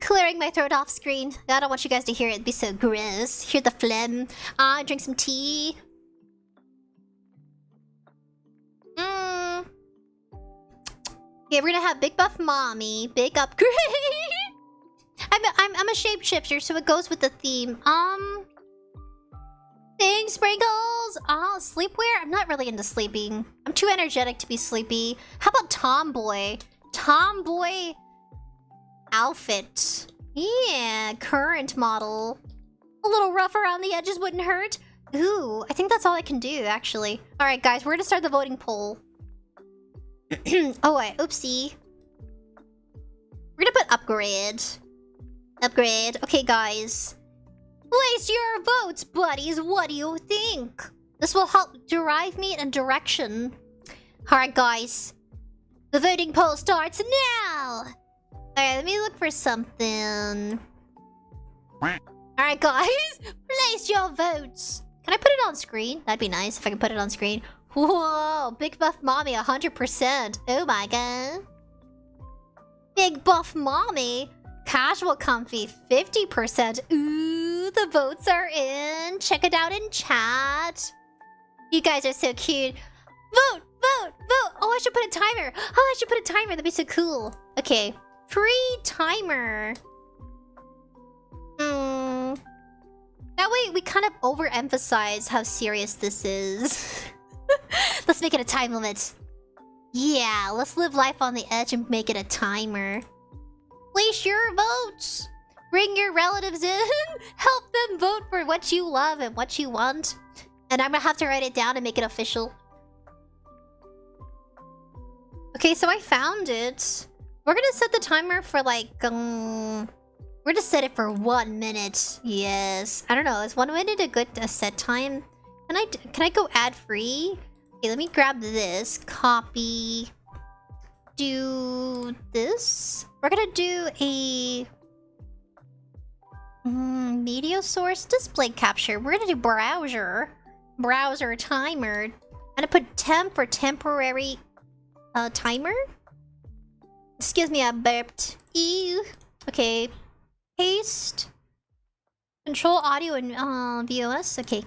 Clearing my throat off screen. I don't want you guys to hear it. It'd be so gross. Hear the phlegm. Drink some tea. Yeah, we're gonna have big buff mommy. Big upgrade. I'm a shapeshifter, so it goes with the theme. Thanks, sprinkles. Sleepwear? I'm not really into sleeping. I'm too energetic to be sleepy. How about tomboy? Tomboy outfit. Yeah, current model. A little rough around the edges wouldn't hurt. Ooh, I think that's all I can do, actually. Alright, guys, we're gonna start the voting poll. Oh, wait, oopsie. We're gonna put upgrade. Upgrade. Okay, guys. Place your votes, buddies. What do you think? This will help drive me in direction. Alright, guys. The voting poll starts now! Alright, let me look for something. Alright, guys. Place your votes. Can I put it on screen? That'd be nice if I can put it on screen. Whoa! Big buff mommy, 100%. Oh my god. Big buff mommy. Casual comfy, 50%. Ooh, the votes are in. Check it out in chat. You guys are so cute. Vote, vote, vote. Oh, I should put a timer. Oh, I should put a timer. That'd be so cool. Okay. Free timer. That way we kind of overemphasize how serious this is. Let's make it a time limit. Yeah, let's live life on the edge and make it a timer. Place your votes. Bring your relatives in. Help them vote for what you love and what you want. And I'm gonna have to write it down and make it official. Okay, so I found it. We're gonna set the timer for like, we're gonna set it for 1 minute. Yes. I don't know, is 1 minute a good set time? Can I go ad free? Okay, let me grab this. Copy. Do this. We're gonna do a... Media source display capture. We're gonna do browser. Browser timer. I'm gonna put temp for temporary timer. Excuse me, I burped. Ew. Okay. Paste. Control audio and VOS. Okay.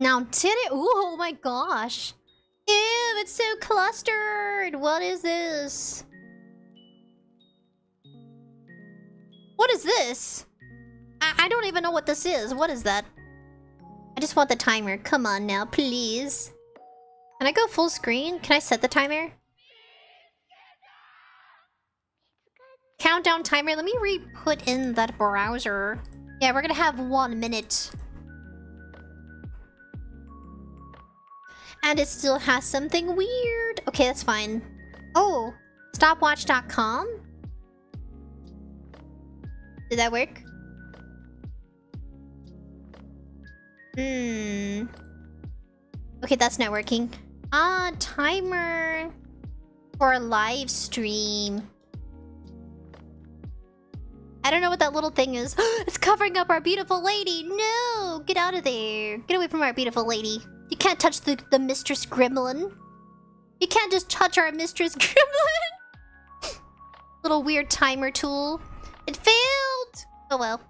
Now did it? Ooh, oh my gosh. Ew, it's so clustered. What is this? What is this? I don't even know what this is. What is that? I just want the timer. Come on now, please. Can I go full screen? Can I set the timer? Countdown timer. Let me re-put in that browser. Yeah, we're gonna have 1 minute. And it still has something weird. Okay, that's fine. Oh, stopwatch.com? Did that work? Okay, that's not working. Timer for live stream. I don't know what that little thing is. It's covering up our beautiful lady. No, get out of there. Get away from our beautiful lady. You can't touch the Mistress Gremlin. You can't just touch our Mistress Gremlin. Little weird timer tool. It failed. Oh well.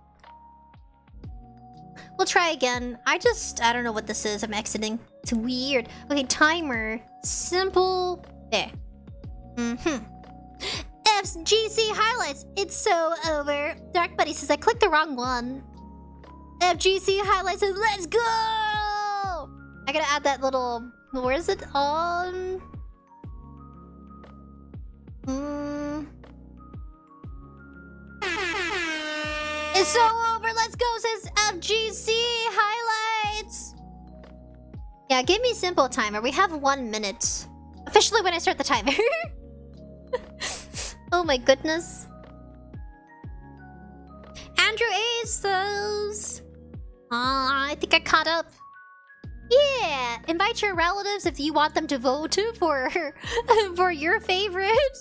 We'll try again. I don't know what this is. I'm exiting. It's weird. Okay, timer. Simple. There. FGC highlights. It's so over. Dark Buddy says I clicked the wrong one. FGC highlights says let's go. I gotta add that little. Where is it? It's so over. Let's go. Says FGC highlights. Yeah, give me simple timer. We have 1 minute. Officially when I start the timer. Oh my goodness. Andrew A says, I think I caught up. Yeah, invite your relatives if you want them to vote for your favorite.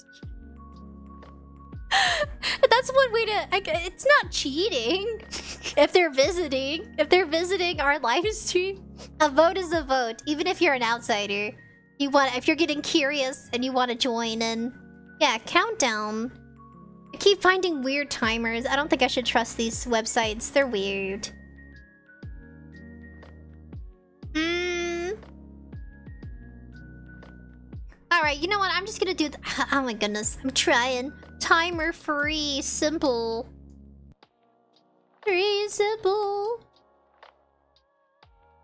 That's one way to. It's not cheating. If they're visiting our live stream, a vote is a vote. Even if you're an outsider, if you're getting curious and you want to join in. Yeah, countdown. I keep finding weird timers. I don't think I should trust these websites. They're weird. Alright, you know what? I'm just gonna do... Oh my goodness. I'm trying. Timer free. Simple. Free, simple.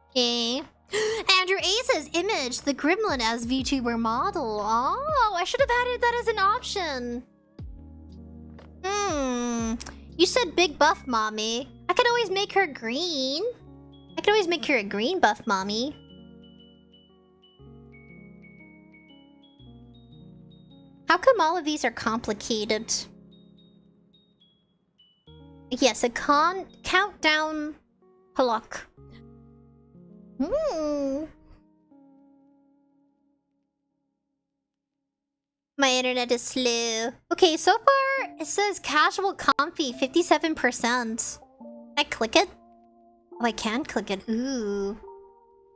Okay. Andrew A says image the gremlin as VTuber model. Oh, I should have added that as an option. You said big buff mommy. I could always make her green. I could always make her a green buff mommy. How come all of these are complicated? Yes, a countdown clock. My internet is slow. Okay, so far it says casual comfy 57%. Can I click it? Oh, I can click it. Ooh.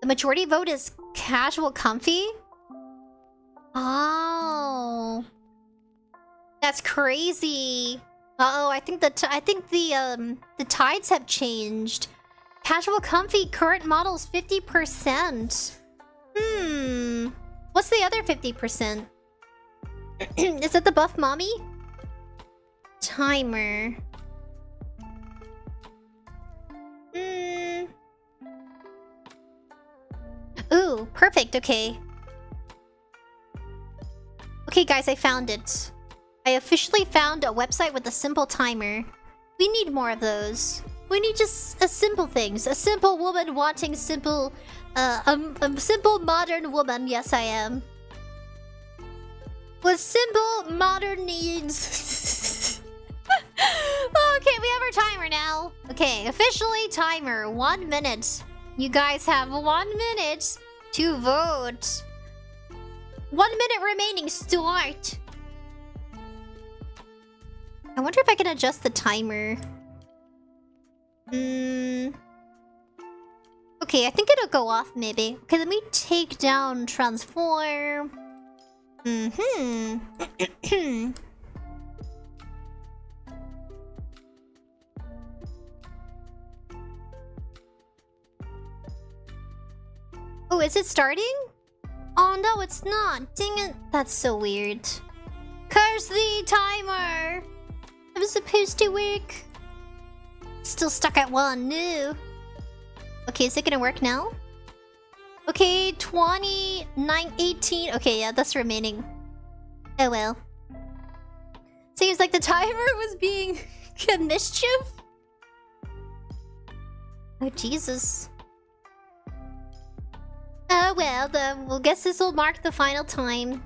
The majority vote is casual comfy? Oh. That's crazy. Uh-oh, I think the tides have changed. Casual comfy current models 50%. What's the other 50%? Is it the buff mommy? Timer. Ooh, perfect. Okay. Okay, guys, I found it. I officially found a website with a simple timer. We need more of those. We need just simple things. A simple woman wanting simple... a simple modern woman. Yes, I am. With simple modern needs. Okay, we have our timer now. Okay, officially timer. 1 minute. You guys have 1 minute to vote. 1 minute remaining. Start. I wonder if I can adjust the timer. Okay, I think it'll go off maybe. Okay, let me take down transform. Oh, is it starting? Oh no, it's not. Dang it. That's so weird. Curse the timer! I was supposed to work. Still stuck at 1. No. Okay, is it gonna work now? Okay, 29, 18. Okay, yeah, that's remaining. Oh well. Seems like the timer was being mischief. Oh, Jesus. Oh well, we'll guess this will mark the final time.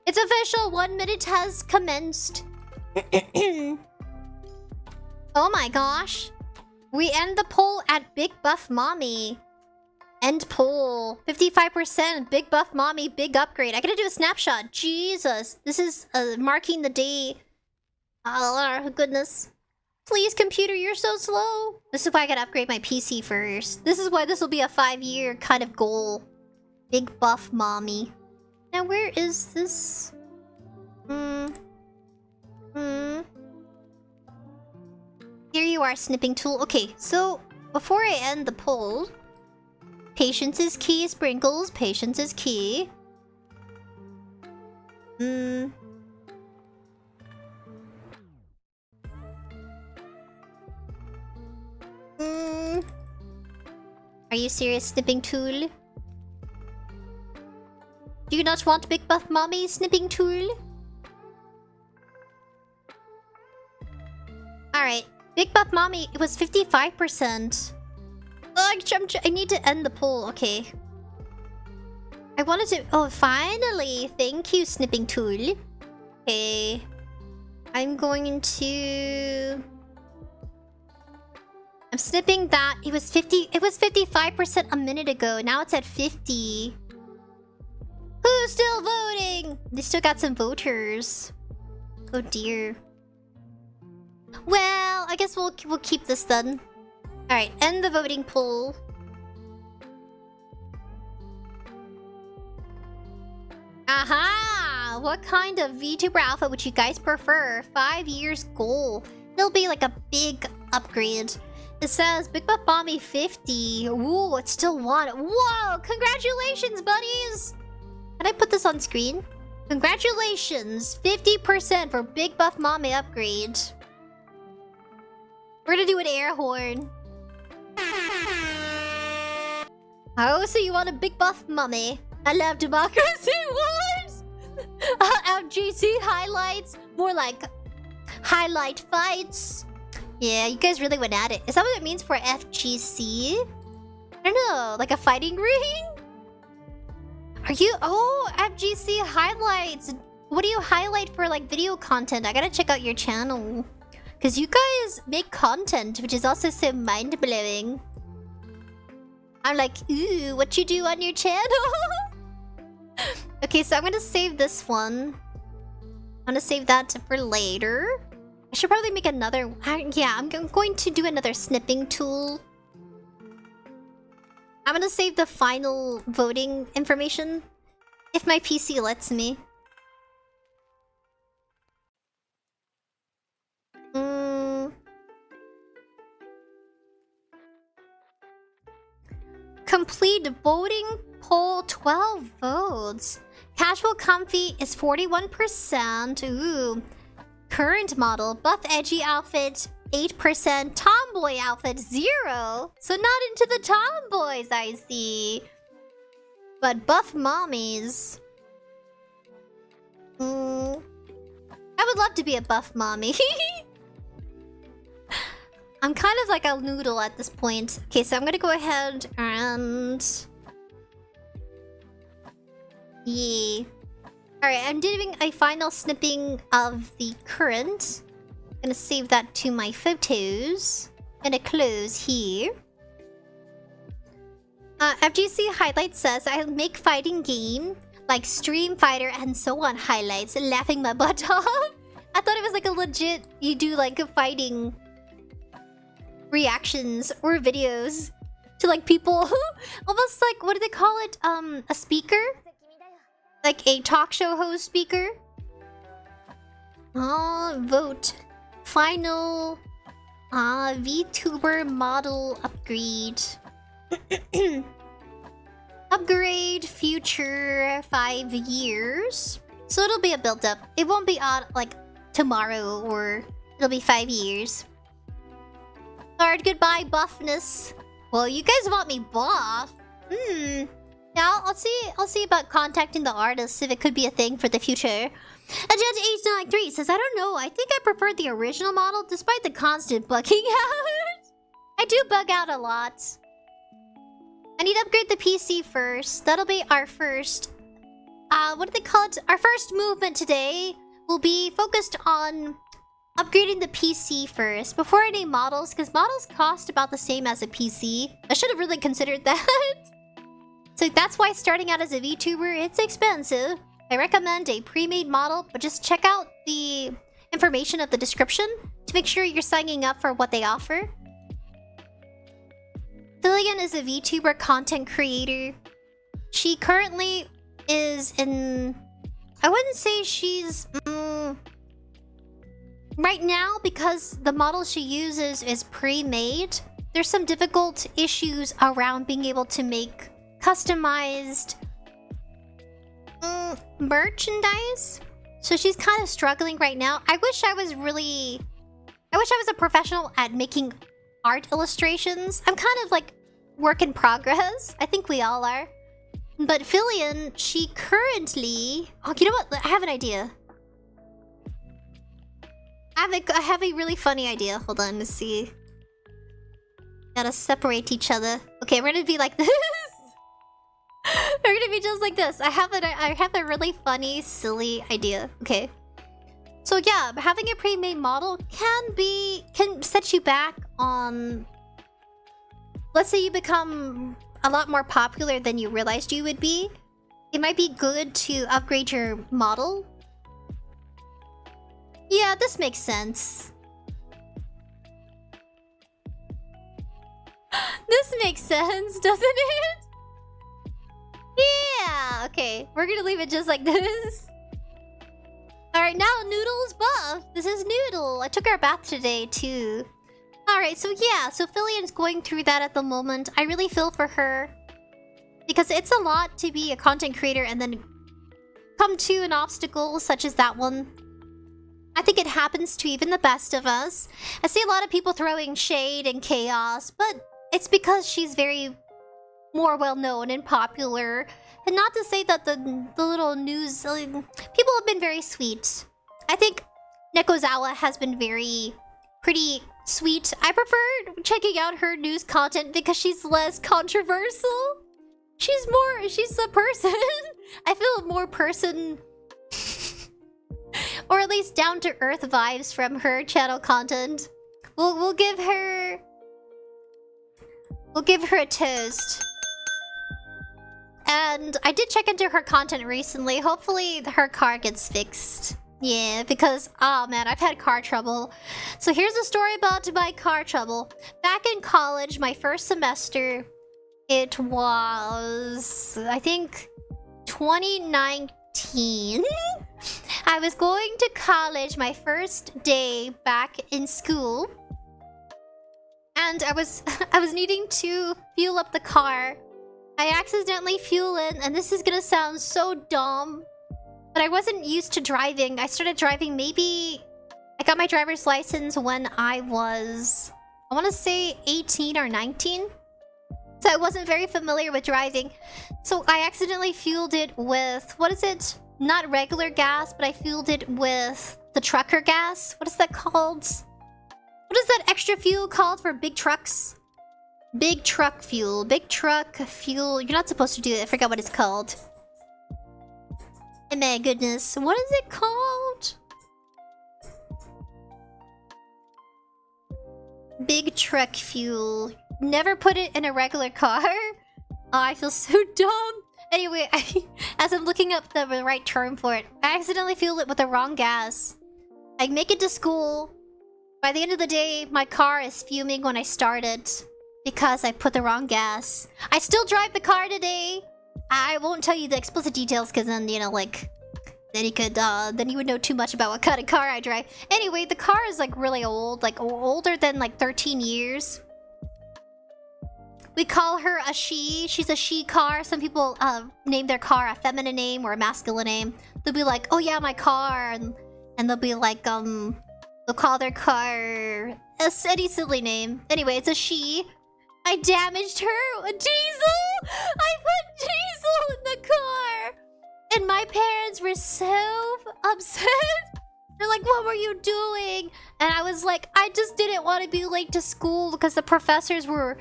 It's official, 1 minute has commenced. Oh my gosh. We end the poll at Big Buff Mommy. End poll. 55%. Big Buff Mommy, big upgrade. I gotta do a snapshot. Jesus. This is marking the day. Oh, goodness. Please, computer, you're so slow. This is why I gotta upgrade my PC first. This is why this will be a 5-year kind of goal. Big Buff Mommy. Now, where is this? Here you are, snipping tool. Okay, so before I end the poll, patience is key, Sprinkles. Patience is key. Are you serious, snipping tool? Do you not want Big Buff Mommy, snipping tool? Alright. Big Buff Mommy, it was 55%. Oh, I need to end the poll. Okay. I wanted to... Oh, finally! Thank you, snipping tool. Okay. I'm going to... I'm snipping that. It was 50... It was 55% a minute ago. Now it's at 50. Who's still voting? They still got some voters. Oh dear. Well, I guess we'll keep this then. Alright, end the voting poll. Aha! What kind of VTuber alpha would you guys prefer? 5 years goal. It'll be like a big upgrade. It says Big Buff Mommy 50. Ooh, it's still 1. Whoa! Congratulations, buddies! Can I put this on screen? Congratulations! 50% for Big Buff Mommy upgrade. We're gonna do an air horn. Oh, so you want a Big Buff Mommy? I love democracy wars! FGC highlights. More like highlight fights. Yeah, you guys really went at it. Is that what it means for FGC? I don't know, like a fighting ring? Are you... Oh, FGC highlights. What do you highlight for like video content? I gotta check out your channel. Because you guys make content, which is also so mind-blowing. I'm like, ooh, what you do on your channel? Okay, so I'm gonna save this one. I'm gonna save that for later. I should probably make another... Yeah, I'm going to do another snipping tool. I'm gonna save the final voting information. If my PC lets me. Complete voting poll 12 votes. Casual comfy is 41%. Ooh. Current model buff edgy outfit 8%. Tomboy outfit 0. So not into the tomboys, I see. But buff mommies. I would love to be a buff mommy. I'm kind of like a noodle at this point. Okay, so I'm gonna go ahead and... Yeah. Alright, I'm doing a final snipping of the current. I'm gonna save that to my photos. Gonna close here. FGC highlight says, I make fighting game. like Stream Fighter and so on highlights, laughing my butt off. I thought it was like a legit, you do like fighting reactions or videos to like people. Almost like, what do they call it? A speaker? Like a talk show host speaker? Vote. Final VTuber model upgrade. Upgrade future 5 years. So it'll be a build up. It won't be on like tomorrow, or it'll be 5 years. Alright, goodbye buffness. Well, you guys want me buff? Yeah, I'll see about contacting the artists if it could be a thing for the future. @Age93 says, I don't know, I think I prefer the original model despite the constant bugging out. I do bug out a lot. I need to upgrade the PC first. That'll be our first... what do they call it? Our first movement today will be focused on upgrading the PC first before any models, because models cost about the same as a PC. I should have really considered that. So that's why starting out as a VTuber, it's expensive. I recommend a pre-made model, but just check out the information of the description to make sure you're signing up for what they offer. 𝑣𝑡𝑢ber is a VTuber content creator. She currently is in... I wouldn't say she's... right now, because the model she uses is pre-made, there's some difficult issues around being able to make customized merchandise. So she's kind of struggling right now. I wish I was a professional at making art illustrations. I'm kind of like work in progress. I think we all are. But 𝑣𝑡𝑢ber, she currently... Oh, you know what? I have an idea. I have a really funny idea. Hold on, let's see. Gotta separate each other. Okay, we're gonna be like this. We're gonna be just like this. I have a really funny, silly idea. Okay. So yeah, having a pre-made model can set you back on... Let's say you become a lot more popular than you realized you would be. It might be good to upgrade your model. Yeah, this makes sense. This makes sense, doesn't it? Yeah, okay. We're gonna leave it just like this. Alright, now Noodle's buff. This is Noodle. I took her bath today, too. Alright, so yeah. So 𝑣𝑡𝑢ber's going through that at the moment. I really feel for her. Because it's a lot to be a content creator and then come to an obstacle such as that one. I think it happens to even the best of us. I see a lot of people throwing shade and chaos, but it's because she's very more well-known and popular. And not to say that the little news... people have been very sweet. I think 𝑛ekozawa has been pretty sweet. I prefer checking out her news content because she's less controversial. She's a person. I feel more person... or at least down-to-earth vibes from her channel content. We'll give her a toast. And I did check into her content recently. Hopefully her car gets fixed. Yeah, because, oh man, I've had car trouble. So here's a story about my car trouble. Back in college, my first semester, it was, I think, 2019. I was going to college my first day back in school. And I was needing to fuel up the car. I accidentally fuel in, and this is gonna sound so dumb, but I wasn't used to driving. I started driving maybe... I got my driver's license when I was... I want to say 18 or 19. So I wasn't very familiar with driving. So I accidentally fueled it with... What is it? Not regular gas, but I fueled it with the trucker gas. What is that called? What is that extra fuel called for big trucks? Big truck fuel. Big truck fuel. You're not supposed to do it. I forgot what it's called. Oh my goodness. What is it called? Big truck fuel. Never put it in a regular car. Oh, I feel so dumb. Anyway, as I'm looking up the right term for it, I accidentally fueled it with the wrong gas. I make it to school. By the end of the day, my car is fuming when I start it because I put the wrong gas. I still drive the car today. I won't tell you the explicit details because then, you know, like... then you would know too much about what kind of car I drive. Anyway, the car is like really old, like older than like 13 years. We call her a she. She's a she car. Some people name their car a feminine name or a masculine name. They'll be like, oh yeah, my car. And they'll be like, they'll call their car any silly name. Anyway, it's a she. I damaged her. A diesel! I put diesel in the car! And my parents were so upset. They're like, what were you doing? And I was like, I just didn't want to be late to school because the professors were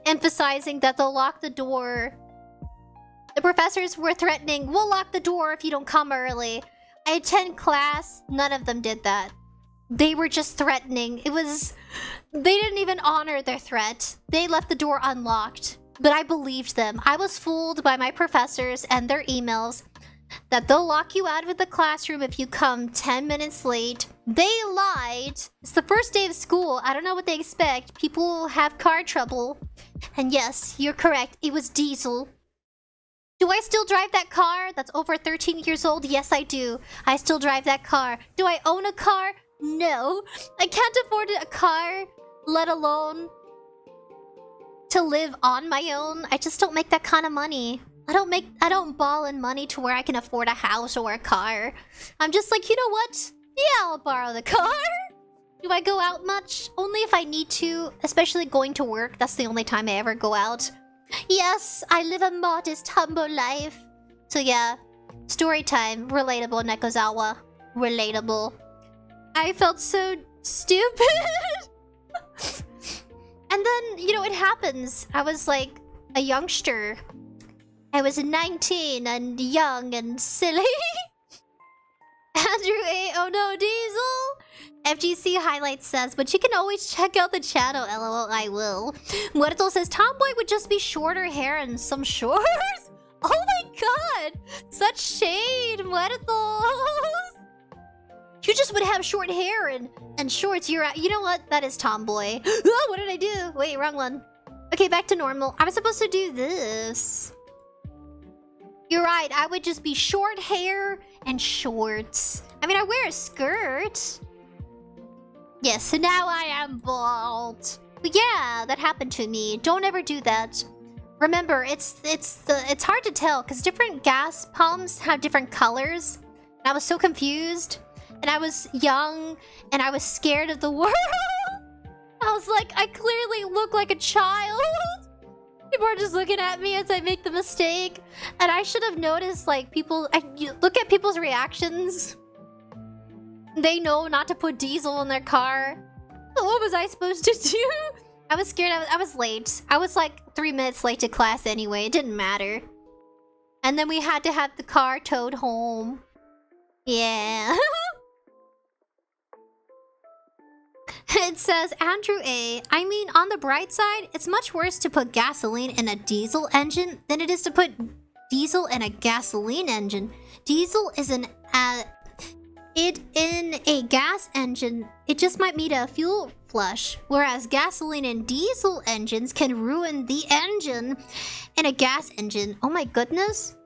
emphasizing that they'll lock the door. The professors were threatening, we'll lock the door if you don't come early. I attend class. None of them did that. They were just threatening. They didn't even honor their threat. They left the door unlocked. But I believed them. I was fooled by my professors and their emails that they'll lock you out of the classroom if you come 10 minutes late. They lied. It's the first day of school. I don't know what they expect. People have car trouble. And yes, you're correct. It was diesel. Do I still drive that car that's over 13 years old? Yes, I do. I still drive that car. Do I own a car? No. I can't afford a car, let alone to live on my own. I just don't make that kind of money. I don't ball in money to where I can afford a house or a car. I'm just like, you know what? Yeah, I'll borrow the car. Do I go out much? Only if I need to, especially going to work. That's the only time I ever go out. Yes, I live a modest, humble life. So yeah, story time. Relatable, Nekozawa. Relatable. I felt so stupid. And then, you know, it happens. I was like a youngster. I was 19 and young and silly. Andrew A. Oh no, Diesel! FGC Highlights says, but you can always check out the channel, LOL, I will. Muerto says, Tomboy would just be shorter hair and some shorts? Oh my god! Such shade, Muertos! You just would have short hair and shorts. You're out. You know what? That is tomboy. Oh, what did I do? Wait, wrong one. Okay, back to normal. I was supposed to do this. You're right. I would just be short hair and shorts. I mean, I wear a skirt. Yes, so now I am bald. But yeah, that happened to me. Don't ever do that. Remember, it's hard to tell because different gas pumps have different colors. And I was so confused. And I was young, and I was scared of the world. I was like, I clearly look like a child. People are just looking at me as I make the mistake. And I should have noticed, like, you look at people's reactions. They know not to put diesel in their car. What was I supposed to do? I was scared. I was late. I was like 3 minutes late to class anyway. It didn't matter. And then we had to have the car towed home. Yeah. It says, Andrew A. I mean, on the bright side, it's much worse to put gasoline in a diesel engine than it is to put diesel in a gasoline engine. Diesel is in a gas engine, it just might need a fuel flush, whereas gasoline and diesel engines can ruin the engine in a gas engine. Oh my goodness.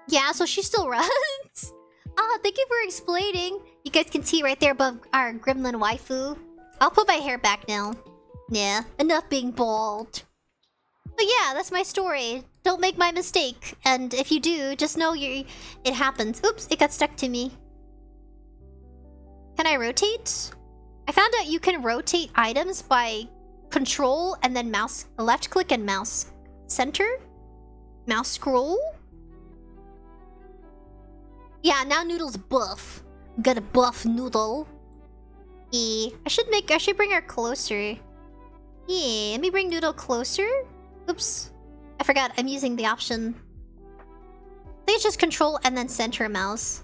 Yeah, so she still runs. Ah, thank you for explaining. You guys can see right there above our gremlin waifu. I'll put my hair back now. Yeah, enough being bald. But yeah, that's my story. Don't make my mistake. And if you do, just know it happens. Oops, it got stuck to me. Can I rotate? I found out you can rotate items by control and then mouse, left click and mouse center? Mouse scroll? Yeah, now Noodle's buff. Got a buff Noodle. Yeah, I should bring her closer. Yeah, let me bring Noodle closer. Oops. I forgot I'm using the option. I think it's just control and then center mouse.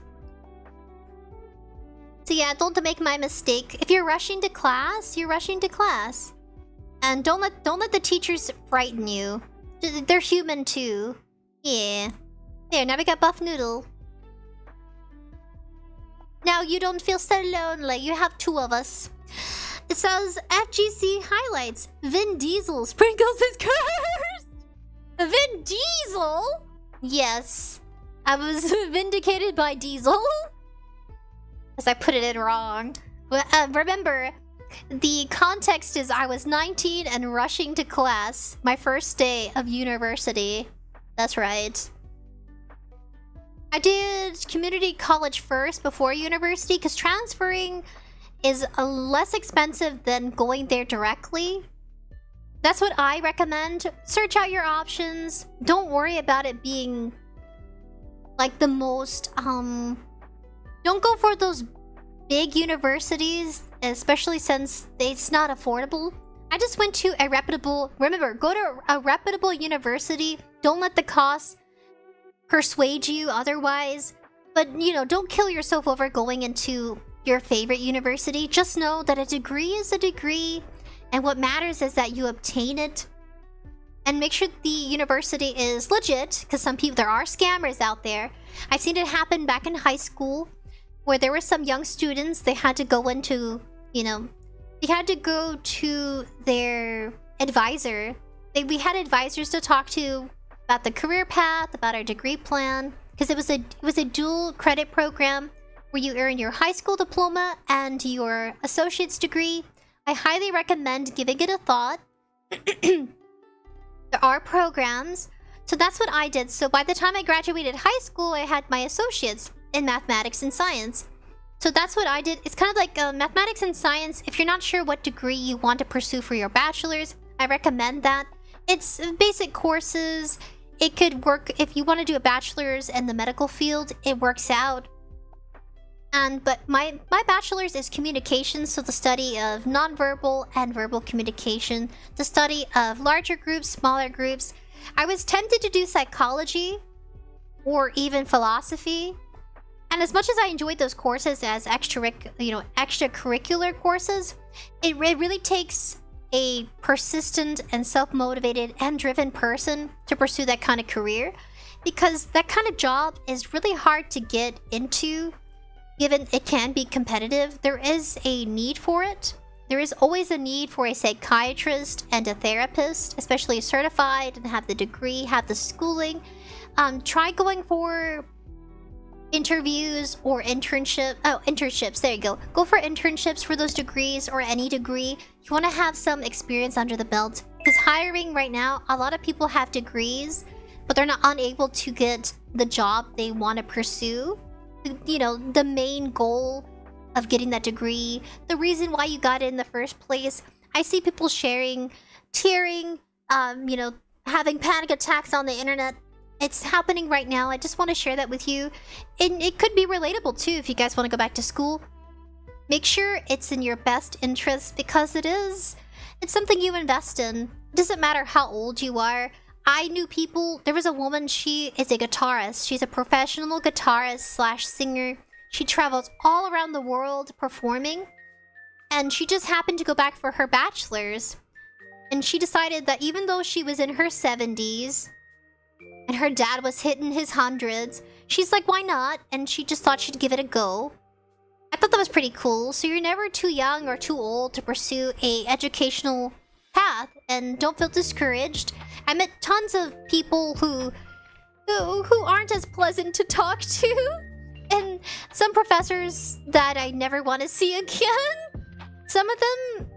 So yeah, don't make my mistake. If you're rushing to class, you're rushing to class. And don't let the teachers frighten you. They're human too. Yeah. There, now we got Buff Noodle. Now you don't feel so lonely. You have two of us. It says FGC highlights. Vin Diesel sprinkles his curse. Vin Diesel? Yes. I was vindicated by Diesel. Because I put it in wrong. Remember, the context is I was 19 and rushing to class. My first day of university. That's right. I did community college first before university because transferring is less expensive than going there directly. That's what I recommend. Search out your options. Don't worry about it being like the most don't go for those big universities, especially since it's not affordable. I just went to a reputable, remember, go to a reputable university. Don't let the cost persuade you otherwise. But, you know, don't kill yourself over going into your favorite university. Just know that a degree is a degree, and what matters is that you obtain it. And make sure the university is legit, because some people, there are scammers out there. I've seen it happen back in high school, where there were some young students, they had to go into, you know, they had to go to their advisor. We had advisors to talk to about the career path, about our degree plan, because it was a dual credit program where you earn your high school diploma and your associate's degree. I highly recommend giving it a thought. There are programs. So that's what I did. So by the time I graduated high school, I had my associates in mathematics and science. So that's what I did. It's kind of like mathematics and science. If you're not sure what degree you want to pursue for your bachelor's, I recommend that. It's basic courses. It could work if you want to do a bachelor's in the medical field. It works out. But my bachelor's is communication, so the study of nonverbal and verbal communication, the study of larger groups, smaller groups. I was tempted to do psychology or even philosophy. And as much as I enjoyed those courses as extracurricular courses, it really takes a persistent and self-motivated and driven person to pursue that kind of career, because that kind of job is really hard to get into, given it can be competitive. There is a need for it. There is always a need for a psychiatrist and a therapist, especially certified and have the degree, have the schooling. Try going for interviews or internships. There you go. Go for internships for those degrees or any degree. You want to have some experience under the belt, because hiring right now, a lot of people have degrees, but they're not unable to get the job they want to pursue. You know, the main goal of getting that degree, the reason why you got it in the first place. I see people sharing, tearing, you know, having panic attacks on the internet. It's happening right now. I just want to share that with you. And it could be relatable too if you guys want to go back to school. Make sure it's in your best interest, because it's something you invest in. It doesn't matter how old you are. I knew people, there was a woman, she is a guitarist. She's a professional guitarist / singer. She travels all around the world performing. And she just happened to go back for her bachelor's. And she decided that even though she was in her 70s, and her dad was hitting his hundreds, she's like, why not? And she just thought she'd give it a go. I thought that was pretty cool. So you're never too young or too old to pursue a educational path, and don't feel discouraged. I met tons of people who aren't as pleasant to talk to, and some professors that I never want to see again. Some of them,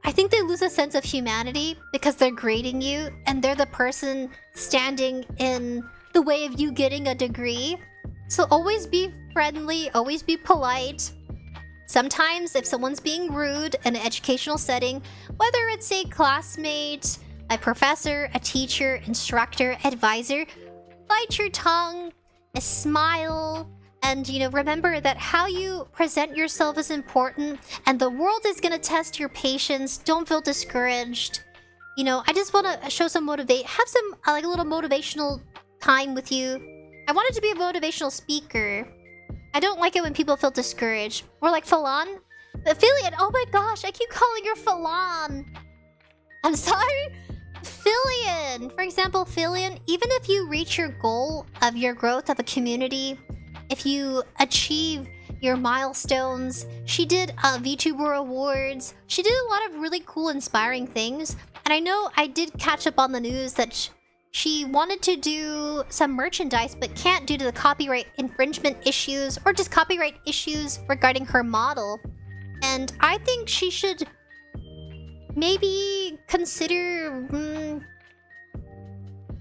I think they lose a sense of humanity because they're grading you, and they're the person standing in the way of you getting a degree. So always be friendly, always be polite. Sometimes if someone's being rude in an educational setting, whether it's a classmate, a professor, a teacher, instructor, advisor, bite your tongue, smile, and, you know, remember that how you present yourself is important, and the world is gonna test your patience. Don't feel discouraged. You know, I just want to show some have some like a little motivational time with you. I wanted to be a motivational speaker. I don't like it when people feel discouraged. Or like Falan, affiliate. Oh my gosh, I keep calling her Falan. I'm sorry. Fillion! For example, Fillion, even if you reach your goal of your growth of a community, if you achieve your milestones, she did VTuber awards, she did a lot of really cool, inspiring things. And I know I did catch up on the news that she wanted to do some merchandise, but can't due to the copyright infringement issues, or just copyright issues regarding her model. And I think she should maybe consider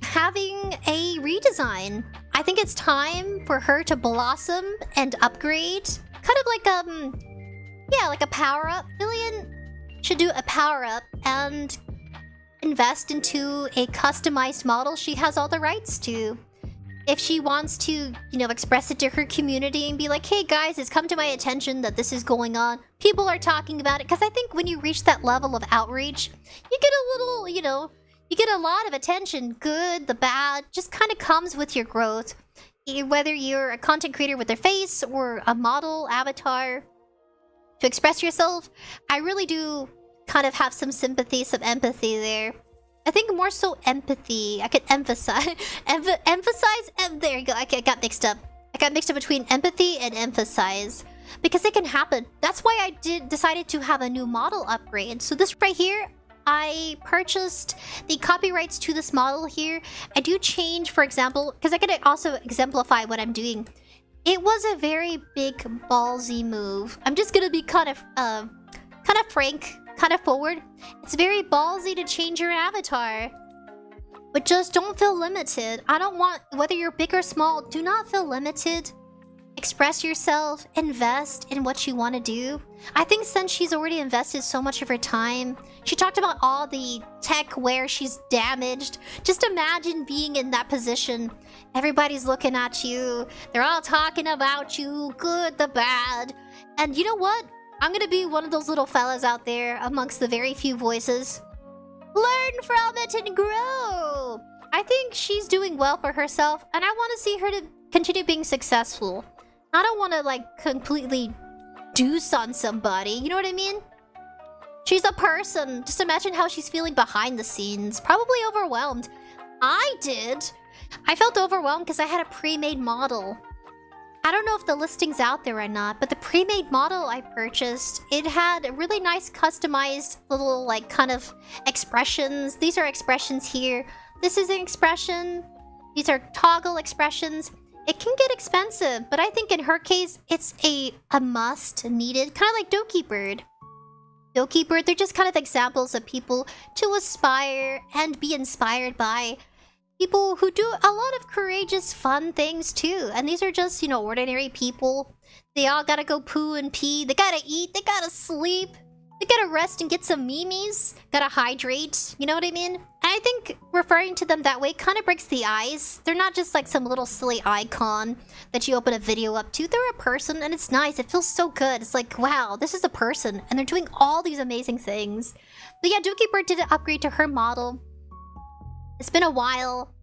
having a redesign. I think it's time for her to blossom and upgrade. Kind of like yeah, like a power-up. Fillion should do a power-up and invest into a customized model she has all the rights to. If she wants to, you know, express it to her community and be like, hey guys, it's come to my attention that this is going on. People are talking about it. Because I think when you reach that level of outreach, you get a little, you know, you get a lot of attention. Good, the bad, just kind of comes with your growth. Whether you're a content creator with their face or a model avatar to express yourself, I really do kind of have some sympathy, some empathy there. I think more so empathy. I could emphasize. There you go. I got mixed up. I got mixed up between empathy and emphasize. Because it can happen. That's why I decided to have a new model upgrade. So this right here, I purchased the copyrights to this model here. I do change, for example, because I can also exemplify what I'm doing. It was a very big ballsy move. I'm just gonna be kind of frank, kind of forward. It's very ballsy to change your avatar. But just don't feel limited. I don't want, whether you're big or small, do not feel limited. Express yourself, invest in what you want to do. I think since she's already invested so much of her time, she talked about all the tech where she's damaged. Just imagine being in that position. Everybody's looking at you. They're all talking about you, good, the bad. And you know what? I'm gonna be one of those little fellas out there amongst the very few voices. Learn from it and grow! I think she's doing well for herself, and I want to see her to continue being successful. I don't want to, like, completely deuce on somebody, you know what I mean? She's a person. Just imagine how she's feeling behind the scenes. Probably overwhelmed. I did. I felt overwhelmed because I had a pre-made model. I don't know if the listing's out there or not, but the pre-made model I purchased, it had really nice customized little, like, kind of expressions. These are expressions here. This is an expression. These are toggle expressions. It can get expensive, but I think in her case, it's a must needed. Kind of like 𝑑𝒣𝒀. 𝑑𝒣𝒀, they're just kind of examples of people to aspire and be inspired by. People who do a lot of courageous, fun things too. And these are just, you know, ordinary people. They all gotta go poo and pee. They gotta eat. They gotta sleep. They gotta rest and get some memes. Gotta hydrate. You know what I mean? And I think referring to them that way kind of breaks the ice. They're not just like some little silly icon that you open a video up to. They're a person and it's nice. It feels so good. It's like, wow, this is a person. And they're doing all these amazing things. But yeah, 𝑑𝒣𝒀 did an upgrade to her model. It's been a while.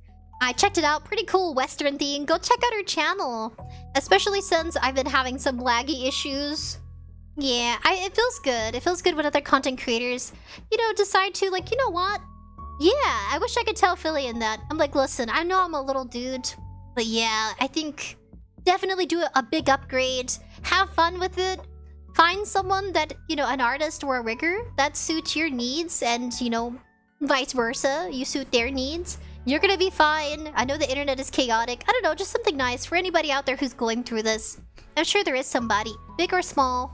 I checked it out. Pretty cool Western theme. Go check out her channel. Especially since I've been having some laggy issues. Yeah, it feels good. It feels good when other content creators, you know, decide to, like, you know what? Yeah, I wish I could tell Fillion that. I'm like, listen, I know I'm a little dude. But yeah, I think definitely do a big upgrade. Have fun with it. Find someone that, you know, an artist or a rigger that suits your needs. And, you know, vice versa. You suit their needs. You're gonna be fine. I know the internet is chaotic. I don't know, just something nice for anybody out there who's going through this. I'm sure there is somebody, big or small.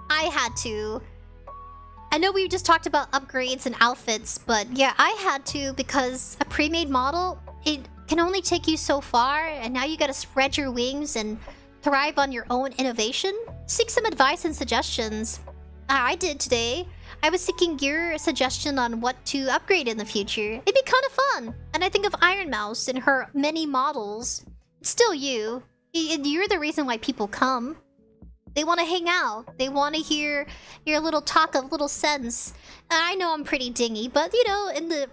I had to. I know we just talked about upgrades and outfits, but yeah, I had to because a pre-made model, it can only take you so far, and now you gotta spread your wings and thrive on your own innovation. Seek some advice and suggestions. I did today. I was seeking your suggestion on what to upgrade in the future. It'd be kind of fun. And I think of 𝑖ronmouse and her many models. It's still you. You're the reason why people come. They want to hang out. They want to hear your little talk of little sense. I know I'm pretty dingy, but you know, in the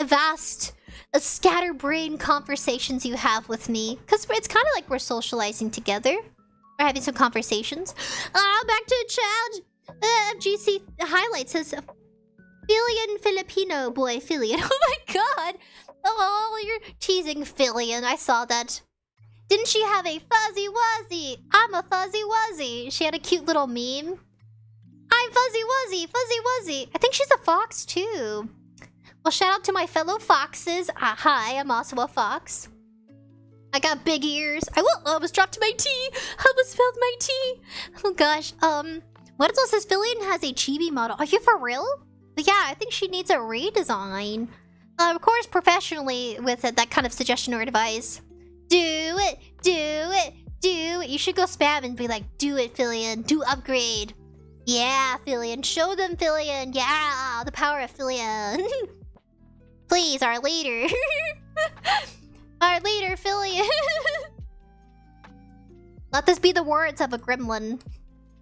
vast, scatterbrain conversations you have with me, because it's kind of like we're socializing together. We're having some conversations. Back to Chad. FGC highlight says, Filian Filipino boy, Filian. Oh my god! Oh, you're teasing Filian. I saw that. Didn't she have a fuzzy wuzzy? I'm a fuzzy wuzzy. She had a cute little meme. I'm fuzzy wuzzy, fuzzy wuzzy. I think she's a fox too. Well, shout out to my fellow foxes. Hi, I'm also a fox. I got big ears. I almost dropped my tea. I almost spilled my tea. Oh gosh. What else says Filian has a chibi model? Are you for real? But yeah, I think she needs a redesign. Of course, professionally with that kind of suggestion or advice. Do it, do it, do it. You should go spam and be like, do it, Filian. Do upgrade. Yeah, Filian. Show them, Filian. Yeah, the power of Filian. Please, our leader. Our leader, Filian. Let this be the words of a gremlin.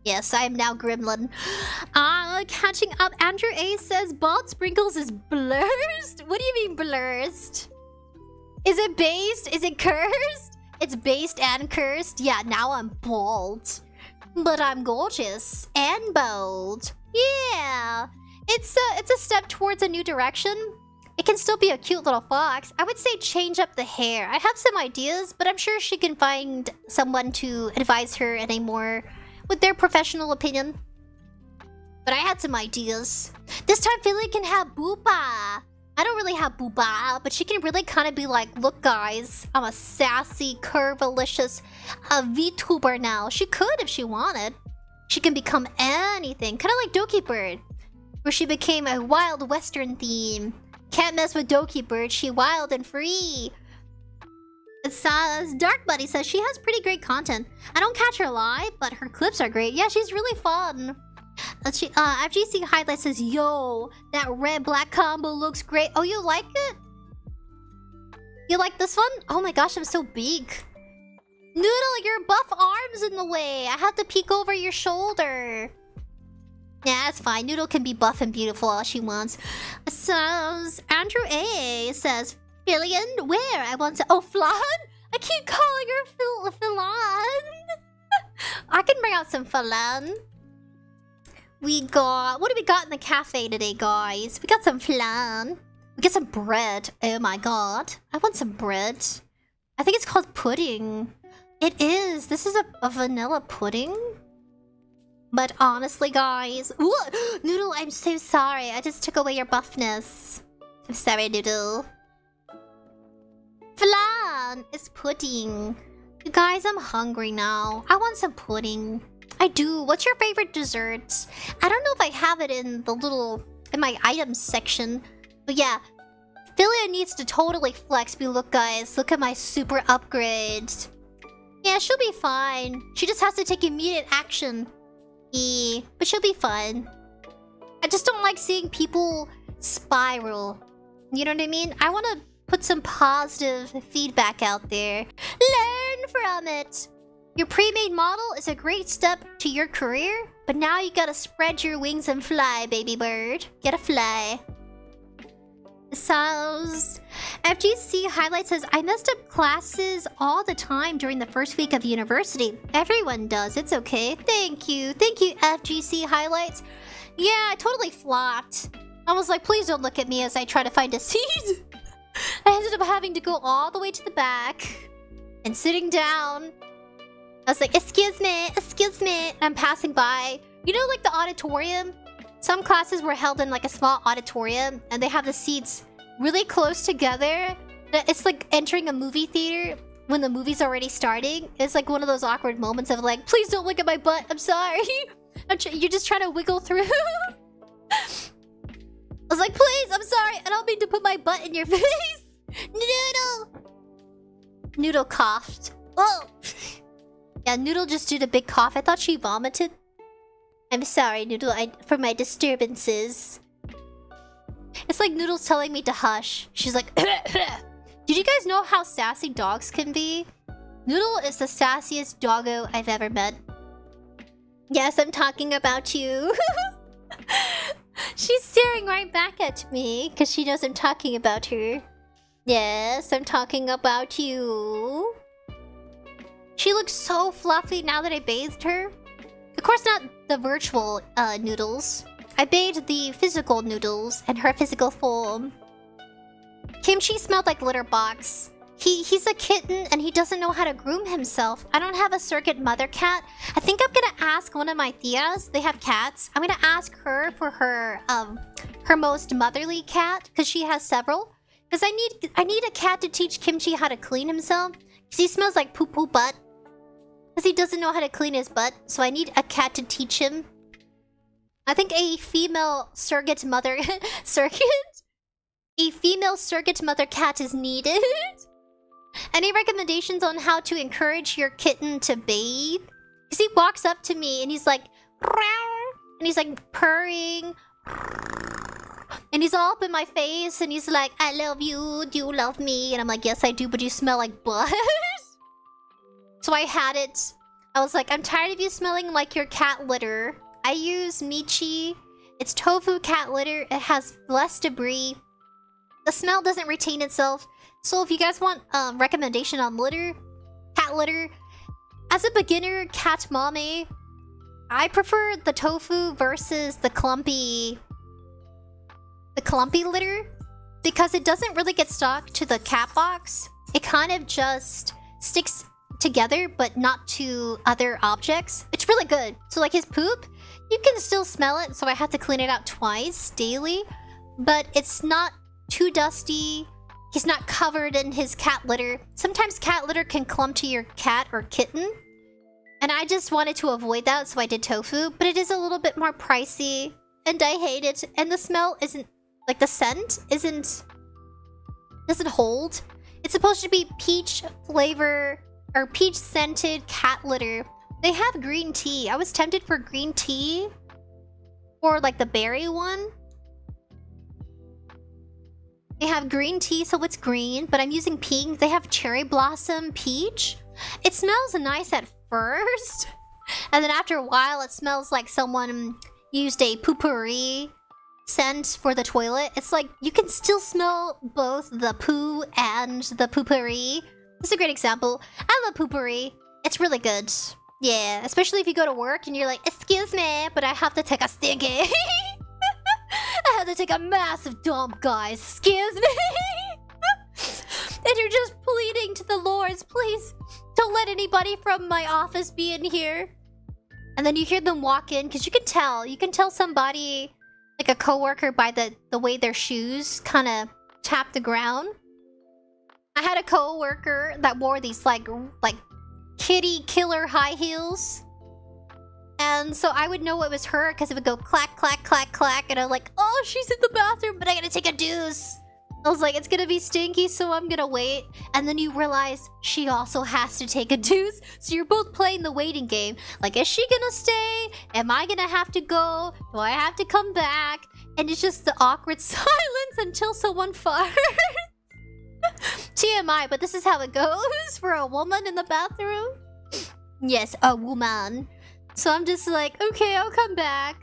Yes, I am now gremlin. Catching up. Andrew A says bald sprinkles is blurst. What do you mean blurst? Is it based? Is it cursed? It's based and cursed. Yeah, now I'm bald. But I'm gorgeous and bold. Yeah. It's a step towards a new direction. It can still be a cute little fox. I would say change up the hair. I have some ideas, but I'm sure she can find someone to advise her in a more... with their professional opinion. But I had some ideas. This time Philly can have Boopa. I don't really have Boopa, but she can really kind of be like, look guys, I'm a sassy, curvilicious VTuber now. She could if she wanted. She can become anything. Kind of like Doki Bird, where she became a wild western theme. Can't mess with Doki Bird, she wild and free. It says, Dark Buddy says she has pretty great content. I don't catch her live, but her clips are great. Yeah, she's really fun. FGC Highlight says, yo, that red-black combo looks great. Oh, you like it? You like this one? Oh my gosh, I'm so big. Noodle, your buff arm's in the way. I have to peek over your shoulder. Yeah, it's fine. Noodle can be buff and beautiful all she wants. Says, Andrew A says, Filian, where? I want to... Oh, Flan? I keep calling her Flan. I can bring out some Flan. We got... What do we got in the cafe today, guys? We got some flan. We got some bread. Oh my god. I want some bread. I think it's called pudding. It is. This is a vanilla pudding. But honestly, guys... Ooh, Noodle, I'm so sorry. I just took away your buffness. I'm sorry, Noodle. Flan is pudding. You guys, I'm hungry now. I want some pudding. I do. What's your favorite dessert? I don't know if I have it in the little... in my items section. But yeah. Philia needs to totally flex. But look, guys. Look at my super upgrades. Yeah, she'll be fine. She just has to take immediate action. But she'll be fine. I just don't like seeing people spiral. You know what I mean? I want to put some positive feedback out there. Learn from it. Your pre-made model is a great step to your career, but now you gotta spread your wings and fly, baby bird. Get a fly. Sounds... FGC Highlight says, I messed up classes all the time during the first week of university. Everyone does. It's okay. Thank you. Thank you, FGC Highlights. Yeah, I totally flopped. I was like, please don't look at me as I try to find a seat. I ended up having to go all the way to the back and sitting down. I was like, excuse me, excuse me. And I'm passing by. You know, like the auditorium? Some classes were held in like a small auditorium and they have the seats really close together. It's like entering a movie theater when the movie's already starting. It's like one of those awkward moments of like, please don't look at my butt. I'm sorry. You're just trying to wiggle through. I was like, please, I'm sorry. I don't mean to put my butt in your face. Noodle. Noodle coughed. Oh. Yeah, Noodle just did a big cough. I thought she vomited. I'm sorry, Noodle, for my disturbances. It's like Noodle's telling me to hush. She's like, did you guys know how sassy dogs can be? Noodle is the sassiest doggo I've ever met. Yes, I'm talking about you. She's staring right back at me because she knows I'm talking about her. Yes, I'm talking about you. She looks so fluffy now that I bathed her. Of course, not the virtual noodles. I bathed the physical noodles in her physical form. Kimchi smelled like litter box. He's a kitten and he doesn't know how to groom himself. I don't have a surrogate mother cat. I think I'm gonna ask one of my tias. They have cats. I'm gonna ask her for her most motherly cat because she has several. Because I need a cat to teach Kimchi how to clean himself. Because he smells like poo poo butt. Because he doesn't know how to clean his butt. So I need a cat to teach him. I think a female surrogate mother a female surrogate mother cat is needed. Any recommendations on how to encourage your kitten to bathe? Because he walks up to me and he's like, and he's like purring, and he's all up in my face and he's like, I love you, do you love me? And I'm like, yes I do, but you smell like butt. So I had it. I was like, I'm tired of you smelling like your cat litter. I use Michi. It's tofu cat litter. It has less debris. The smell doesn't retain itself. So if you guys want recommendation on litter, cat litter, as a beginner cat mommy, I prefer the tofu versus the clumpy litter because it doesn't really get stuck to the cat box. It kind of just sticks together but not to other objects. It's really good. So like his poop, you can still smell it, so I have to clean it out twice daily, but it's not too dusty. He's not covered in his cat litter. Sometimes cat litter can clump to your cat or kitten. And I just wanted to avoid that, so I did tofu. But it is a little bit more pricey. And I hate it. And the smell isn't... Like, the scent isn't... Doesn't hold. It's supposed to be peach flavor... Or peach scented cat litter. They have green tea. I was tempted for green tea. Or, like, the berry one. They have green tea, so it's green, but I'm using pink. They have cherry blossom peach. It smells nice at first, and then after a while, it smells like someone used a poopery scent for the toilet. It's like you can still smell both the poo and the poopery. This is a great example. I love poopery. It's really good. Yeah, especially if you go to work and you're like, excuse me, but I have to take a stinky. I had to take a massive dump, guys. Excuse me? And you're just pleading to the lords, please don't let anybody from my office be in here. And then you hear them walk in, because you can tell somebody, like a coworker, by the way their shoes kind of tap the ground. I had a coworker that wore these like kitty killer high heels. And so I would know it was her because it would go clack, clack, clack, clack. And I'm like, oh, she's in the bathroom, but I gotta take a deuce. I was like, it's gonna be stinky, so I'm gonna wait. And then you realize she also has to take a deuce. So you're both playing the waiting game. Like, is she gonna stay? Am I gonna have to go? Do I have to come back? And it's just the awkward silence until someone farts. TMI, but this is how it goes for a woman in the bathroom. Yes, a woman. So I'm just like, okay, I'll come back.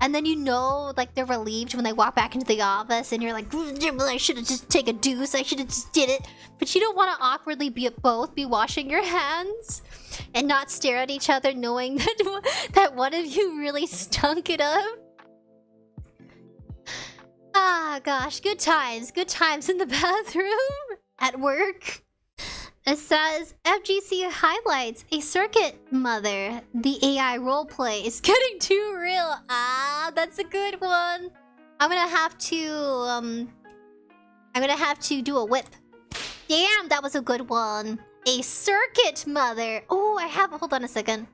And then you know, like, they're relieved when they walk back into the office and you're like, I should have just taken a deuce, I should have just did it. But you don't want to awkwardly both be washing your hands and not stare at each other knowing that one of you really stunk it up. Ah, gosh, good times in the bathroom at work. It says, FGC highlights a circuit mother. The AI roleplay is getting too real. Ah, that's a good one. I'm gonna have to do a whip. Damn, that was a good one. A circuit mother. Oh, hold on a second.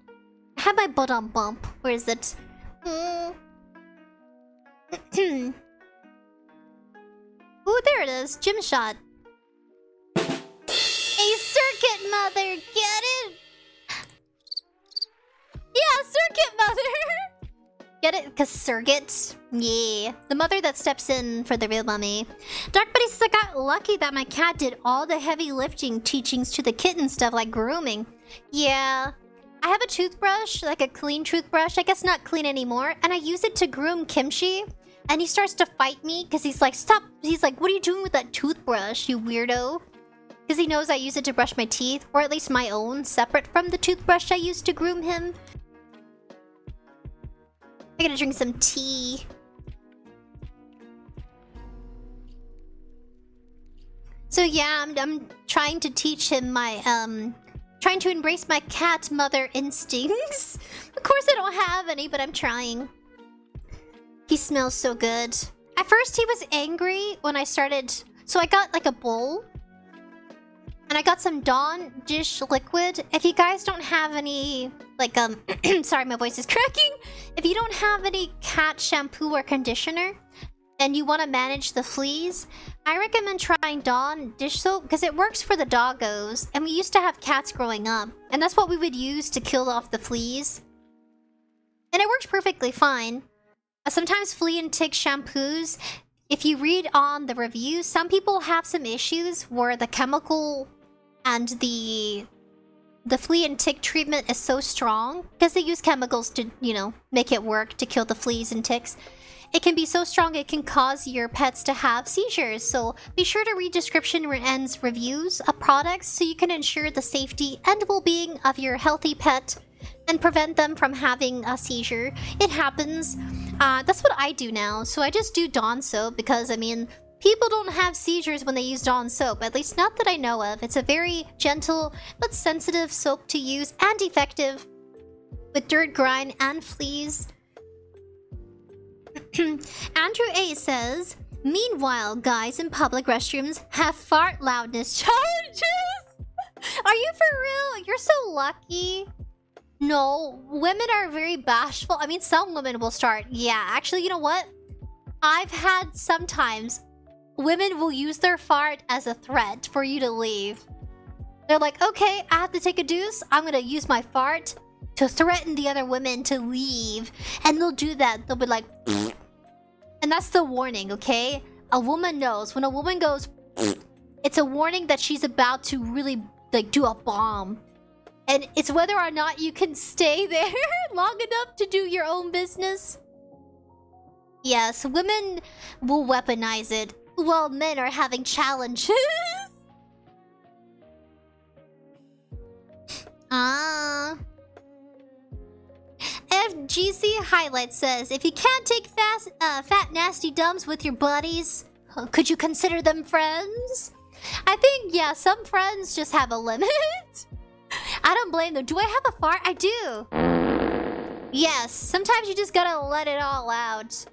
I have my butt on bump. Where is it? Oh, there it is. Gym shot. A circuit mother, get it? Yeah, circuit mother! Get it? Cause circuit? Yeah. The mother that steps in for the real mummy. Dark Buddy says, I got lucky that my cat did all the heavy lifting teachings to the kitten stuff like grooming. Yeah. I have a toothbrush, like a clean toothbrush. I guess not clean anymore. And I use it to groom Kimchi. And he starts to fight me because he's like, stop. He's like, what are you doing with that toothbrush, you weirdo? Because he knows I use it to brush my teeth, or at least my own, separate from the toothbrush I used to groom him. I gotta drink some tea. So yeah, I'm trying to teach him my, trying to embrace my cat mother instincts. Of course I don't have any, but I'm trying. He smells so good. At first he was angry when I started... So I got like a bowl. And I got some Dawn dish liquid. If you guys don't have any, like, sorry, my voice is cracking. If you don't have any cat shampoo or conditioner, and you want to manage the fleas, I recommend trying Dawn dish soap because it works for the doggos. And we used to have cats growing up, and that's what we would use to kill off the fleas. And it works perfectly fine. Sometimes flea and tick shampoos, if you read on the reviews, some people have some issues where the chemical and the flea and tick treatment is so strong because they use chemicals to, you know, make it work to kill the fleas and ticks. It can be so strong it can cause your pets to have seizures. So be sure to read description and reviews of products so you can ensure the safety and well-being of your healthy pet and prevent them from having a seizure. It happens. That's what I do now. So I just do Dawn soap because, I mean, people don't have seizures when they use Dawn soap. At least not that I know of. It's a very gentle but sensitive soap to use and effective with dirt, grime, and fleas. Andrew A says, meanwhile, guys in public restrooms have fart loudness challenges. Are you for real? You're so lucky. No, women are very bashful. I mean, some women will start. Yeah, actually, you know what? I've had sometimes women will use their fart as a threat for you to leave. They're like, okay, I have to take a deuce. I'm gonna use my fart to threaten the other women to leave. And they'll do that. They'll be like, pfft. And that's the warning, okay? A woman knows. When a woman goes, pfft, it's a warning that she's about to really, like, do a bomb. And it's whether or not you can stay there long enough to do your own business. Yes, women will weaponize it while men are having challenges. FGC Highlight says, if you can't take fat nasty dumps with your buddies, could you consider them friends? I think, yeah, some friends just have a limit. I don't blame them. Do I have a fart? I do. Yes, sometimes you just gotta let it all out.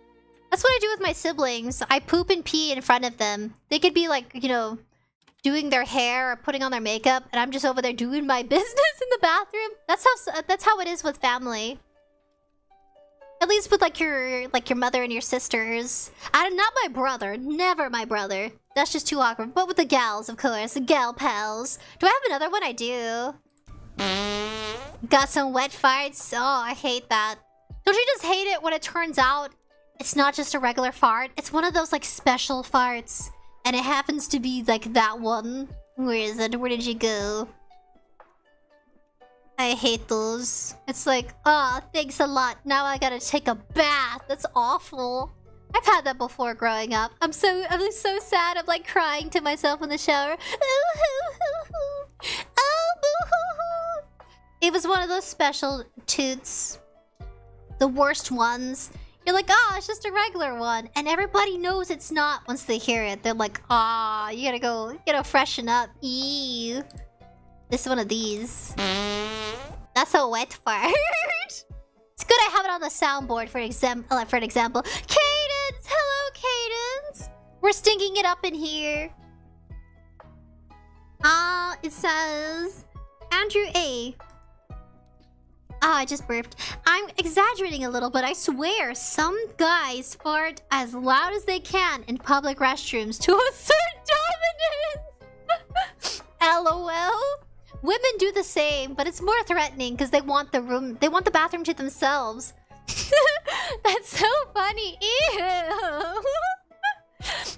That's what I do with my siblings. I poop and pee in front of them. They could be like, you know, doing their hair or putting on their makeup, and I'm just over there doing my business in the bathroom. That's how it is with family. At least with like your mother and your sisters. Not my brother. Never my brother. That's just too awkward. But with the gals, of course. The gal pals. Do I have another one? I do. Got some wet farts? Oh, I hate that. Don't you just hate it when it turns out it's not just a regular fart? It's one of those like special farts. And it happens to be like that one. Where is it? Where did you go? I hate those. It's like, oh, thanks a lot. Now I gotta take a bath. That's awful. I've had that before growing up. I'm so sad. I'm like crying to myself in the shower. It was one of those special toots. The worst ones. You're like, oh, it's just a regular one. And everybody knows it's not once they hear it. They're like, ah, you gotta freshen up. Ew. This is one of these. That's a wet fart. It's good I have it on the soundboard for an example. Cadence! Hello, Cadence! We're stinking it up in here. It says... Andrew A. I just burped. I'm exaggerating a little, but I swear some guys fart as loud as they can in public restrooms to assert dominance. LOL. Women do the same, but it's more threatening because they want the bathroom to themselves. That's so funny. Ew.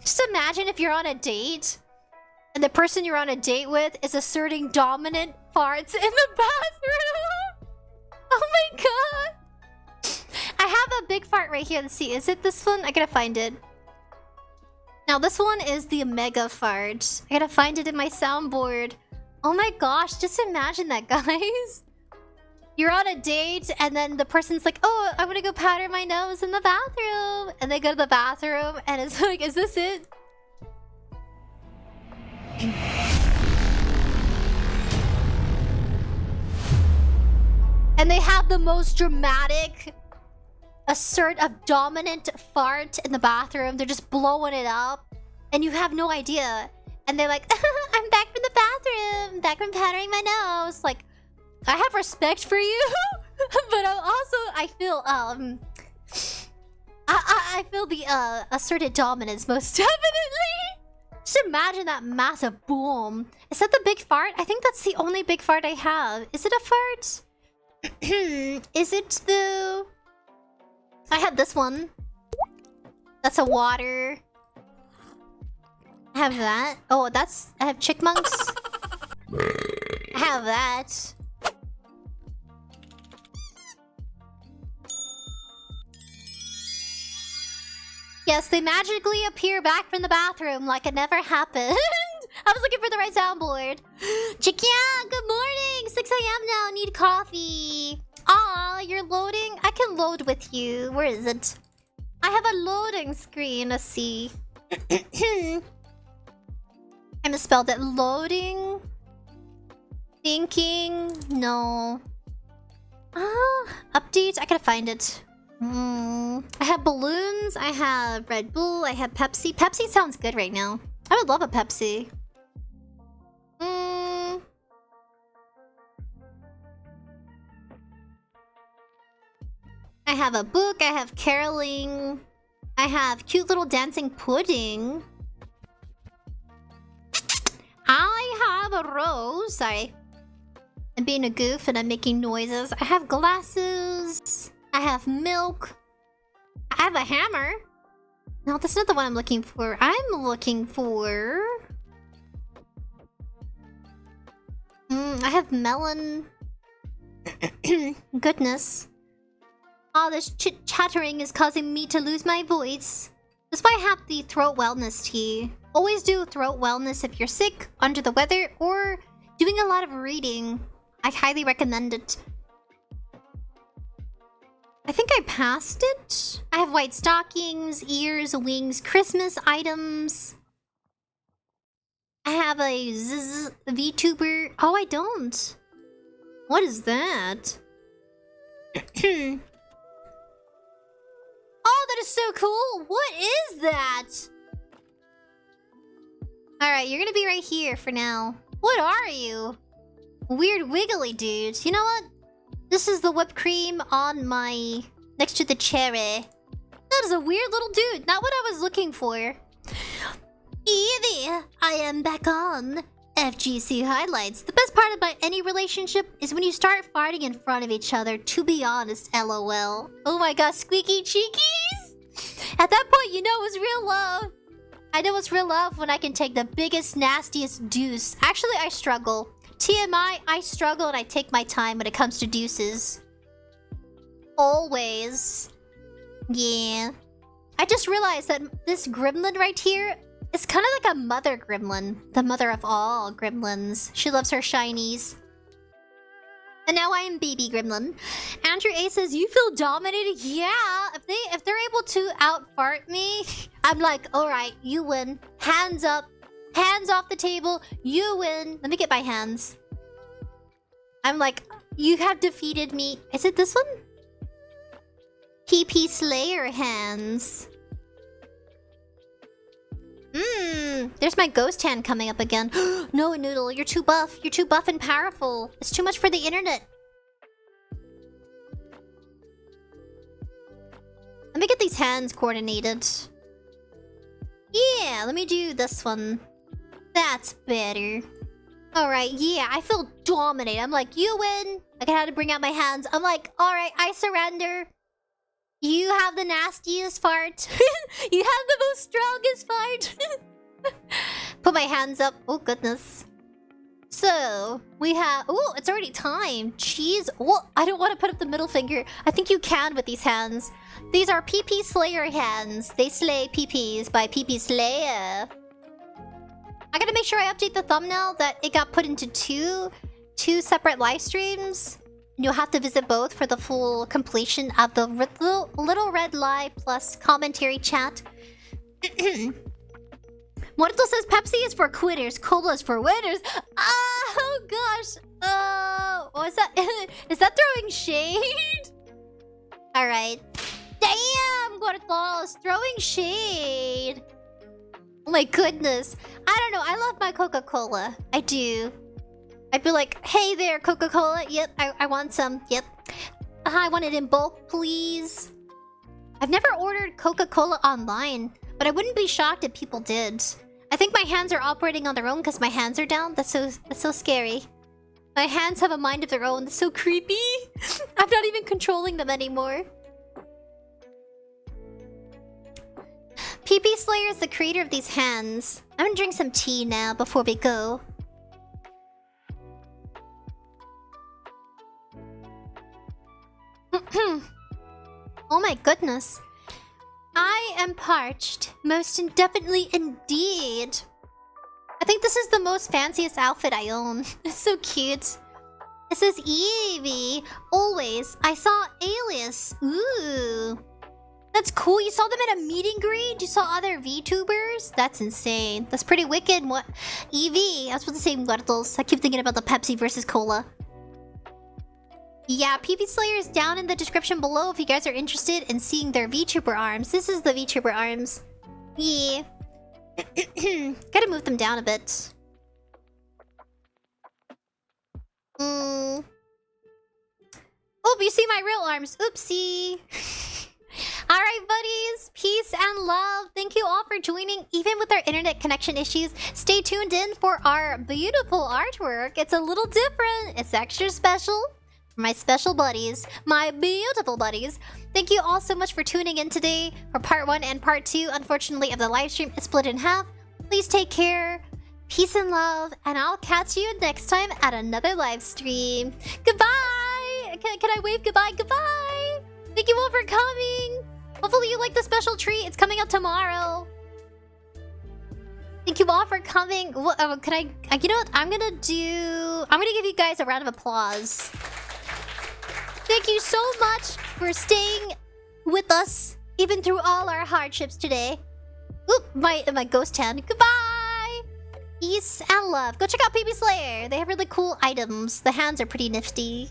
Just imagine if you're on a date and the person you're on a date with is asserting dominant farts in the bathroom. Oh my god. I have a big fart right here. Let's see. Is it this one? I gotta find it. Now this one is the mega fart. I gotta find it in my soundboard. Oh my gosh, just imagine that, guys. You're on a date, and then the person's like, oh, I'm gonna go powder my nose in the bathroom. And they go to the bathroom, and it's like, is this it? And they have the most dramatic, assertive, dominant fart in the bathroom. They're just blowing it up. And you have no idea. And they're like, I'm back from the bathroom. Back from powdering my nose. Like, I have respect for you. But I feel, I feel the, asserted dominance most definitely. Just imagine that massive boom. Is that the big fart? I think that's the only big fart I have. Is it a fart? Is it the... I had this one. That's a water. I have that. Oh, that's... I have chickmunks. I have that. Yes, they magically appear back from the bathroom like it never happened. I was looking for the right soundboard. Chikia, good morning. 6 a.m. now. Need coffee. Aw, you're loading? I can load with you. Where is it? I have a loading screen. Let's see. I misspelled it. Loading. Thinking. No. Update. I gotta find it. I have balloons. I have Red Bull. I have Pepsi. Pepsi sounds good right now. I would love a Pepsi. I have a book. I have caroling. I have cute little dancing pudding. I have a rose. Sorry. I'm being a goof and I'm making noises. I have glasses. I have milk. I have a hammer. No, that's not the one I'm looking for. I'm looking for... I have melon. Goodness. Oh, this chattering is causing me to lose my voice. That's why I have the throat wellness tea. Always do throat wellness if you're sick, under the weather, or doing a lot of reading. I highly recommend it. I think I passed it. I have white stockings, ears, wings, Christmas items. I have a VTuber. Oh, I don't. What is that? Oh, that is so cool. What is that? Alright, you're gonna be right here for now. What are you? Weird wiggly dude. You know what? This is the whipped cream on my... next to the cherry. That is a weird little dude. Not what I was looking for. Evie, I am back on FGC Highlights. The best part about any relationship is when you start farting in front of each other. To be honest, LOL. Oh my gosh, squeaky cheekies! At that point, you know it's real love. I know it's real love when I can take the biggest, nastiest deuce. Actually, I struggle. TMI, I struggle and I take my time when it comes to deuces. Always. Yeah. I just realized that this gremlin right here is kind of like a mother gremlin. The mother of all gremlins. She loves her shinies. And now I am baby gremlin. Andrew A says, you feel dominated? Yeah. If they're able to out-fart me, I'm like, alright, you win. Hands up. Hands off the table. You win. Let me get my hands. I'm like, you have defeated me. Is it this one? PP Slayer hands. There's my ghost hand coming up again. No, Noodle, you're too buff. You're too buff and powerful. It's too much for the internet. Let me get these hands coordinated. Yeah, let me do this one. That's better. Alright, yeah, I feel dominated. I'm like, you win. I had to bring out my hands. I'm like, alright, I surrender. You have the nastiest fart. You have the most strongest fart. Put my hands up. Oh, goodness. So, we have... Oh, it's already time. Jeez. Oh, I don't want to put up the middle finger. I think you can with these hands. These are PP Slayer hands. They slay PPs by PP Slayer. I gotta make sure I update the thumbnail that it got put into two separate live streams. You'll have to visit both for the full completion of the little red lie plus commentary chat. Morto says Pepsi is for quitters, Cola is for winners. Oh gosh. What is that? Is that throwing shade? Alright. Damn, Gordos, throwing shade. Oh my goodness. I don't know, I love my Coca-Cola. I do. I'd be like, hey there, Coca-Cola. Yep, I want some. Yep. I want it in bulk, please. I've never ordered Coca-Cola online, but I wouldn't be shocked if people did. I think my hands are operating on their own because my hands are down. That's so scary. My hands have a mind of their own. That's so creepy. I'm not even controlling them anymore. PP Slayer is the creator of these hands. I'm gonna drink some tea now before we go. Oh my goodness. I am parched. Most indefinitely indeed. I think this is the most fanciest outfit I own. It's so cute. It says Eevee. Always. I saw Alias. Ooh. That's cool. You saw them at a meet and greet? You saw other VTubers? That's insane. That's pretty wicked. What? Eevee. I was supposed to say Muertos. I keep thinking about the Pepsi versus Cola. Yeah, PP Slayer is down in the description below if you guys are interested in seeing their VTuber arms. This is the VTuber arms. Yeah. Gotta move them down a bit. Oop, you see my real arms. Oopsie. Alright, buddies. Peace and love. Thank you all for joining. Even with our internet connection issues, stay tuned in for our beautiful artwork. It's a little different. It's extra special. My special buddies, my beautiful buddies. Thank you all so much for tuning in today for part 1 and part 2, unfortunately, of the live stream is split in half. Please take care, peace and love, and I'll catch you next time at another live stream. Goodbye! Can I wave goodbye? Goodbye! Thank you all for coming! Hopefully you like the special treat. It's coming out tomorrow. Thank you all for coming. You know what? I'm gonna give you guys a round of applause. Thank you so much for staying with us, even through all our hardships today. Oop, my ghost hand. Goodbye! Peace and love. Go check out PP Slayer. They have really cool items. The hands are pretty nifty.